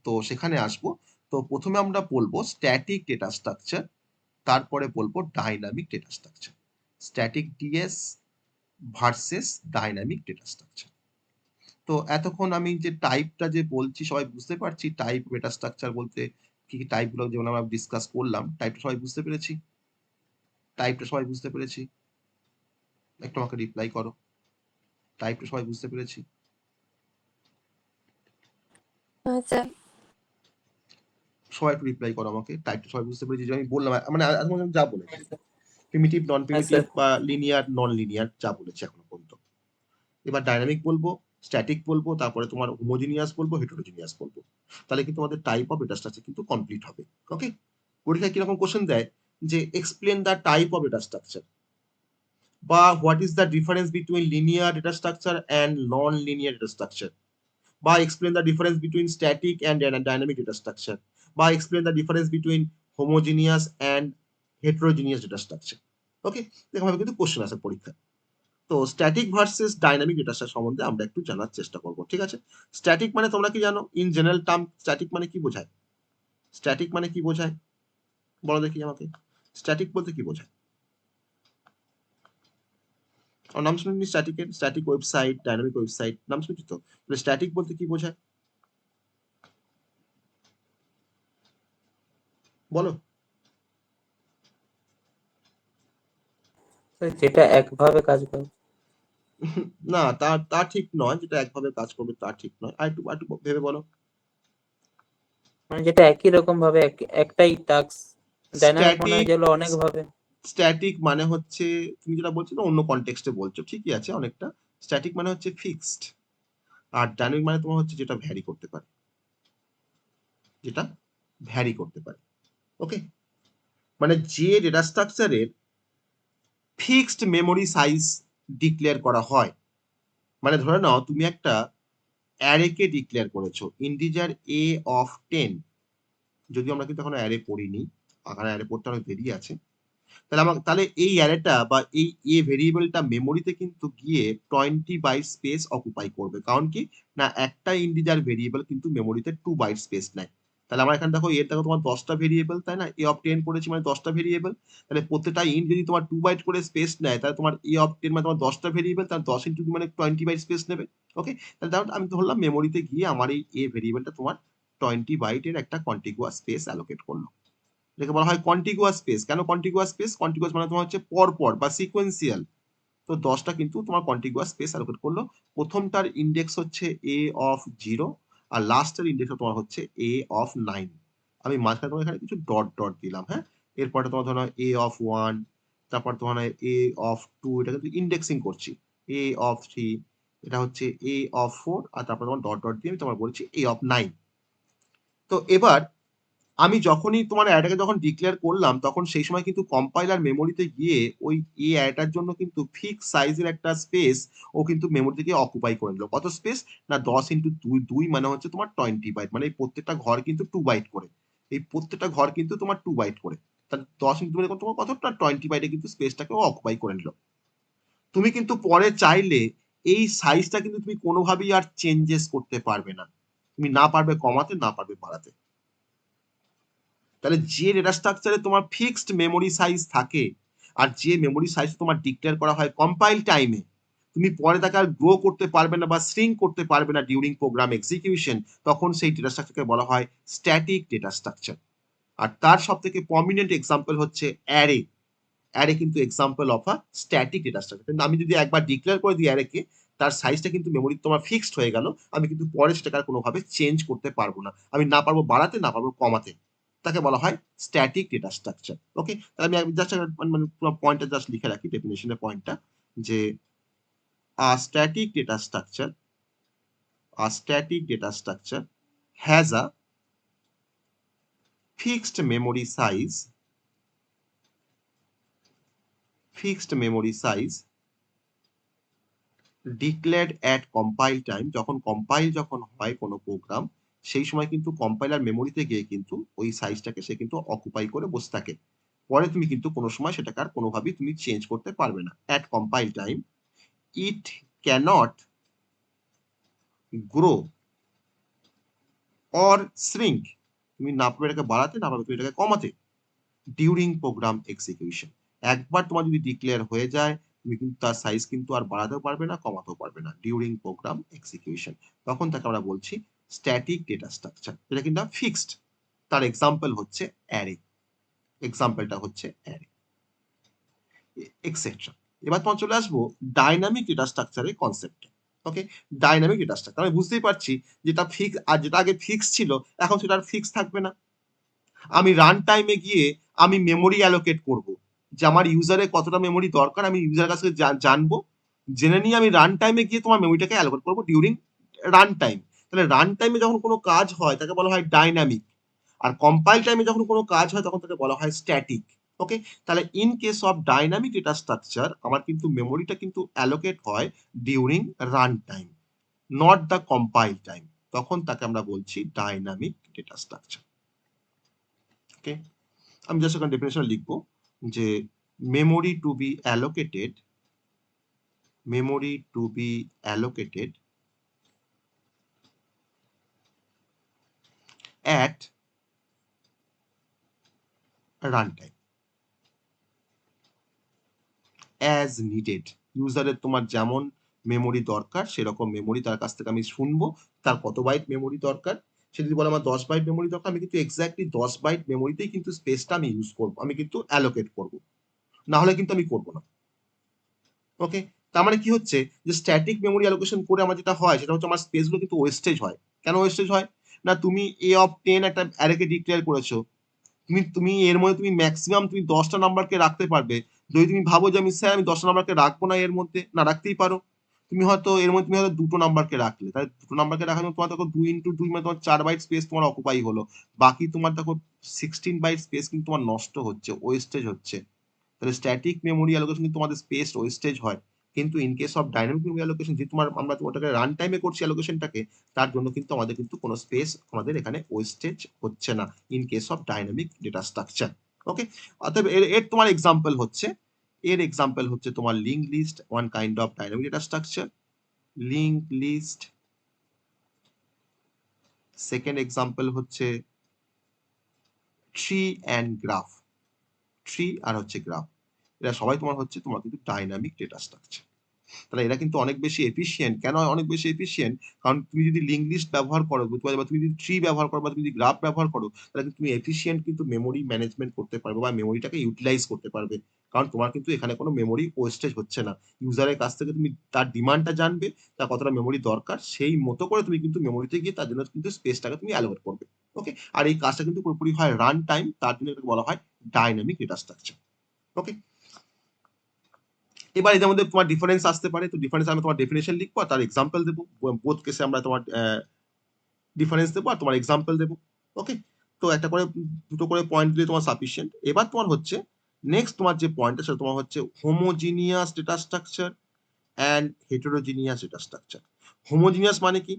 তো সেখানে আসবো। তো প্রথমে আমরা বলবো স্ট্যাটিক ডেটা স্ট্রাকচার, তারপরে বলবো dynamic data structure. Static DS versus dynamic data structure. তো এতক্ষণ আমি যে টাইপটা যে বলছি সবাই বুঝতে পারছি? টাইপ ডেটা স্ট্রাকচার বলতে কি কি টাইপ গুলো যেমন আমরা ডিসকাস করলাম, টাইপটা সবাই বুঝতে পেরেছি? টাইপটা সবাই বুঝতে পেরেছি? একটু আমাকে রিপ্লাই করো, টাইপটা সবাই বুঝতে পেরেছি? আচ্ছা, সবাই একটু রিপ্লাই করো আমাকে, টাইপটা সবাই বুঝতে পেরেছি যে আমি বললাম, মানে এখন যা বলেছি, প্রিমিটিভ নন হ্যাঁ প্রিমিটিভ স্যার। বা লিনিয়ার নন লিনিয়ার যা বলেছি এখনো পর্যন্ত। এবার ডাইনামিক বলবো, স্ট্যাটিক বলবো, তারপরে তোমার হোমোজিনিয়াস বলবো, হেটেরোজিনিয়াস বলবো। তাহলে কিন্তু আমাদের টাইপ অফ ডেটা স্ট্রাকচার কিন্তু কমপ্লিট হবে। ওকে, পরীক্ষায় কিরকম কোশ্চেন দেয় যে explain the type of data structure, বা what is the difference between linear data structure and non linear data structure, বা explain the difference between static and dynamic data structure, বা explain the difference between homogeneous and heterogeneous data structure. Okay, এরকম ভাবে কিন্তু question আসে পরীক্ষায়। তো static versus dynamic data structure সম্বন্ধে আমরা একটু জানার চেষ্টা করব, ঠিক আছে? স্ট্যাটিক মানে তোমরা কি জানো? ইন জেনারেল টার্ম স্ট্যাটিক মানে কি বোঝায়? স্ট্যাটিক মানে কি বোঝায়? বলো দেখি আমাকে। স্ট্যাটিক বলতে কি বোঝায়? আমার নাম শুনিনি স্ট্যাটিকের? স্ট্যাটিক ওয়েবসাইট, ডাইনামিক ওয়েবসাইট নাম শুনছি তো। স্ট্যাটিক বলতে কি বোঝায়? বলো। যেটা একভাবে কাজ করে। না, তা ঠিক নয়। যেটা একভাবে কাজ করবে তা ঠিক নয়। আরেকটু ভেবে বলো। মানে যেটা একই রকম ভাবে একটাই টাস্ক। ডাইনামিক মনে হয় স্ট্যাটিক যেগুলো অনেক ভাবে। স্ট্যাটিক মানে হচ্ছে তুমি যেটা বলছো না অন্য কনটেক্সটে বলছো, ঠিকই আছে অনেকটা। স্ট্যাটিক মানে হচ্ছে ফিক্সড। আর ডাইনামিক মানে তোমার হচ্ছে যেটা ভ্যারি করতে পারে। যেটা ভ্যারি করতে পারে। ওকে? মানে যে ডেটা স্ট্রাকচারের ফিক্সড মেমোরি সাইজ ডিক্লেয়ার করা হয়। মানে ধরে নাও তুমি একটা অ্যারেকে ডিক্লেয়ার করেছো ইন্টিজার এ অফ 10। যদিও আমরা কিন্তু এখনো অ্যারে পড়িনি, আকারে অ্যারে পড়তে অনেক দেরি আছে। তাহলে এই অ্যারেটা বা এই এ ভেরিয়েবলটা মেমোরিতে কিন্তু গিয়ে 20 বাইট স্পেস অকুপাই করবে। কারণ কি না একটা ইন্টিজার ভেরিয়েবল কিন্তু মেমোরিতে 2 বাইট স্পেস নেয়। তাহলে আমার এখানে দেখো এর দেখো তোমার 10টা ভেরিয়েবল, তাই না? এ অফ 10 পড়েছি মানে 10টা ভেরিয়েবল। তাহলে প্রত্যেকটা ইন্ট যদি তোমার 2 বাইট করে স্পেস নেয় তাহলে তোমার এ অফ 10 মানে তোমার 10টা ভেরিয়েবল, তাহলে 10 ইন্টু মানে 20 বাইট স্পেস নেবে। ওকে? তাহলে তাহলে আমি ধরলাম মেমোরিতে গিয়ে আমার এই এ ভেরিয়েবলটা তোমার 20 বাইটের একটা কন্টিগুয়াস স্পেস অ্যালোকেট করলো। এটাকে বলা হয় কন্টিগুয়াস স্পেস। কেন কন্টিগুয়াস স্পেস? কন্টিগুয়াস মানে তোমার হচ্ছে পরপর বা সিকোয়েন্সিয়াল। তো 10টা কিন্তু তোমার কন্টিগুয়াস স্পেস অ্যালোকেট করলো। প্রথমটার ইন্ডেক্স হচ্ছে এ অফ 0 আর লাস্টের ইন্ডেক্স তোমার হচ্ছে এ অফ 9। আমি মাঝখানে তোমার এখানে কিছু ডট ডট দিলাম, হ্যাঁ? এরপরে তোমার ধরো এ অফ 1, তারপর তোমার এ অফ 2, এটা কিন্তু ইন্ডেক্সিং করছি। এ অফ 3, এটা হচ্ছে এ অফ 4 আর তারপর তোমার ডট ডট দিয়ে আমি তোমার বলছি এ অফ 9। তো এবার আমি যখনই তোমার অ্যারেটাকে যখন ডিক্লেয়ার করলাম তখন সেই সময় কিন্তু কম্পাইলার মেমোরিতে গিয়ে ওই এই অ্যারেটার জন্য কিন্তু ফিক্স সাইজের একটা স্পেস ও কিন্তু মেমোরি থেকে অকুপাই করে নিল। কত স্পেস? না 10 ইন্টু 2 মানে হচ্ছে তোমার 20 বাইট। মানে এই প্রত্যেকটা ঘর কিন্তু 2 বাইট করে। এই প্রত্যেকটা ঘর কিন্তু তোমার 2 বাইট করে। তাহলে 10 ইন্টু মানে তোমার কতটা 20 বাইটে কিন্তু স্পেসটাকে অকুপাই করে নিল। তুমি কিন্তু পরে চাইলে এই সাইজটা কিন্তু তুমি কোনোভাবেই আর চেঞ্জেস করতে পারবে না। তুমি না পারবে কমাতে, না পারবে বাড়াতে। তাহলে যে ডেটা স্ট্রাকচারে তোমার ফিক্সড মেমোরি সাইজ থাকে আর যে মেমোরি সাইজ তোমার ডিক্লেয়ার করা হয় কম্পাইল টাইমে, তুমি পরে তাকে আর গ্রো করতে পারবে না বা শ্রিঙ্ক করতে পারবে না ডিউরিং প্রোগ্রাম এক্সিকিউশন, তখন সেই ডেটা স্ট্রাকচারকে বলা হয় স্ট্যাটিক ডেটা স্ট্রাকচার। আর তার সব থেকে প্রমিনেন্ট এক্সাম্পল হচ্ছে অ্যারে। অ্যারে কিন্তু example of a static data structure. কিন্তু আমি যদি একবার ডিক্লেয়ার করে দিই অ্যারেকে, তার সাইজটা কিন্তু মেমোরি তোমার ফিক্সড হয়ে গেল। আমি কিন্তু পরে সেটাকে আর কোনোভাবে চেঞ্জ করতে পারবো না। আমি না পারবো বাড়াতে, না পারবো কমাতে। তাকে বলা হয় স্ট্যাটিক ডেটা স্ট্রাকচার। ওকে? তাহলে আমি জাস্ট মানে পুরো পয়েন্টটা জাস্ট লিখে রাখি ডেফিনিশনের পয়েন্টটা, যে a static data structure, a static data structure has a fixed memory size, declared at compile time। যখন কম্পাইল যখন হয় কোনো প্রোগ্রাম, সেই সময় কিন্তু কম্পাইলার মেমোরিতে গিয়ে কিন্তু ওই সাইজটাকে সে কিন্তু অকুপাই করে বসে থাকে। পরে তুমি কিন্তু কোনো সময় সেটাকে আর কোনোভাবেই তুমি চেঞ্জ করতে পারবে না। At compile time it cannot grow or shrink। তুমি না পারবে এটাকে বাড়াতে, না পারবে তুমি এটাকে কমাতে ডিউরিং প্রোগ্রাম এক্সিকিউশন। একবার তোমার যদি ডিক্লেয়ার হয়ে যায় তুমি কিন্তু তার সাইজ কিন্তু আর বাড়াতেও পারবে না, কমাতেও পারবে না ডিউরিং প্রোগ্রাম এক্সিকিউশন। তখন তাকে আমরা বলছি স্ট্যাটিক ডেটা স্ট্রাকচার। এটা কিন্তু ফিক্সড। তার এক্সাম্পল হচ্ছে অ্যারে। এক্সাম্পলটা হচ্ছে অ্যারে, এক্সেট্রা। এবার তোমার চলে আসবো ডাইনামিক ডেটা স্ট্রাকচারের কনসেপ্টে। ওকে? ডাইনামিক ডেটা স্ট্রাকচার আমি বুঝতেই পারছি যেটা ফিক্স আর যেটা আগে ফিক্স ছিল এখন সেটা আর ফিক্স থাকবে না। আমি রান টাইমে গিয়ে আমি মেমোরি অ্যালোকেট করব, যে আমার ইউজারের কতটা মেমোরি দরকার আমি ইউজারের কাছ থেকে জানবো, জেনে নিয়ে আমি রান টাইমে গিয়ে তোমার মেমোরিটাকে অ্যালোকেট করবো ডিউরিং রান টাইম। তাহলে রান টাইমে যখন কোনো কাজ হয় তাকে বলা হয় ডাইনামিক, আর কম্পাইল টাইমে যখন কোনো কাজ হয় তখন তাকে বলা হয় স্ট্যাটিক। ওকে? তাহলে in case of dynamic data structure আমার কিন্তু মেমোরিটা কিন্তু অ্যালোকেট হয় during run time, not the compile time. তখন তাকে আমরা বলছি ডাইনামিক ডেটা স্ট্রাকচার। ওকে? আমি জাস্ট এখানে ডেফিনেশন লিখবো যে memory to be allocated memory to be allocated at runtime as needed. ইউজারের তোমার যেমন মেমোরি দরকার সেরকম মেমোরি তার কাছ থেকে আমি শুনবো, তার কত বাইট মেমোরি দরকার। সে যদি বলে আমার 10 বাইট মেমোরি দরকার, আমি কিন্তু এক্স্যাক্টলি 10 বাইট মেমোরিতেই কিন্তু স্পেসটা আমি ইউজ করবো, আমি কিন্তু অ্যালোকেট করবো, না হলে কিন্তু আমি করবো না। ওকে, তার মানে কি হচ্ছে যে স্ট্যাটিক মেমোরি অ্যালোকেশন করে আমার যেটা হয় সেটা হচ্ছে আমার স্পেসগুলো কিন্তু ওয়েস্টেজ হয়। কেন ওয়েস্টেজ হয়? না, তুমি এ অফ 10 একটা অ্যারেকে ডিক্লেয়ার করেছো, তুমি তুমি এর মধ্যে তুমি ম্যাক্সিমাম তুমি 10টা নাম্বারকে রাখতে পারবে। যদি তুমি ভাবো যে আমি স্যার আমি 10টা নাম্বারকে রাখবো না, এর মধ্যে না রাখতেই পারো। তুমি হয়তো এর মধ্যে তুমি হয়তো দুটো নাম্বারকে রাখলে, তাহলে দুটো নাম্বারকে রাখার জন্য তোমার দেখো 2 × 2 মানে তোমার 4 বাইট স্পেস তোমার অকুপাই হলো। বাকি তোমার দেখো 16 বাইট স্পেস কিন্তু তোমার নষ্ট হচ্ছে, ওয়েস্টেজ হচ্ছে। তাহলে স্ট্যাটিক মেমোরি অ্যালোকেশন কিন্তু তোমাদের স্পেস ওয়েস্টেজ হয়। কিন্তু in case of dynamic memory allocation, যে তোমার আমরা ওটাকে রান টাইমে করছি অ্যালোকেশনটাকে, তার জন্য কিন্তু আমাদের কিন্তু কোনো স্পেস আমাদের এখানে ওয়েস্টেজ হচ্ছে না in case of dynamic data structure. Okay, অতএব এর এর তোমার এক্সাম্পল হচ্ছে, তোমার link list, one kind of dynamic data structure. Link list. Second example হচ্ছে ট্রি অ্যান্ড গ্রাফ। ট্রি আর হচ্ছে গ্রাফ, এরা সবাই তোমার হচ্ছে তোমার কিন্তু ডাইনামিক ডেটা স্ট্রাকচার। তাহলে এরা কিন্তু অনেক বেশি এফিশিয়েন্ট। কেন অনেক বেশি এফিশিয়েন্ট? কারণ তুমি যদি লিঙ্ক লিস্ট ব্যবহার করো বা তুমি যদি ট্রি ব্যবহার করো বা তুমি যদি গ্রাফ ব্যবহার করো, তাহলে কিন্তু তুমি এফিশিয়েন্ট কিন্তু মেমোরি ম্যানেজমেন্ট করতে পারবে বা মেমোরিটাকে ইউটিলাইজ করতে পারবে। কারণ তোমার কিন্তু এখানে কোনো মেমোরি ওয়েস্টেজ হচ্ছে না। ইউজারের কাছ থেকে তুমি তার ডিমান্ডটা জানবে, তার কতটা মেমোরি দরকার, সেই মতো করে তুমি কিন্তু মেমোরিতে গিয়ে তার জন্য কিন্তু স্পেসটাকে তুমি অ্যালোকেট করবে। ওকে, আর এই কাজটা কিন্তু পুরোপুরি হয় রান টাইম, তার জন্য এটাকে বলা হয় ডাইনামিক ডেটা স্ট্রাকচার। ওকে, এবার এদের মধ্যে তোমার ডিফারেন্স আসতে পারে, তো ডিফারেন্স আমি তোমার ডেফিনেশন লিখবো আর তার এক্সাম্পল দেবো। বোথ কেসে আমরা তোমার ডিফারেন্স দেবো আর তোমার এক্সাম্পল দেবো। ওকে, তো একটা করে দুটো করে পয়েন্ট দিলে তোমার সাফিসিয়েন্ট। এবার তোমার হচ্ছে নেক্সট তোমার যে পয়েন্টটা সেটা তোমার হচ্ছে homogeneous data structure and heterogeneous data structure. Homogeneous মানে কি?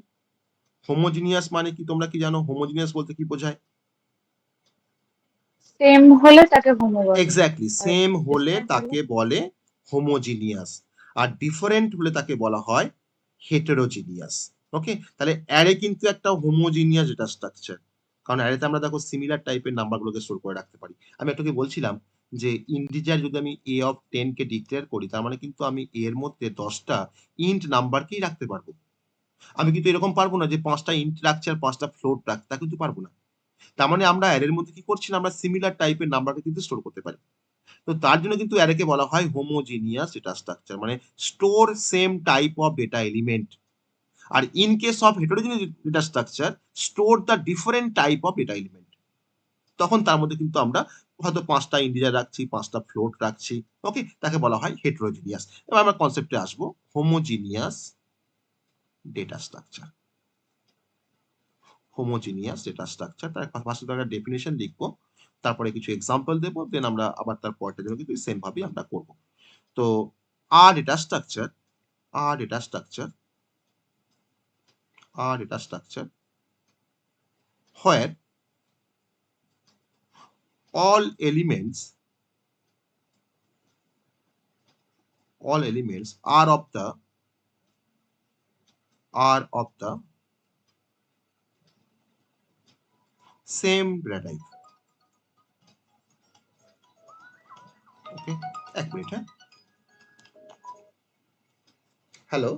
হোমোজিনিয়াস মানে কি তোমরা কি জানো? হোমোজিনিয়াস বলতে কি বোঝায়? সেম হলে তাকে হোমো বলে। এক্স্যাক্টলি, আর সেম হলে ডিফারেন্ট হলে তাকে বলে হোমোজিনিয়াস, আর ডিফারেন্ট হলে তাকে বলা হয় হেটেরোজিনিয়াস। ওকে, তাহলে অ্যারে কিন্তু একটা হোমোজিনিয়াস ডেটা স্ট্রাকচার, কারণ অ্যারেতে আমরা দেখো সিমিলার টাইপের নাম্বারগুলোকে স্টোর করে রাখতে পারি। আমি একটাকে বলছিলাম যে ইন্টিজার যদি আমি এ অফ 10 কে ডিক্লেয়ার করি, তার মানে কিন্তু আমি এর মধ্যে 10টা ইন্ট নাম্বারকেই রাখতে পারবো। আমি কিন্তু এরকম পারবো না যে 5টা ইন্ট রাখছি আর 5টা ফ্লোট রাখতে, তা কিন্তু পারবো না। তার মানে আমরা অ্যারের মধ্যে কি করছি না, আমরা সিমিলার টাইপের নাম্বারকে কিন্তু স্টোর করতে পারি। তো তার জন্য কিন্তু অ্যারেকে বলা হয় হোমোজিনিয়াস ডেটা স্ট্রাকচার, মানে store same type of data element. আর in case of heterogeneous data structure, store the different type of data element. তখন তার মধ্যে কিন্তু আমরা হয়তো 5টা ইন্টিজার রাখছি, 5টা ফ্লোট রাখছি। ওকে, তাকে বলা হয় হেটেরোজিনিয়াস। এবার আমরা কনসেপ্টে আসবো, homogeneous data structure. Homogeneous data structure, তার পাশে একটা ডেফিনেশন লিখবো, তারপরে কিছু এক্সাম্পল দেবো, দেন আমরা আবার তার পরেরটার জন্য কিন্তু সেম ভাবেই আমরা করবো। তো are data structure, are data structure where all elements are of the same data type. Okay, এক মিনিট। হ্যাঁ, হ্যালো,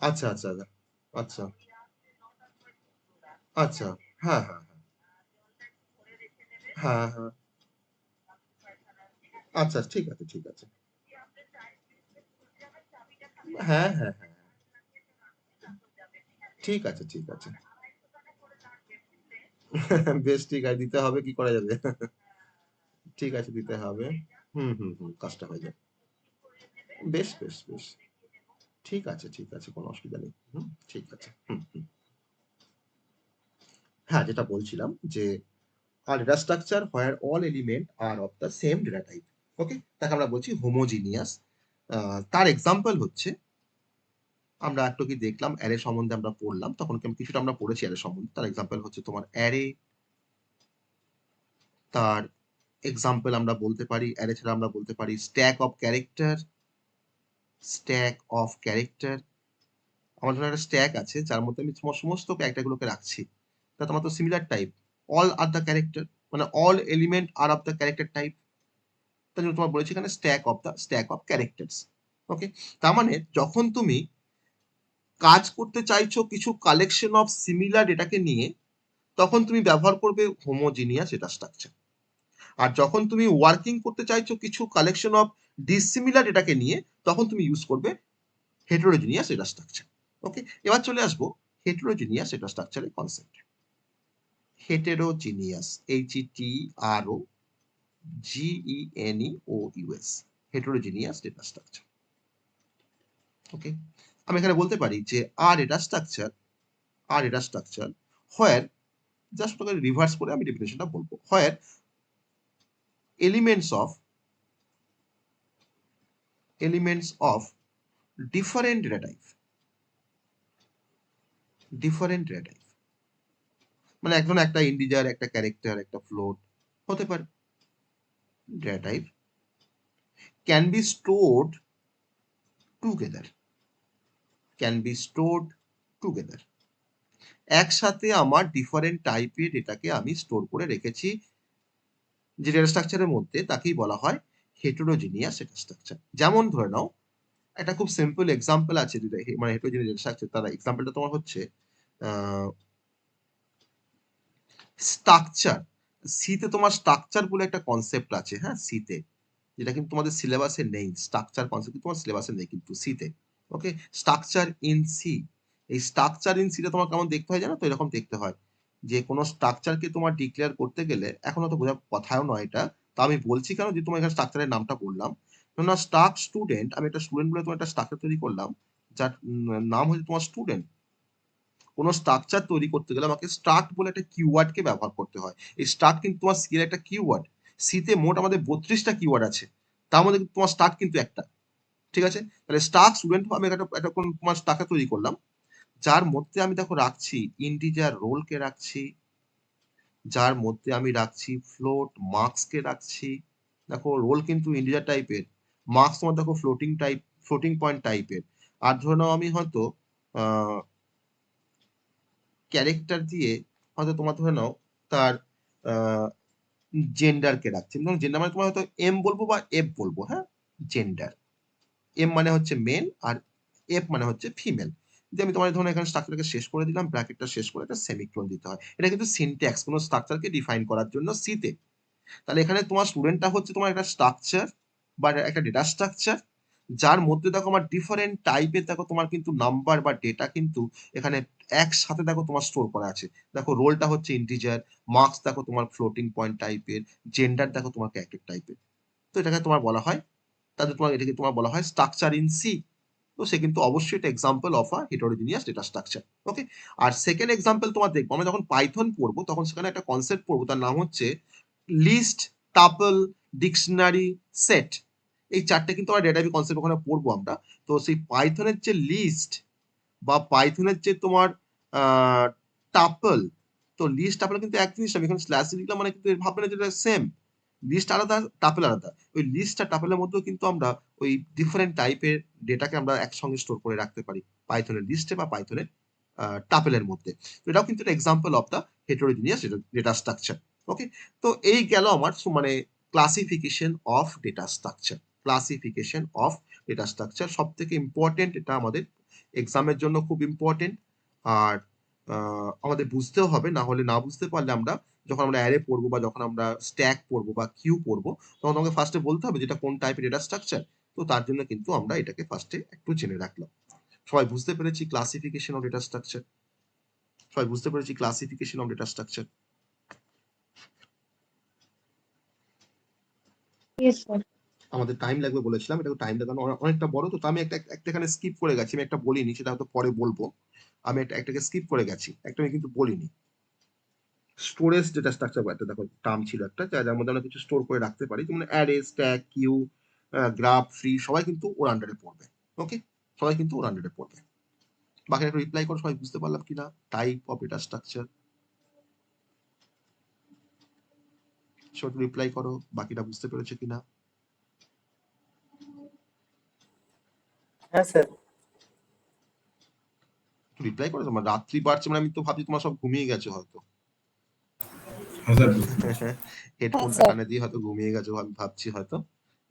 আচ্ছা আচ্ছা আচ্ছা আচ্ছা, হ্যাঁ হ্যাঁ হ্যাঁ হ্যাঁ, আচ্ছা ঠিক আছে ঠিক আছে, হ্যাঁ হ্যাঁ হ্যাঁ, ঠিক আছে ঠিক আছে। বেশ ঠিক আছে, দিতে হবে, কি করা যাবে। ঠিক আছে, দিতে হবে। কাজটা হয়ে যাবে। বেশ বেশ বেশ, ঠিক আছে ঠিক আছে, কোনো অসুবিধা নেই। ঠিক আছে। হ্যাঁ, যেটা বলছিলাম যে are data structure where all element are of the same data type. Okay, তাকে আমরা বলছি হোমোজিনিয়াস। তার এক্সাম্পল হচ্ছে, আমরা একটু কি দেখলাম অ্যারে সম্বন্ধে আমরা পড়লাম, তখন কিছুটা আমরা পড়েছি অ্যারে সম্বন্ধে। তার এক্সাম্পল হচ্ছে তোমার অ্যারে, তার এক্সাম্পল আমরা বলতে পারি, অ্যারে ছাড়া আমরা বলতে পারি stack of character. Stack of character, আমার জন্য একটা স্ট্যাক আছে যার মধ্যে আমি তোমার সমস্ত ক্যারেক্টারগুলোকে রাখছি। তা তোমার তো similar type, all are the character, মানে all element are of the character type. তার জন্য তোমার বলেছি এখানে স্ট্যাক অফ ক্যারেক্টার্স। ওকে, তার মানে যখন তুমি কাজ করতে চাইছো কিছু কালেকশন অফ সিমিলার ডেটাকে নিয়ে, তখন তুমি ব্যবহার করবে হোমোজিনিয়াস ডেটা স্ট্রাকচার। আর যখন তুমি ওয়ার্কিং করতে চাইছো কিছু কালেকশন অফ ডিসিমিলার ডেটাকে নিয়ে, তখন তুমি ইউজ করবে হেটেরোজিনিয়াস ডেটা স্ট্রাকচার। ওকে, এবার চলে আসবো হেটেরোজিনিয়াস ডেটা স্ট্রাকচারের concept. Heterogeneous, HETRO GENEOUS, heterogeneous data structure. Okay, আমি এখানে বলতে পারি যে are data structure where, just ওটাকে রিভার্স করে আমি ডেফিনেশনটা বলবো, where elements of different data type, মানে একজন একটা ইন্টিজার, একটা ক্যারেক্টার, একটা ফ্লোট হতে পারে। Data type can be stored together, একসাথে আমার ডিফারেন্ট টাইপের ডেটাকে আমি স্টোর করে রেখেছি যে ডেটা স্ট্রাকচারের মধ্যে, তাকেই বলা হয় হেটেরোজিনিয়াস ডেটা স্ট্রাকচার। যেমন ধরে নাও একটা খুব সিম্পল এক্সাম্পল আছে যেটা মানে হেটেরোজিনিয়াস ডেটা স্ট্রাকচার, তার এক্সাম্পলটা তোমার হচ্ছে স্ট্রাকচার। সিতে তোমার স্ট্রাকচার বলে একটা কনসেপ্ট আছে, হ্যাঁ, সিতে, যেটা কিন্তু তোমাদের সিলেবাসে নেই। স্ট্রাকচার কনসেপ্ট তোমার সিলেবাসে নেই কিন্তু সিতে। ওকে, স্ট্রাকচার ইন সি, এই স্ট্রাকচার ইন সিটা তোমার কেমন দেখতে হয় জানো তো? এরকম দেখতে হয় যে কোনো স্ট্রাকচারকে তোমার ডিক্লেয়ার করতে গেলে, এখন তো বোঝার কথাও নয় এটা, তা আমি বলছি কেন যে তোমার এখানে স্ট্রাকচারের নামটা বললাম, না স্ট্রাক স্টুডেন্ট, আমি একটা স্টুডেন্ট বলে তোমার একটা স্ট্রাকচার তৈরি করলাম যার নাম হচ্ছে তোমার স্টুডেন্ট। কোনো স্ট্রাকচার তৈরি করতে গেলে আমাকে স্ট্রাক্ট বলে একটা কিওয়ার্ডকে ব্যবহার করতে হয়। এই স্ট্রাক্ট কিন্তু তোমার সি এর একটা কিওয়ার্ড। সিতে মোট আমাদের 32টা কিওয়ার্ড আছে, তার মধ্যে কিন্তু তোমার স্ট্রাক্ট কিন্তু একটা। ঠিক আছে, তাহলে স্ট্রাক্ট স্টুডেন্ট আমি একটা কোন তোমার স্ট্রাকচার তৈরি করলাম, যার মধ্যে আমি দেখো রাখছি ইন্টিজার রোলকে রাখছি, যার মধ্যে আমি রাখছি ফ্লোট মার্কসকে রাখছি। দেখো রোল কিন্তু ইন্টিজার টাইপের, মার্কস তোমার দেখো ফ্লোটিং পয়েন্ট টাইপের। আর ধরে নাও আমি হয়তো ক্যারেক্টার দিয়ে হয়তো তোমার ধরে নাও তার জেন্ডারকে রাখছি। জেন্ডার মানে তোমার হয়তো এম বলবো বা এফ বলবো, হ্যাঁ, জেন্ডার। এম মানে হচ্ছে মেল আর এফ মানে হচ্ছে ফিমেল। যে আমি তোমার ধরুন এখানে স্ট্রাকচারকে শেষ করে দিলাম, ব্র্যাকেটটা শেষ করে একটা সেমিকোলন দিতে হয়। এটা কিন্তু সিনট্যাক্স কোনো স্ট্রাকচারকে ডিফাইন করার জন্য সিতে। তাহলে এখানে তোমার স্টুডেন্টটা হচ্ছে তোমার একটা স্ট্রাকচার বা একটা ডেটা স্ট্রাকচার, যার মধ্যে দেখো আমার ডিফারেন্ট টাইপের দেখো তোমার কিন্তু নাম্বার বা ডেটা কিন্তু এখানে একসাথে দেখো তোমার স্টোর করা আছে। দেখো রোলটা হচ্ছে ইন্টিজার, মার্কস দেখো তোমার ফ্লোটিং পয়েন্ট টাইপের, জেন্ডার দেখো তোমার ক্যারেক্টার টাইপের। তো এটাকে তোমার বলা হয়, তাহলে তোমার এটাকে তোমার বলা হয় স্ট্রাকচার ইন সি। তো সে কিন্তু অবশ্যই এটা example of a heterogeneous data structure. Okay, আর সেকেন্ড এক্সাম্পল তোমার দেখবো আমরা যখন পাইথন পড়বো, তখন সেখানে একটা কনসেপ্ট পড়বো, তার নাম হচ্ছে লিস্ট, টাপল, ডিকশনারি, সেট। এই চারটে কিন্তু আমরা ডেটাবি কনসেপ্ট ওখানে পড়বো আমরা। তো সেই পাইথনের যে লিস্ট বা পাইথনের যে তোমার টাপল, তো লিস্ট টাপল কিন্তু এক জিনিস। আমি এখানে স্ল্যাশ লিখলাম মানে কিন্তু ভাববে না যেটা সেম, লিস্ট আলাদা টাপল আলাদা। ওই লিস্ট আর টাপলের মধ্যেও কিন্তু আমরা ওই ডিফারেন্ট টাইপের ডেটাকে আমরা একসঙ্গে স্টোর করে রাখতে পারি পাইথনের লিস্টে বা পাইথনের টাপেলের মধ্যে। তো এটাও কিন্তু একটা example of the heterogeneous data structure. Okay, তো এই গেল আমার মানে classification of data structure. Classification of data structure সব থেকে ইম্পর্টেন্ট, এটা আমাদের এক্সামের জন্য খুব ইম্পর্টেন্ট। আর আমাদের বুঝতেও হবে, না হলে না বুঝতে পারলে আমরা যখন আমরা অ্যারে পড়বো বা যখন আমরা স্ট্যাক পড়বো বা কিউ পড়বো, তখন তোমাকে ফার্স্টে বলতে হবে যেটা কোন টাইপের ডেটা স্ট্রাকচার। তো তার জন্য কিন্তু আমরা এটাকে ফার্স্টে একটু জেনে রাখলাম। সবাই বুঝতে পেরেছি ক্লাসিফিকেশন অফ ডেটা স্ট্রাকচার? সবাই বুঝতে পেরেছি classification of data structure? Yes, sir. আমাদের টাইম লাগবে বলেছিলাম, এটা টাইম লাগানো অনেকটা বড়, তো আমি একটা এখানে স্কিপ করে গেছি, আমি একটা বলিনি, সেটা হয়তো পরে বলবো। আমি একটাকে স্কিপ করে গেছি, একটা আমি কিন্তু বলিনি। স্টোরেজ ডেটা স্ট্রাকচার একটা দেখো টার্ম ছিল একটা, যার মধ্যে আমরা কিছু স্টোর করে রাখতে পারি, যেমন array, stack, queue, graph, tree, সবাই কিন্তু ওর আন্ডারে পড়বে। ওকে, সবাই কিন্তু ওর আন্ডারে পড়বে। বাকি একটু রিপ্লাই করো, সবাই বুঝতে পারলাম কিনা type of data structure? Short reply করো, বাকিটা বুঝতে পেরেছো কিনা? হ্যাঁ স্যার। রিপ্লাই করো, তোমার রাত্রি বাড়ছে মানে আমি তো ভাবছি তোমার সব ঘুমিয়ে গেছো হয়তো। হ্যাঁ স্যার, বুঝতে পেরেছি। হেডফোনটা স্যার। কানে দিয়ে হয়তো ঘুমিয়ে গেছো আমি ভাবছি হয়তো।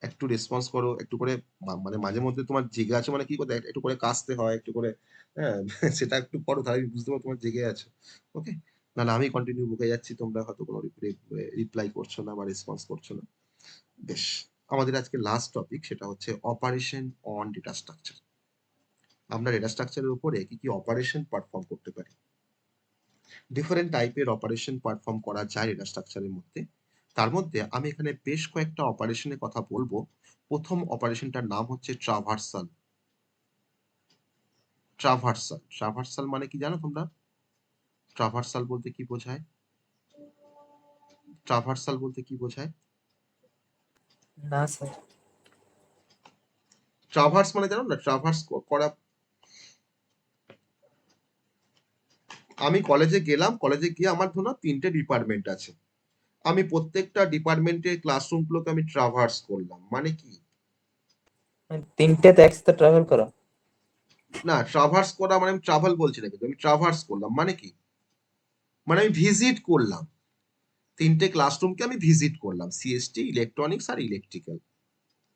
একটু রেসপন্স করো, একটু করে মানে মাঝে মধ্যে তোমার জেগে আছো মানে কি করতে একটু করে কাশতে হয়, একটু করে, হ্যাঁ সেটা একটু করো, তাহলে আমি বুঝতে পারবো তোমার জেগে আছো। ওকে, নাহলে আমি কন্টিনিউ বকে যাচ্ছি, তোমরা হয়তো কোনো রিপ্লাই করছো না বা রেসপন্স করছো না। বেশ, আমাদের আজকে লাস্ট টপিক সেটা হচ্ছে অপারেশন অন ডেটা স্ট্রাকচার। আমরা ডেটা স্ট্রাকচারের উপরে কি কি অপারেশন পারফর্ম করতে পারি, ডিফারেন্ট টাইপের অপারেশন পারফর্ম করা যায় ডেটা স্ট্রাকচারের মধ্যে। তার মধ্যে আমি এখানে বেশ কয়েকটা অপারেশনের কথা বলবো। প্রথম অপারেশনটার নাম হচ্ছে ট্রাভার্সাল। ট্রাভার্সাল ট্রাভার্সাল মানে কি জানো তোমরা? ট্রাভার্সাল বলতে কি বোঝায়? ট্রাভার্সাল বলতে কি বোঝায়? না স্যার। ট্রাভার্স মানে জানো না? ট্রাভার্স করা। আমি কলেজে গেলাম, কলেজে গিয়ে আমার ধরো 3টে ডিপার্টমেন্ট আছে, আমি প্রত্যেকটা ডিপার্টমেন্টের ক্লাসরুমগুলোকে আমি ট্রাভার্স করলাম, মানে কি? 3টেতে একসাথে ট্রাভেল করো? না, ট্রাভার্স করা মানে আমি ট্রাভেল বলছি না, কিন্তু আমি ট্রাভার্স করলাম মানে কি? মানে আমি ভিজিট করলাম, 3টে ক্লাসরুমকে আমি ভিজিট করলাম, সিএসটি, ইলেকট্রনিক্স আর electrical.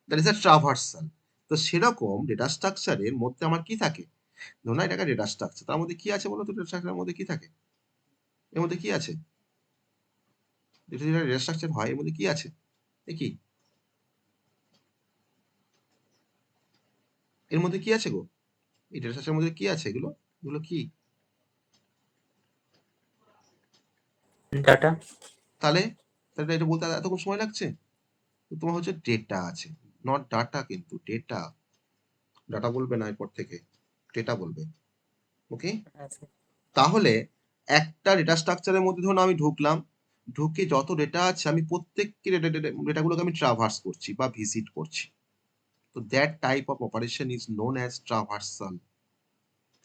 That is a traversal. তো সেরকম ডেটা স্ট্রাকচারের মধ্যে আমার কি থাকে? ধরুন না, এটা একটা ডেটা স্ট্রাকচার, তার মধ্যে কি আছে বলো তো? ডেটা স্ট্রাকচারের মধ্যে কি থাকে? এর মধ্যে কি আছে? এটা যেটা ডেটা স্ট্রাকচার হয় এর মধ্যে কি আছে? এ কি? এর মধ্যে কি আছে গো? এই ডেটা স্ট্রাকচারের মধ্যে কি আছে? এগুলো এগুলো কি? ডাটা। তাহলে তাহলে এটা বলতে এতক্ষণ সময় লাগছে? তো তোমার হচ্ছে ডেটা আছে, নট ডাটা, কিন্তু ডেটা। ডাটা বলবে না, এরপর থেকে ডেটা বলবে। ওকে, আচ্ছা। তাহলে একটা ডেটা স্ট্রাকচারের মধ্যে ধরুন আমি ঢুকলাম, ঢুকে যত ডেটা আছে আমি প্রত্যেককে ডেটাগুলোকে আমি ট্রাভার্স করছি বা ভিজিট করছি। তো that type of operation is known as traversal.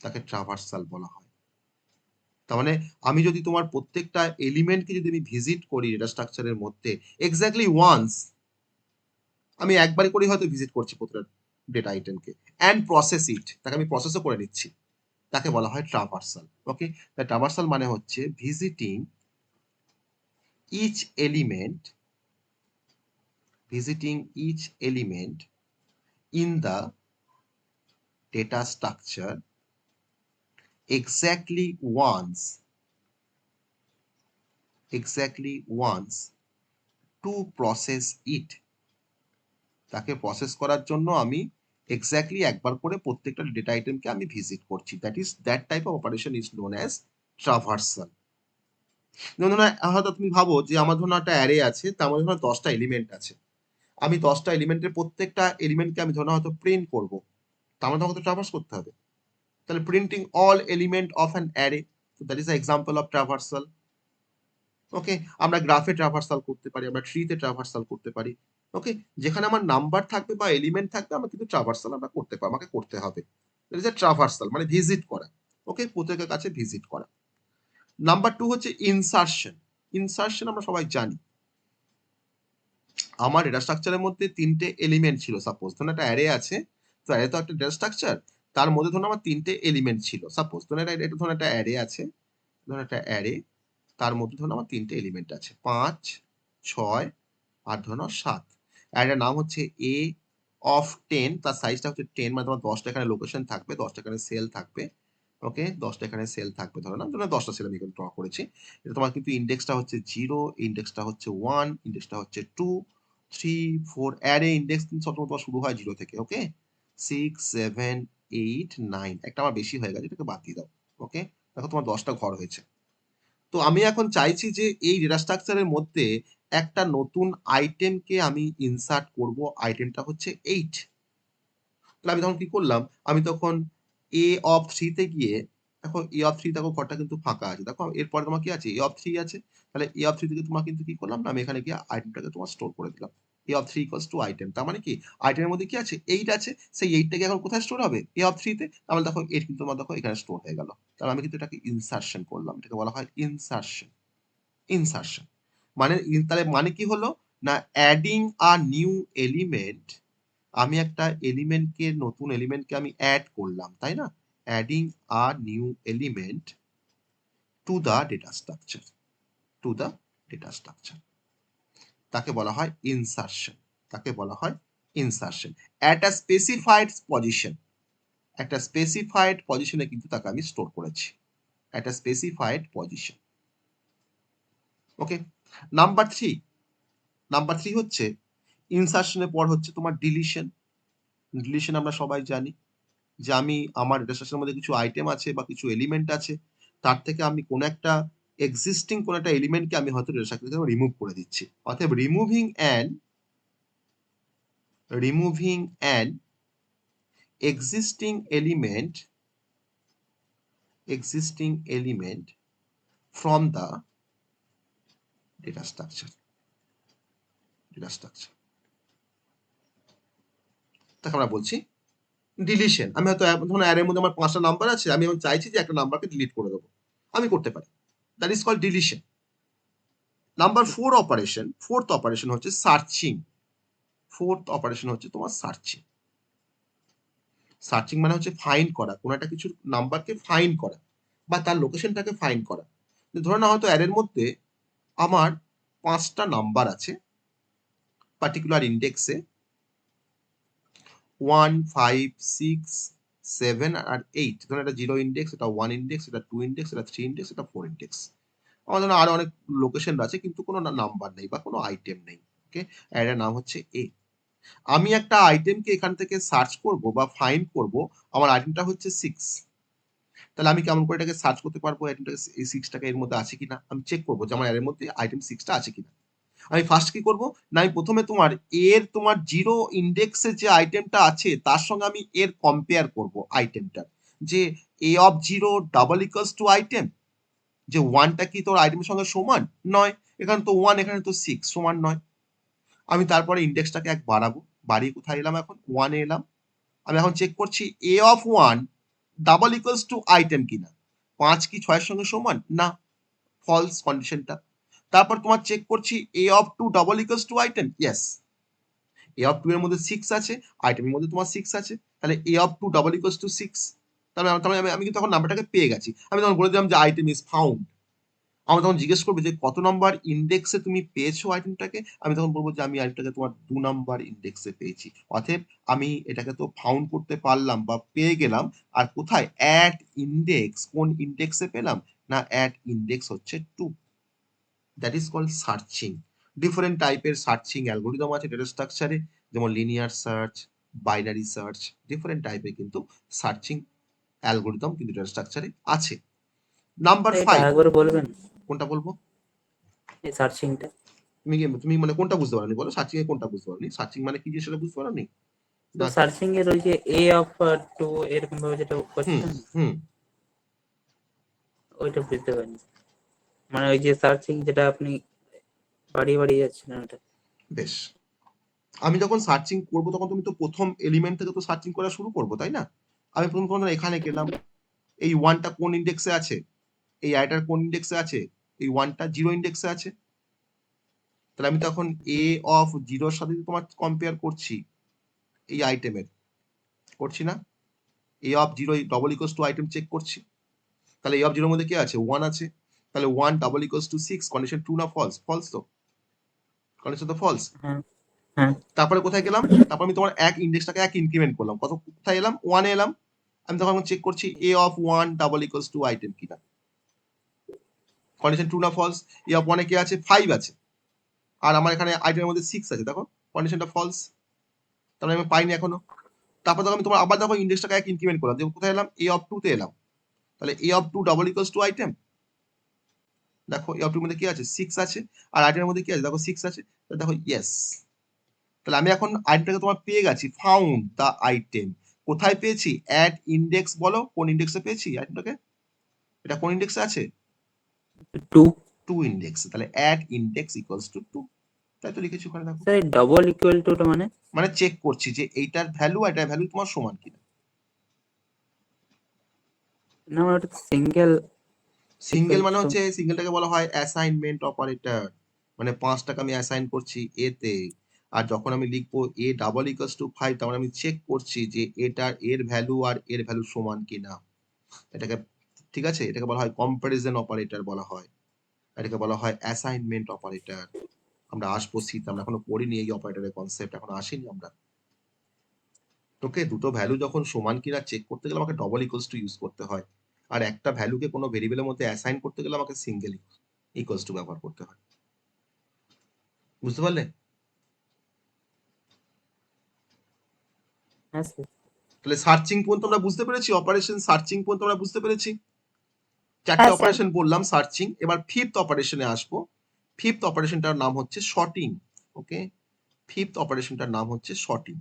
তাকে ট্রাভার্সাল বলা হয়। তার মানে আমি যদি তোমার প্রত্যেকটা এলিমেন্টকে যদি আমি ভিজিট করি ডেটা স্ট্রাকচারের মধ্যে এক্স্যাক্টলি ওয়ান্স, আমি একবারই করে হয়তো ভিজিট করছি প্রত্যেকটা ডেটা আইটেমকে, অ্যান্ড প্রসেস ইট, তাকে আমি প্রসেসও করে নিচ্ছি, তাকে বলা হয় ট্রাভার্সাল। ওকে, তা ট্রাভার্সাল মানে হচ্ছে visiting each element in the data structure exactly once to process it। তাকে প্রসেস করার জন্য আমি এক্স্যাক্টলি একবার করে প্রত্যেকটা ডেটা আইটেমকে আমি ভিজিট করছি। That type of operation is known as traversal. যেমন ধরো হয়তো তুমি ভাবো যে আমার ধরুন একটা অ্যারে আছে, তার মধ্যে ধরো 10টা এলিমেন্ট আছে, আমি 10টা এলিমেন্টের প্রত্যেকটা এলিমেন্টকে আমি ধরো হয়তো প্রিন্ট করবো, তার মধ্যে আমাকে ট্রাভার্স করতে হবে। তাহলে printing all element of an array, that is a example of traversal. Okay, আমরা গ্রাফে ট্রাভার্সাল করতে পারি, আমরা ট্রিতে ট্রাভার্সাল করতে পারি। ওকে, যেখানে আমার নাম্বার থাকবে বা এলিমেন্ট থাকবে আমরা কিন্তু ট্রাভার্সাল আমরা করতে পারি, আমাকে করতে হবে। দ্যাট ইজ আ ট্রাভার্সাল, মানে ভিজিট করা। ওকে, প্রত্যেকের কাছে ভিজিট করা। নাম্বার 2 হচ্ছে ইনসারশন। ইনসারশন আমরা সবাই জানি, আমার ডেটা স্ট্রাকচারের মধ্যে 3টে এলিমেন্ট ছিল, সাপোজ ধরুন একটা অ্যারে আছে, তো অ্যারে তো একটা ডেটা স্ট্রাকচার, তার মধ্যে ধরুন আমার 3টে এলিমেন্ট ছিল, সাপোজ ধরুন এটা ধরুন একটা অ্যারে আছে, ধরুন একটা অ্যারে, তার মধ্যে ধরুন আমার 3টে এলিমেন্ট আছে, 5, 6 আর ধরুন 7। অ্যারেটার নাম হচ্ছে এ অফ 10, তার সাইজটা হচ্ছে 10, মানে তোমার 10টা এখানে লোকেশন থাকবে, 10টা এখানে সেল থাকবে। ওকে, 10টা এখানে সেল থাকবে, ধরো না, ধরো 10টা সেল আমি এখানে ড্র করেছি। এটা তোমার কিন্তু ইন্ডেক্সটা হচ্ছে 0, ইন্ডেক্সটা হচ্ছে 1, ইন্ডেক্সটা হচ্ছে 2, 3, 4। অ্যারে ইন্ডেক্স কিন্তু সবসময় তোমার শুরু হয় 0 থেকে। ওকে, 6, 7, 8, 9, একটা আমার বেশি হয়ে গেছে, এটাকে বাদ দিয়ে দাও। ওকে, দেখো তোমার 10টা ঘর হয়েছে। তো আমি এখন চাইছি যে এই ডেটা স্ট্রাকচারের মধ্যে একটা নতুন আইটেমকে আমি ইনসার্ট করব, আইটেমটা হচ্ছে 8। তাহলে আমি তখন কি করলাম, আমি তখন এ অফ 3 তে গিয়ে, দেখো এ অফ 3 দেখো ঘরটা কিন্তু ফাঁকা আছে, দেখো এরপরে তোমার কি আছে, এ অফ 3 আছে। তাহলে এ অফ 3 থেকে তোমার কিন্তু কি করলাম না, আমি এখানে গিয়ে আইটেমটাকে তোমার স্টোর করে দিলাম। এ অফ 3 ইকুয়ালস টু আইটেম, তার মানে কি আইটেমের মধ্যে কি আছে, 8 আছে, সেই 8টাকে এখন কোথায় স্টোর হবে, এ অফ 3 তে। তাহলে দেখো 8 কিন্তু তোমার দেখো এখানে স্টোর হয়ে গেল। তাহলে আমি কিন্তু এটাকে ইনসারশন করলাম, এটাকে বলা হয় ইনসারশন। ইনসারশন মানে তাহলে মানে কি হলো না, অ্যাডিং আ নিউ এলিমেন্ট, আমি একটা এলিমেন্টকে নতুন এলিমেন্টকে আমি অ্যাড করলাম, তাই না? Adding a new element to the data structure, to the data structure, তাকে বলা হয় ইনসারশন, তাকে বলা হয় insertion at a specified position, একটা স্পেসিফাইড পজিশনে কিন্তু তাকে আমি স্টোর করেছি, at a specified position. Okay, number 3, number 3 হচ্ছে ইনসারশনের পর হচ্ছে তোমার ডিলিশন। ডিলিশন আমরা সবাই জানি যে আমি আমার ডেটা স্ট্রাকচারের মধ্যে কিছু আইটেম আছে বা কিছু এলিমেন্ট আছে, তার থেকে আমি কোনো একটা এক্সিস্টিং কোনো একটা এলিমেন্টকে আমি হয়তো ডেটা স্ট্রাকচার থেকে রিমুভ করে দিচ্ছি। অতএব removing an existing element from the data structure, তাকে আমরা বলছি ডিলিশন। আমি হয়তো ধরুন অ্যারের মধ্যে আমার 5টা নাম্বার আছে, আমি এখন চাইছি যে একটা নাম্বারকে ডিলিট করে দেবো, আমি করতে পারি, that is called deletion. Number 4 operation, fourth operation হচ্ছে সার্চিং। ফোর্থ অপারেশন হচ্ছে তোমার সার্চিং। সার্চিং মানে হচ্ছে ফাইন্ড করা, কোনো একটা কিছু নাম্বারকে ফাইন্ড করা বা তার লোকেশনটাকে ফাইন্ড করা। ধরে না হয়তো অ্যারের মধ্যে আমার 5টা নাম্বার আছে পার্টিকুলার ইন্ডেক্সে, 1, 5, 6, 7 আর 8। ধরুন এটা 0 ইন্ডেক্স, এটা 1 ইন্ডেক্স, এটা 2 ইন্ডেক্স, এটা 3 ইন্ডেক্স, এটা 4 ইন্ডেক্স। আমার জন্য আরো অনেক লোকেশন আছে কিন্তু কোনো নাম্বার নেই বা কোনো আইটেম নেই। ওকে, এর নাম হচ্ছে এ। আমি একটা আইটেমকে এখান থেকে সার্চ করব বা ফাইন্ড করব, আমার আইটেমটা হচ্ছে 6। তাহলে আমি কেমন করে এটাকে সার্চ করতে পারবো, আইটেমটাকে, এই 6টাকে এর মধ্যে আছে কিনা আমি চেক করবো যে আমার এর মধ্যে আইটেম 6টা আছে কিনা। আমি ফার্স্ট কি করব না, আমি প্রথমে তোমার 0 ইন্ডেক্সে যে আইটেমটা আছে তার সঙ্গে আমি এর কম্পেয়ার করব আইটেমটা, যে a of 0 double equals to item, যে 1টা কি তোর আইটেমের সঙ্গে সমান নয়, এখানে তো 1, এখানে তো 6, সমান নয়। আমি তারপরে ইন্ডেক্সটাকে 1 বাড়াবো, বাড়িয়ে কোথায় এলাম, এখন 1 এ এলাম। আমি এখন চেক করছি a of 1 double equals to item কিনা, 5 কি 6 এর সঙ্গে সমান না, ফলস কন্ডিশনটা। তারপর তোমার চেক করছি a of 2 double equals to item, yes. a of 2 এর মধ্যে 6 আছে, আইটেমের মধ্যে তোমার 6 আছে, তাহলে a of 2 double equals to 6। তাহলে আমি কিন্তু তখন নাম্বারটাকে পেয়ে গেছি। আমি তখন বলে দিলাম যে আইটেম ইজ ফাউন্ড। আমি তখন জিজ্ঞেস করবে যে কত নাম্বার ইন্ডেক্সে তুমি পেয়েছো আইটেমটাকে, আমি তখন বলবো যে আমি আইটেমটাকে তোমার 2 নাম্বার ইন্ডেক্সে পেয়েছি। অতএব আমি এটাকে তো ফাউন্ড করতে পারলাম বা পেয়ে গেলাম। আর কোথায়, অ্যাট ইন্ডেক্স, কোন ইন্ডেক্সে পেলাম না, অ্যাট ইন্ডেক্স হচ্ছে 2। That is called searching. Different টাইপের সার্চিং অ্যালগোরিদম আছে ডেটা স্ট্রাকচারে, যেমন linear search, binary search, different টাইপের কিন্তু সার্চিং অ্যালগোরিদম কিন্তু ডেটা স্ট্রাকচারে আছে। নাম্বার এটা 5, আরেকবার বলবেন, কোনটা বলবো? এই সার্চিংটা? তুমি মানে কোনটা বুঝতে পারোনি বলো, সার্চিং এ কোনটা বুঝতে পারোনি? সার্চিং মানে কি যে সেটা বুঝতে পারোনি? তো না, সার্চিং এর ওই যে এ অফ 2 এরকম ভাবে যেটা হুম করছিলেন, হুম ওইটা বুঝতে পারিনি। মানে ওই যে সার্চিং যেটা আপনি বাড়িয়ে বাড়িয়ে যাচ্ছেন ওটা। বেশ। আমি যখন সার্চিং করব তখন তুমি তো প্রথম এলিমেন্ট থেকে তো সার্চিং করা শুরু করবো, তাই না? আমি প্রথম এখানে গেলাম, এই 1টা কোন ইন্ডেক্সে আছে, এই আইটার কোন ইন্ডেক্সে আছে, এই 1টা 0 ইন্ডেক্সে আছে। তাহলে আমি তখন a অফ 0 এর সাথে তোমার কম্পেয়ার করছি এই আইটেমের, করছি না? a of 0 double equals to item check করছি। তাহলে a অফ 0 এর মধ্যে কি আছে, 1 আছে। তাহলে 1 double equals to 6, condition true না ফলস? ফলস তো, কন্ডিশন তো ফলস। হ্যাঁ হ্যাঁ। তারপরে কোথায় গেলাম, তারপর আমি তোমার ইন্ডেক্সটাকে 1 ইনক্রিমেন্ট করলাম, কোথায় এলাম, 1 এ এলাম। আমি তখন চেক করছি a of 1 double equals to item কিনা, কন্ডিশন ট্রু না ফলস। a অফ 1 এ কি আছে, 5 আছে, আর আমার এখানে আইটেমের মধ্যে 6 আছে, দেখো কন্ডিশনটা ফলস, তাহলে আমি পাইনি এখনো। তারপর দেখো আমি তোমার আবার দেখো ইন্ডেক্সটাকে 1 ইনক্রিমেন্ট করলাম, কোথায় এলাম, a অফ 2 তে এলাম। তাহলে a of 2 double equals to item, দেখো a অফ 2 এর মধ্যে কি আছে, 6 আছে, আর আইটেমের মধ্যে কি আছে, দেখো 6 আছে, তাহলে দেখো ইয়েস। তাহলে আমি এখন আইটেমটাকে তোমার পেয়ে গেছি, ফাউন্ড দ্য আইটেম। কোথায় পেয়েছি, অ্যাট ইন্ডেক্স, বলো কোন ইন্ডেক্সে পেয়েছি আইটেমটাকে, এটা কোন ইন্ডেক্সে আছে, 2। 2 ইন্ডেক্স। তাহলে অ্যাট ইন্ডেক্স ইকুয়ালস টু 2, তাই তো লিখেছি ওখানে, দেখো। স্যার ডবল ইকুয়াল টুটা মানে? মানে চেক করছি যে এইটার ভ্যালু আর এটার ভ্যালু তোমার সমান কিনা। না ওটা সিঙ্গেল সিঙ্গেল ইকুয়াল মানে টু। হচ্ছে, সিঙ্গেলটাকে বলা হয় অ্যাসাইনমেন্ট অপারেটর। মানে 5টাকে আমি অ্যাসাইন করছি এ তে, আর যখন আমি লিখবো a ডাবল ইকুয়ালস টু 5, তার মানে আমি চেক করছি যে এটার এর ভ্যালু আর এর ভ্যালু সমান কিনা। এটাকে, ঠিক আছে, এটাকে বলা হয় কম্প্যারিজন অপারেটর বলা হয়, এটাকে বলা হয় অ্যাসাইনমেন্ট অপারেটর। আমরা আসবো শীত, আমরা এখনো পড়িনি এই অপারেটরের কনসেপ্ট, এখন আসিনি আমরা। ওকে, দুটো ভ্যালু যখন সমান কিনা চেক করতে গেলে আমাকে ডবল ইকুয়ালস টু ইউজ করতে হয়, আর একটা ভ্যালুকে কোনো ভেরিয়েবলের মধ্যে অ্যাসাইন করতে গেলে আমাকে সিঙ্গেল ইকুয়ালস টু ব্যবহার করতে হয়। বুঝতে পারলে? হ্যাঁ স্যার। তাহলে সার্চিং পর্যন্ত আমরা বুঝতে পেরেছি, অপারেশন সার্চিং পর্যন্ত আমরা বুঝতে পেরেছি। 4টে হ্যাঁ, স্যার। অপারেশন বললাম সার্চিং, এবার ফিফথ অপারেশনে আসবো। ফিফথ অপারেশনটার নাম হচ্ছে শর্টিং। ওকে, ফিফথ অপারেশনটার নাম হচ্ছে শর্টিং।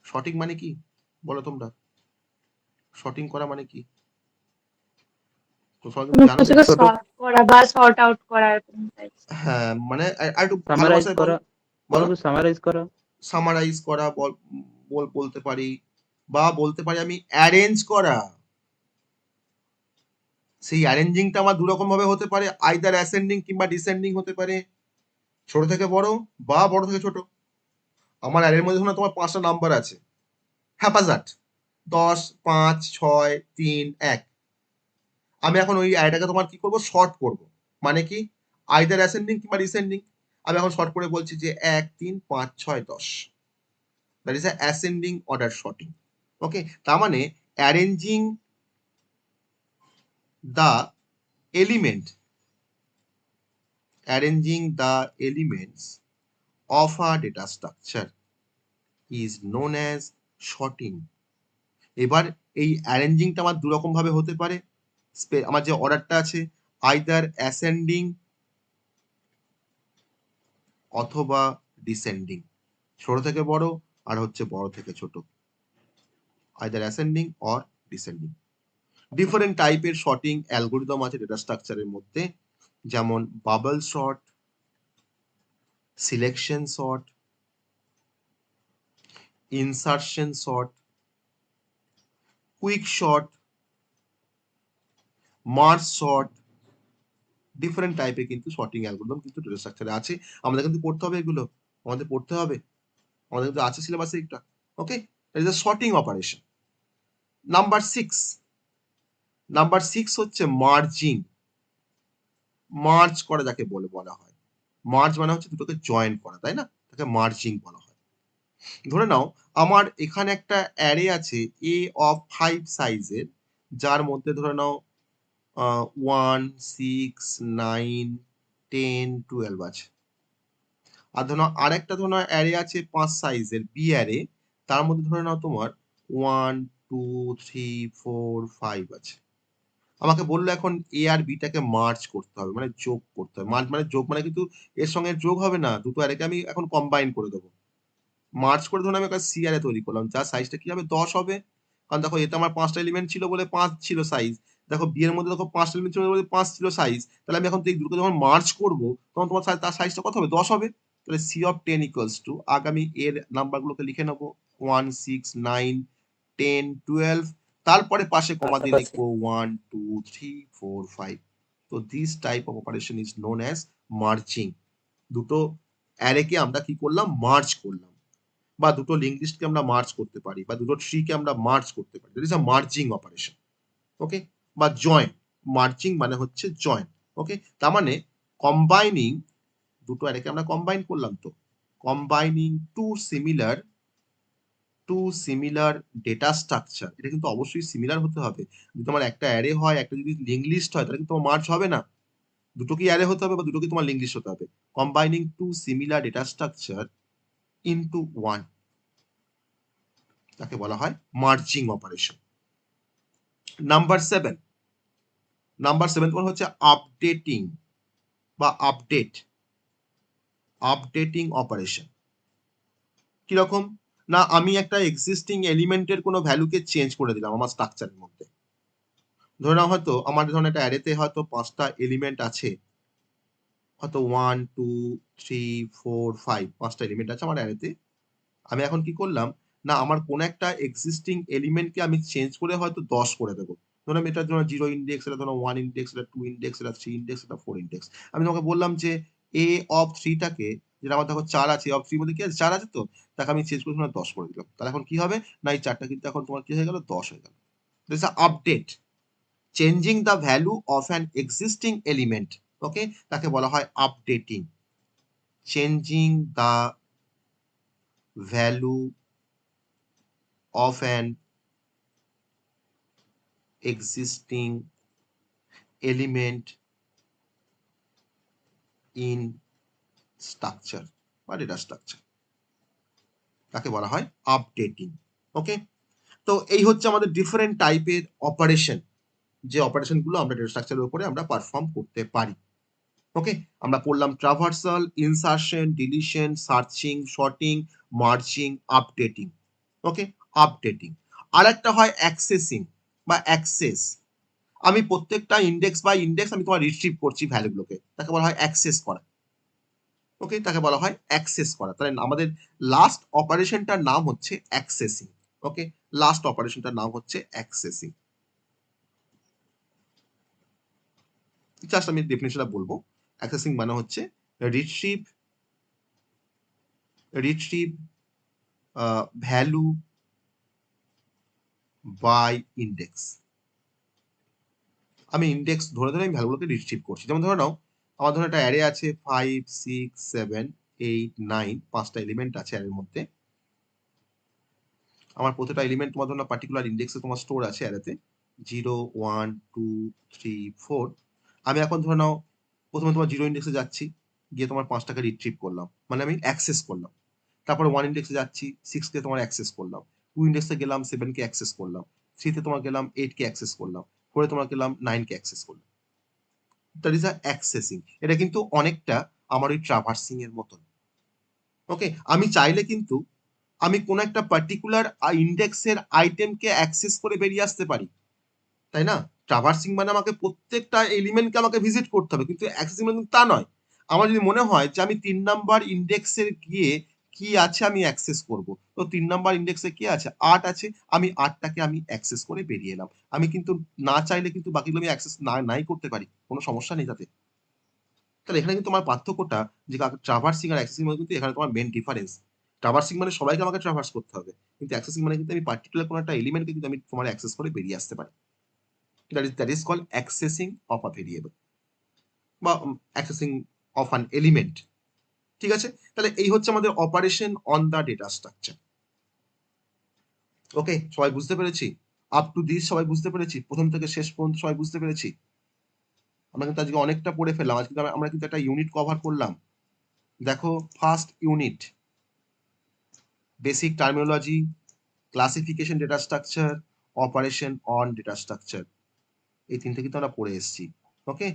শর্টিং মানে কি বলো তোমরা? শর্টিং করা মানে কি? তো সবাই কিন্তু কোনো জানো কিছুকে দেখছি। ছোট সর্ট করা বা সর্ট আউট করা এরকম types। হ্যাঁ, মানে আর একটু ভালো সামারাইজ ভাষায় করা, বলো। কোনো সামারাইজ করা। সামারাইজ করা বলতে পারি, বা বলতে পারি আমি অ্যারেঞ্জ করা। সেই অ্যারেঞ্জিংটা আমার দুরকম ভাবে হতে পারে, আইদার অ্যাসেন্ডিং কিংবা ডিসেন্ডিং হতে পারে, ছোট থেকে বড় বা বড় থেকে ছোট। আমার অ্যারের মধ্যে ধরো তোমার 5টা নাম্বার আছে, হ্যাপাজার্ট 10, 5, 6, 3, 1। আমি এখন ওই অ্যারেটাকে তোমার কি করব, শর্ট করব। মানে কি, আইদার অ্যাসেন্ডিং কিংবা ডিসেন্ডিং। আমি এখন শর্ট করে বলছি যে 1, 3, 5, 6, 10। That is ascending order sorting. Okay, তার মানে arranging the element, arranging the elements of a data structure is known as sorting. এবার এই অ্যারেঞ্জিংটা আমার দুরকম ভাবে হতে পারে। আমার যে অর্ডারটা আছে, আইদার অ্যাসেন্ডিং অথবা ডিসেন্ডিং, ছোট থেকে বড় আর হচ্ছে বড় থেকে ছোট, either ascending or descending. Different টাইপের শর্টিং অ্যালগোরিদম আছে ডেটা স্ট্রাকচারের মধ্যে, যেমন bubble short, selection short, insertion short, quick short, merge short. Different টাইপের কিন্তু শর্টিং অ্যালগোরিদম কিন্তু ডেটা স্ট্রাকচারে আছে। আমাদের কিন্তু পড়তে হবে এগুলো, আমাদের পড়তে হবে, আমাদের কিন্তু আছে সিলেবাসে একটা। Okay, that is a sorting operation. Number 6 হচ্ছে মার্জিং। মার্জ করা যাকে বলা হয়, মার্জ মানে হচ্ছে দুটোকে জয়েন করা, তাই না? তাকে মার্জিং বলা হয়। ধরে নাও আমার এখানে একটা অ্যারে আছে এ অফ 5 সাইজের, যার মধ্যে ধরে নাও 1, 6, 9, 10, 12 আছে। আর ধরে নাও আরেকটা ধরে নাও অ্যারে আছে 5 সাইজের বি অ্যারে, তার মধ্যে ধরে নাও তোমার 1, 2, 3, 4, 5 আছে। আমাকে বললো এখন এ আর বিটাকে মার্জ করতে হবে, মানে যোগ করতে হবে। মার্জ মানে যোগ, মানে কিন্তু এর সঙ্গে যোগ হবে না, দুটো অ্যারেকে আমি এখন কম্বাইন করে দেবো। মার্জ করে ধরুন আমি একটা সি অ্যারে তৈরি করলাম, যার সাইজটা কি হবে, 10 হবে। কারণ দেখো এতে আমার 5টা এলিমেন্ট ছিল বলে 5 ছিল সাইজ। দেখো বি এর মধ্যে দেখো 5টা এলিমেন্ট ছিল বলে 5 ছিল সাইজ। তাহলে আমি এখন এই দুটোকে যখন মার্জ করবো তখন তোমার তার সাইজটা কত হবে, 10 হবে। তাহলে সি অফ 10 ইকুয়ালস টু, আগামী এর নাম্বারগুলোকে লিখে নেবো 1, 6, 9, 10, 12, তারপরে পাশে কমা দিয়ে লিখবো 1, 2, 3, 4, 5। তো this type of operation is known as merging. দুটো অ্যারেকে আমরা কি করলাম, মার্জ করলাম। বা দুটো লিঙ্ক লিস্টকে আমরা মার্জ করতে পারি, বা দুটো ট্রিকে আমরা মার্জ করতে পারি, that is a merging operation. Okay, বা জয়েন। মার্জিং মানে হচ্ছে জয়েন। ওকে, তার মানে কম্বাইনিং, দুটো অ্যারেকে আমরা কম্বাইন করলাম, তো combining two similar data structure. এটা কিন্তু অবশ্যই সিমিলার হতে হবে। যদি তোমার একটা অ্যারে হয়, একটা যদি লিঙ্ক লিস্ট হয়, তাহলে কিন্তু তোমার মার্জ হবে না। দুটো কি অ্যারে হতে হবে বা দুটো কি তোমার লিঙ্ক লিস্ট হতে হবে। Combining two similar data structure into one, তাকে বলা হয় মার্জিং অপারেশন। নাম্বার 7 তোমার হচ্ছে আপডেটিং বা আপডেটিং অপারেশন। কিরকম না, আমি একটা এক্সিস্টিং এলিমেন্টের কোনো ভ্যালুকে চেঞ্জ করে দিলাম আমার স্ট্রাকচারের মধ্যে। ধরে নাও হয়তো আমার ধরুন একটা অ্যারেতে হয়তো 5টা এলিমেন্ট আছে, হয়তো 1, 2, 3, 4, 5, 5টা এলিমেন্ট আছে আমার অ্যারেতে। আমি এখন কি করলাম না, আমার কোন একটা এক্সিস্টিং এলিমেন্টকে আমি চেঞ্জ করে হয়তো 10 করে দেবো। ধরুন এটার জন্য 0 ইন্ডেক্স, এটা ধরো 1 ইন্ডেক্স, এটা 2 ইন্ডেক্স, এটা 3 ইন্ডেক্স, এটা 4 ইন্ডেক্স। আমি তোমাকে বললাম যে এ অফ 3 টাকে, যেটা আমার দেখো 4 আছে, অফ 3 মধ্যে কি আছে 4 আছে, তো তাকে আমি চেঞ্জ করে 10 করে দিলাম। তাহলে এখন কি হবে না, এই 4টা কিন্তু এখন তোমার কি হয়ে গেল, 10 হয়ে গেল। This is update, changing the value of an existing element. Okay, তাকে বলা হয় updating. Changing the value of an existing element in structure বা ডেটা স্ট্রাকচার, তাকে বলা হয় আপডেটিং। ওকে, তো এই হচ্ছে আমাদের ডিফারেন্ট টাইপের অপারেশন, যে অপারেশনগুলো আমরা ডেটা স্ট্রাকচারের উপরে আমরা পারফর্ম করতে পারি। ওকে, আমরা পড়লাম traversal, insertion, deletion, searching, sorting, merging, updating. Okay, updating. আর একটা হয় অ্যাক্সেসিং বা অ্যাক্সেস। আমি প্রত্যেকটা ইন্ডেক্স বাই ইন্ডেক্স আমি তোমার রিট্রিভ করছি ভ্যালুগুলোকে, তাকে বলা হয় অ্যাক্সেস করা। ওকে, তাকে বলা হয় অ্যাক্সেস করা। তাহলে আমাদের লাস্ট অপারেশনটার নাম হচ্ছে অ্যাক্সেসিং। ওকে, লাস্ট অপারেশনটার নাম হচ্ছে অ্যাক্সেসিং। জাস্ট আমি ডেফিনিশনটা বলবো। অ্যাক্সেসিং মানে হচ্ছে রিট্রিভ ভ্যালু বাই ইন্ডেক্স। আমি ইন্ডেক্স ধরে ধরে আমি ভ্যালুগুলোকে রিট্রিভ করছি। যেমন ধরে নাও, আমার ধরো একটা অ্যারে আছে 5 6 7 8 9, 5টা এলিমেন্ট আছে অ্যারের মধ্যে। আমার প্রতিটা এলিমেন্ট তোমার ধরো পার্টিকুলার ইন্ডেক্সে তোমার স্টোর আছে অ্যারেতে 0 1 2 3 4। আমি এখন ধরে নাও প্রথমে তোমার 0 ইন্ডেক্সে যাচ্ছি, গিয়ে তোমার 5টাকে রিট্রিভ করলাম, মানে আমি অ্যাক্সেস করলাম। তারপরে 1 ইন্ডেক্সে যাচ্ছি, 6 কে তোমার অ্যাক্সেস করলাম। 2 ইন্ডেক্সে গেলাম, 7 কে অ্যাক্সেস করলাম। 3 তে তোমার গেলাম, 8 কে অ্যাক্সেস করলাম। 4 এ তোমার গেলাম, 9 কে অ্যাক্সেস করলাম। That is a accessing. এটা কিন্তু অনেকটা আমার ওই ট্রাভার্সিং এর মতন। ওকে, আমি চাইলে কিন্তু আমি কোন একটা পার্টিকুলার ইন্ডেক্সের আইটেমকে অ্যাক্সেস করে বেরিয়ে আসতে পারি, তাই না? ট্রাভার্সিং মানে আমাকে প্রত্যেকটা এলিমেন্টকে আমাকে ভিজিট করতে হবে, কিন্তু অ্যাক্সেসিং মানে তা নয়। আমার যদি মনে হয় যে আমি 3 নাম্বার ইন্ডেক্সের গিয়ে কি আছে আমি অ্যাক্সেস করব, তো 3 নাম্বার ইন্ডেক্সে কি আছে, 8 আছে, আমি 8টাকে আমি অ্যাক্সেস করে বেরিয়ে এলাম। আমি কিন্তু না চাইলে কিন্তু বাকিগুলো আমি অ্যাক্সেস নাই করতে পারি, কোনো সমস্যা নেই তাতে। তাহলে এখানে কিন্তু আমার পার্থক্যটা, যে ট্রাভার্সিং আর অ্যাক্সেসিং মানে কিন্তু এখানে তোমার মেন ডিফারেন্স। ট্রাভার্সিং মানে সবাইকে আমাকে ট্রাভার্স করতে হবে, কিন্তু অ্যাক্সেসিং মানে কিন্তু আমি পার্টিকুলার কোনো একটা এলিমেন্টকে কিন্তু আমি তোমার অ্যাক্সেস করে বেরিয়ে আসতে পারি। that is called accessing of a variable বা accessing of an element। ঠিক আছে, তাহলে এই হচ্ছে আমাদের operation on the data structure. Okay, সবাই বুঝতে পেরেছি? আপ টু দিস সবাই বুঝতে পেরেছি? প্রথম থেকে শেষ পর্যন্ত সবাই বুঝতে পেরেছি? আমরা কিন্তু আজকে অনেকটা পড়ে ফেললাম, আজকে আমরা কিন্তু একটা ইউনিট কভার করলাম। দেখো, first unit basic terminology, classification data structure, operation on data structure, এই তিনটে কিন্তু আমরা পড়ে এসেছি। ওকে,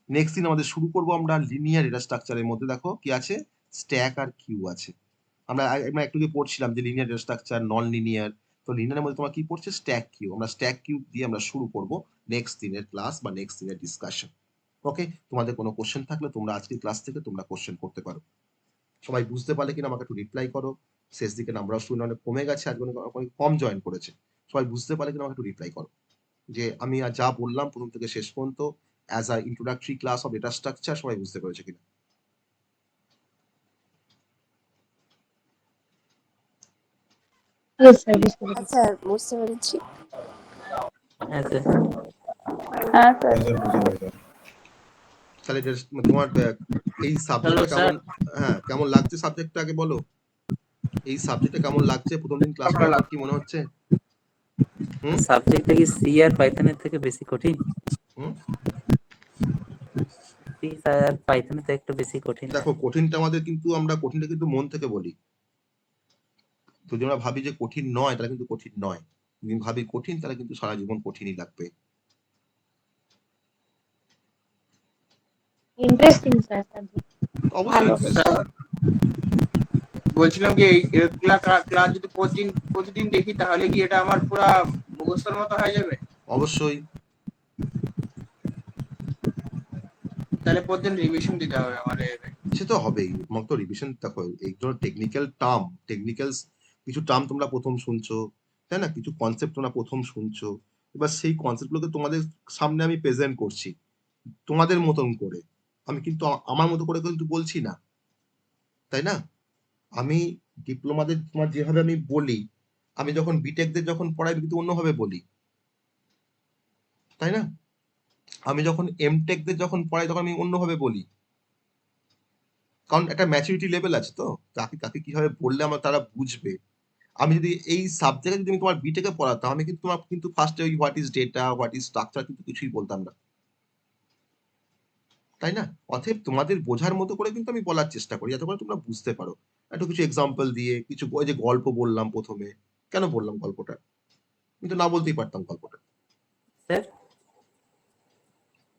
নেক্সট দিন আমাদের শুরু করব আমরা লিনিয়ার ডেটা স্ট্রাকচারের মধ্যে। দেখো কি আছে, স্ট্যাক আর কিউ আছে। আমরা একটু আগে পড়ছিলাম যে linear data structure, non linear. তো লিনিয়ারের মধ্যে তোমার কি পড়ছে, স্ট্যাক কিউ। আমরা স্ট্যাক কিউ দিয়ে আমরা শুরু করব নেক্সট দিনের ক্লাস বা নেক্সট দিনের ডিসকাশন। ওকে, তোমাদের কোনো কোশ্চেন থাকলে তোমরা আজকের ক্লাস থেকে তোমরা কোশ্চেন করতে পারো। সবাই বুঝতে পারলে কিনা আমাকে একটু রিপ্লাই করো। শেষ দিকে নাম্বার অফ স্টুডেন্ট অনেক কমে গেছে, আজকে অনেক কম জয়েন করেছে। সবাই বুঝতে পারলে কিনা আমাকে একটু রিপ্লাই করো, যে আমি যা বললাম প্রথম থেকে শেষ পর্যন্ত as a introductory class of data structure সবাই বুঝতে পেরেছে কিনা? আচ্ছা বুঝতে পেরেছি। হ্যাঁ স্যার। হ্যাঁ স্যার। হ্যাঁ স্যার, বুঝতে পেরেছি স্যার। তাহলে তোমার এই সাবজেক্টটা হ্যালো স্যার। কেমন, হ্যাঁ কেমন লাগছে সাবজেক্টটা আগে বলো। এই সাবজেক্টটা কেমন লাগছে, প্রথম দিন ক্লাস করার পর কি মনে হচ্ছে? হুম সাবজেক্টটা কি সি আর পাইথনের থেকে বেশি কঠিন? হুম সি আর পাইথনের থেকে একটু বেশি কঠিন দেখো, লাগে। কঠিনটা আমাদের কিন্তু আমরা কঠিনটা কিন্তু মন থেকে বলি। যদি আমরা ভাবি যে কঠিন নয়, তাহলে কিন্তু কঠিন নয়। যদি ভাবি কঠিন, তাহলে কিন্তু সারা জীবন কঠিনই লাগবে। Interesting sir. অবশ্যই ভালো। interesting। বলছিলাম কি ক্লাস যদি প্রতিদিন দেখি তাহলে কি এটা আমার পুরা মুখস্থের মতো হয়ে যাবে? অবশ্যই। তাহলে প্রতিদিন রিভিশন দিতে হবে আমাদের। সে তো হবেই, তোমাকে তো রিভিশন। দেখো, এই ধরো টেকনিক্যাল কিছু টার্ম তোমরা প্রথম শুনছো, তাই না? কিছু কনসেপ্ট তোমরা প্রথম শুনছো। এবার সেই কনসেপ্টগুলোকে তোমাদের সামনে আমি প্রেজেন্ট করছি তোমাদের মতন করে। আমি কিন্তু আমার মতো করে কিন্তু বলছি না, তাই না? আমি ডিপ্লোমাদের তোমার যেভাবে আমি বলি, আমি যখন বিটেকদের যখন পড়াই আমি কিন্তু অন্যভাবে বলি, তাই না? আমি যখন এমটেকদের যখন পড়াই তখন আমি অন্যভাবে বলি, কারণ একটা ম্যাচুরিটি লেভেল আছে, তো তাকে তাকে কিভাবে বললে আমার তারা বুঝবে। আমি যদি এই সাবজেক্টে যদি আমি তোমার বিটেকে পড়াতাম, আমি কিন্তু তোমার কিন্তু ফার্স্টে ওই what is data, what is structure কিন্তু কিছুই বলতাম না, তাই না? অতএব তোমাদের বোঝার মতো করে কিন্তু আমি বলার চেষ্টা করি, যাতে করে তোমরা বুঝতে পারো। একটু কিছু এক্সাম্পল দিয়ে, কিছু ওই যে গল্প বললাম প্রথমে, কেন বললাম গল্পটা? আমি তো না বলতেই পারতাম গল্পটা। স্যার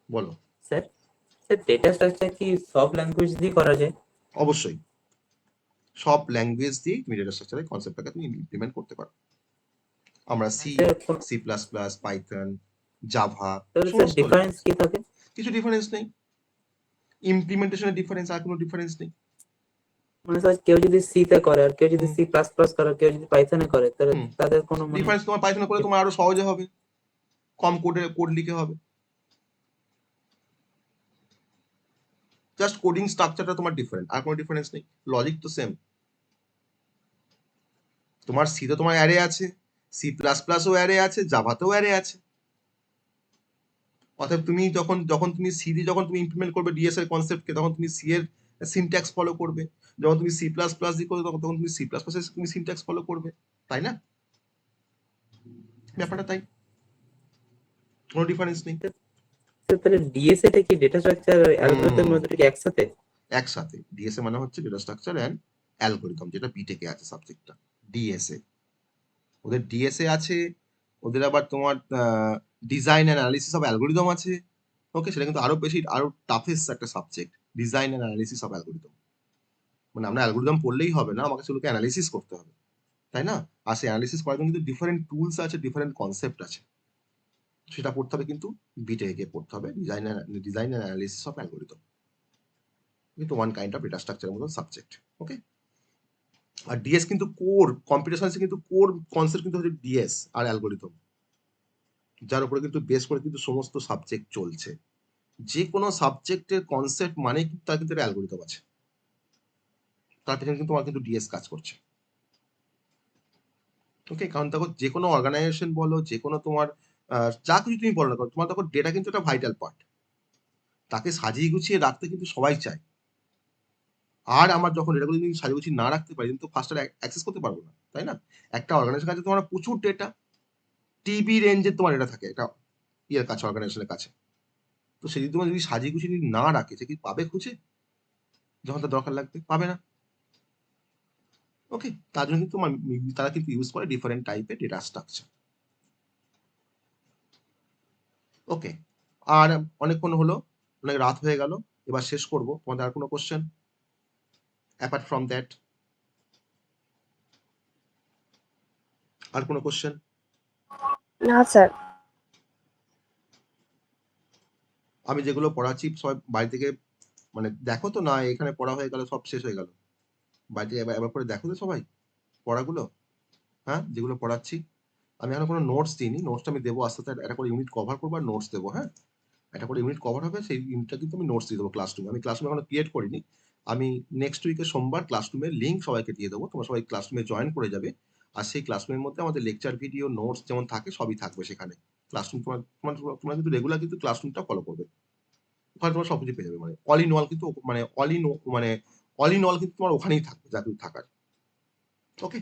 বলো। স্যার স্যার ডেটা স্ট্রাকচার কি সব ল্যাঙ্গুয়েজ দিয়ে করা যায়? অবশ্যই সব ল্যাঙ্গুয়েজ দিয়ে তুমি ডেটা স্ট্রাকচারের কনসেপ্টটাকে তুমি ইমপ্লিমেন্ট করতে পারো। আমরা C, sir C plus plus, Python, Java, তাহলে স্যার সমস্ত ডিফারেন্স কি থাকে? কিছু ডিফারেন্স নেই। ইমপ্লিমেন্টেশনের ডিফারেন্স, আর কোনো ডিফারেন্স নেই। মানে স্যার কেউ যদি সি তে করে আর কেউ যদি হুম। সি প্লাস প্লাস করে আর কেউ যদি পাইথনে করে, তাহলে হুম। তাদের কোনো মানে ডিফারেন্স তোমার পাইথনে করে তোমার আরো সহজে হবে, কম কোড লিখে হবে। জাস্ট কোডিং স্ট্রাকচারটা তোমার ডিফারেন্ট, আর কোনো ডিফারেন্স নেই, লজিক তো সেম। তোমার সি তো তোমার অ্যারে আছে, সি প্লাস প্লাসও অ্যারে আছে, জাভাতেও অ্যারে আছে। অতএব তুমি যখন যখন তুমি সি দিয়ে যখন তুমি ইমপ্লিমেন্ট করবে ডিএস এর কনসেপ্টকে, তখন তুমি সি এর সিনট্যাক্স ফলো করবে। যখন তুমি সি প্লাস প্লাস দিয়ে করবে, তখন তুমি সি প্লাস প্লাস তুমি সিনট্যাক্স ফলো করবে, তাই না? ব্যাপারটা তাই, কোনো ডিফারেন্স নেই। স্যার তাহলে ডিএসএ টা কি ডেটা স্ট্রাকচার আর অ্যালগরিদমের হুম। মধ্যে কি একসাথে? একসাথে ডিএসএ মানে হচ্ছে ডেটা স্ট্রাকচার অ্যান্ড অ্যালগোরিদম, যেটা বিটেকে আছে সাবজেক্টটা ডিএসএ। ওদের ডিএসএ আছে, ওদের আবার তোমার design and analysis of algorithm আছে। ওকে, সেটা কিন্তু আরো বেশি, আরো টাফেস্ট একটা subject, design and analysis of algorithm. মানে আমরা অ্যালগোরিদম পড়লেই হবে না, আমাকে সেগুলোকে অ্যানালিসিস করতে হবে, তাই না? আর সেই অ্যানালিসিস করার জন্য কিন্তু ডিফারেন্ট টুলস আছে, ডিফারেন্ট কনসেপ্ট আছে, সেটা পড়তে হবে কিন্তু বিটেকে পড়তে হবে, design and analysis of algorithm, কিন্তু ওয়ান কাইন্ড অফ ডেটা স্ট্রাকচারের মতো সাবজেক্ট। ওকে, আর ডিএস কিন্তু কোর, কম্পিউটার সায়েন্সে কিন্তু কোর কনসেপ্ট কিন্তু হচ্ছে ডিএস আর অ্যালগোরিদম, যার উপরে কিন্তু বেস করে কিন্তু সমস্ত সাবজেক্ট চলছে। যে কোনো সাবজেক্টের কনসেপ্ট মানে কিন্তু তার কিন্তু একটা অ্যালগোরিদম আছে, তার পেছনে কিন্তু আমার কিন্তু ডিএস কাজ করছে। ওকে, কারণ দেখো যে কোনো অর্গানাইজেশন বলো, যে কোনো তোমার যা কিছু তুমি বলো না কেন, তোমার দেখো ডেটা কিন্তু একটা ভাইটাল পার্ট, তাকে সাজিয়ে গুছিয়ে রাখতে কিন্তু সবাই চায়। আর আমার যখন ডেটাগুলো যদি সাজিয়ে গুছিয়ে না রাখতে পারি, কিন্তু ফার্স্ট অ্যাক্সেস করতে পারবো না, তাই না? একটা অর্গানাইজেশনের কাছে তোমার প্রচুর ডেটা, টিবি রেঞ্জের তোমার ডেটা থাকে একটা ইয়ের কাছে, অর্গানাইজেশনের কাছে। তো সে যদি তোমার যদি সাজিয়ে গুছিয়ে যদি না রাখে, সে কি পাবে খুঁজে? যখন তার দরকার লাগবে পাবে না। ওকে, তার জন্য কিন্তু তারা কিন্তু ইউজ করে ডিফারেন্ট টাইপের ডেটা স্ট্রাকচার। ওকে, আর অনেকক্ষণ হলো, অনেক রাত হয়ে গেল, এবার শেষ করবো। তোমাদের আর কোনো কোশ্চেন অ্যাপার্ট ফ্রম দ্যাট? আর কোনো কোশ্চেন? না স্যার। আমি যেগুলো পড়াচ্ছি সব বাড়ি থেকে মানে দেখো তো, না এখানে পড়া হয়ে গেল, সব শেষ হয়ে গেল? বাড়িতে এবার এবার করে দেখো তো সবাই পড়াগুলো, হ্যাঁ, যেগুলো পড়াচ্ছি। আমি এখন কোনো নোটস দিইনি, নোটসটা আমি দেবো আস্তে আস্তে, একটা করে ইউনিট কভার করবো আর নোটস দেবো, হ্যাঁ? একটা করে ইউনিট কভার হবে, সেই ইউনিটটা কিন্তু আমি নোটস দিয়ে দেবো ক্লাসরুমে। আমি ক্লাসরুমে এখনো ক্রিয়েট করিনি। আমি নেক্সট উইকে সোমবার ক্লাসরুমের লিঙ্ক সবাইকে দিয়ে দেবো, তোমরা সবাই ক্লাসরুমে জয়েন করে যাবে। আর সেই ক্লাসরুমের মধ্যে আমাদের লেকচার ভিডিও, নোটস যেমন থাকে সবই থাকবে সেখানে। ক্লাসরুম তোমার তোমার তোমরা কিন্তু রেগুলার কিন্তু ক্লাসরুমটা ফলো করবে, ওখানে তোমরা সবকিছু পেয়ে যাবে। মানে অল ইন অল কিন্তু, মানে অল ইন অল কিন্তু তোমার ওখানেই থাকবে, যা কিছু থাকার। ওকে,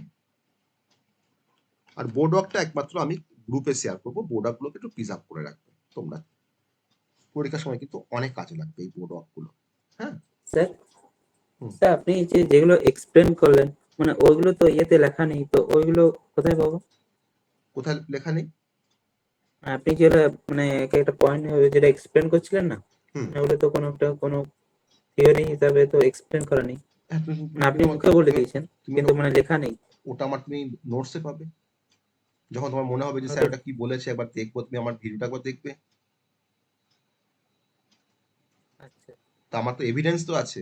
আর বোর্ড ওয়ার্কটা একমাত্র আমি গ্রুপে শেয়ার করবো, বোর্ড ওয়ার্কগুলোকে একটু প্রিজার্ভ করে রাখবে তোমরা, পরীক্ষার সময় কিন্তু অনেক কাজে লাগবে এই বোর্ড ওয়ার্কগুলো, হ্যাঁ? স্যার হুম। স্যার আপনি যেগুলো এক্সপ্লেন করলেন, মানে ওইগুলো তো ইয়েতে লেখা নেই, তো ওইগুলো কোথায় পাবো? কোথায় লেখা নেই? আপনি যেটা মানে একটা পয়েন্ট যেটা এক্সপ্লেন করছিলেন না, হুম। ওগুলো তো কোনো থিওরি হিসাবে তো এক্সপ্লেন করা নেই, হ্যাঁ, মানে আপনি মুখে বলে দিয়েছেন তুমি কিন্তু মানে লেখা নেই। ওটা আমার তুমি নোটসে পাবে, যখন তোমার মনে হবে যে স্যার ওটা কি বলেছে একবার দেখবো, তুমি আমার ভিডিওটা একবার দেখবে। আচ্ছা তা আমার তো এভিডেন্স তো আছে,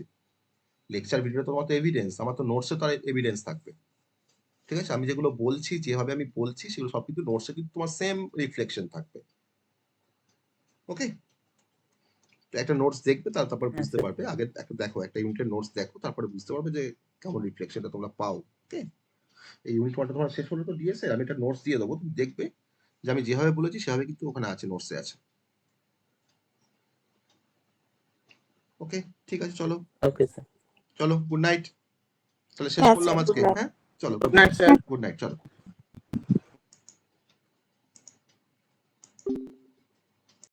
লেকচার ভিডিও তো আমার তো এভিডেন্স, আমার তো নোটসে তো এভিডেন্স থাকবে। ঠিক আছে, আমি যেগুলো বলছি, যেভাবে আমি বলছি, সেগুলো সব কিন্তু নোটসে কিন্তু তোমার সেম রিফ্লেকশন থাকবে। ওকে, একটা নোটস দেখবে তারপর হ্যাঁ, বুঝতে স্যার। পারবে। আগে একটা দেখো, একটা ইউনিটের নোটস দেখো, তারপরে বুঝতে পারবে যে কেমন রিফ্লেকশনটা তোমরা পাও। ওকে, এই ইউনিট 1টা তোমার শেষ হলো তো ডিএসএ, আমি একটা নোটস দিয়ে দেবো, তুমি দেখবে যে আমি যেভাবে বলেছি সেভাবে কিন্তু ওখানে আছে, নোটসে আছে। ওকে, ঠিক আছে, চলো ওকে স্যার। চলো, গুড নাইট। তাহলে শেষ হ্যাঁ করলাম স্যার, আজকে। Good night. হ্যাঁ, চলো, good night sir. Good night, চলো।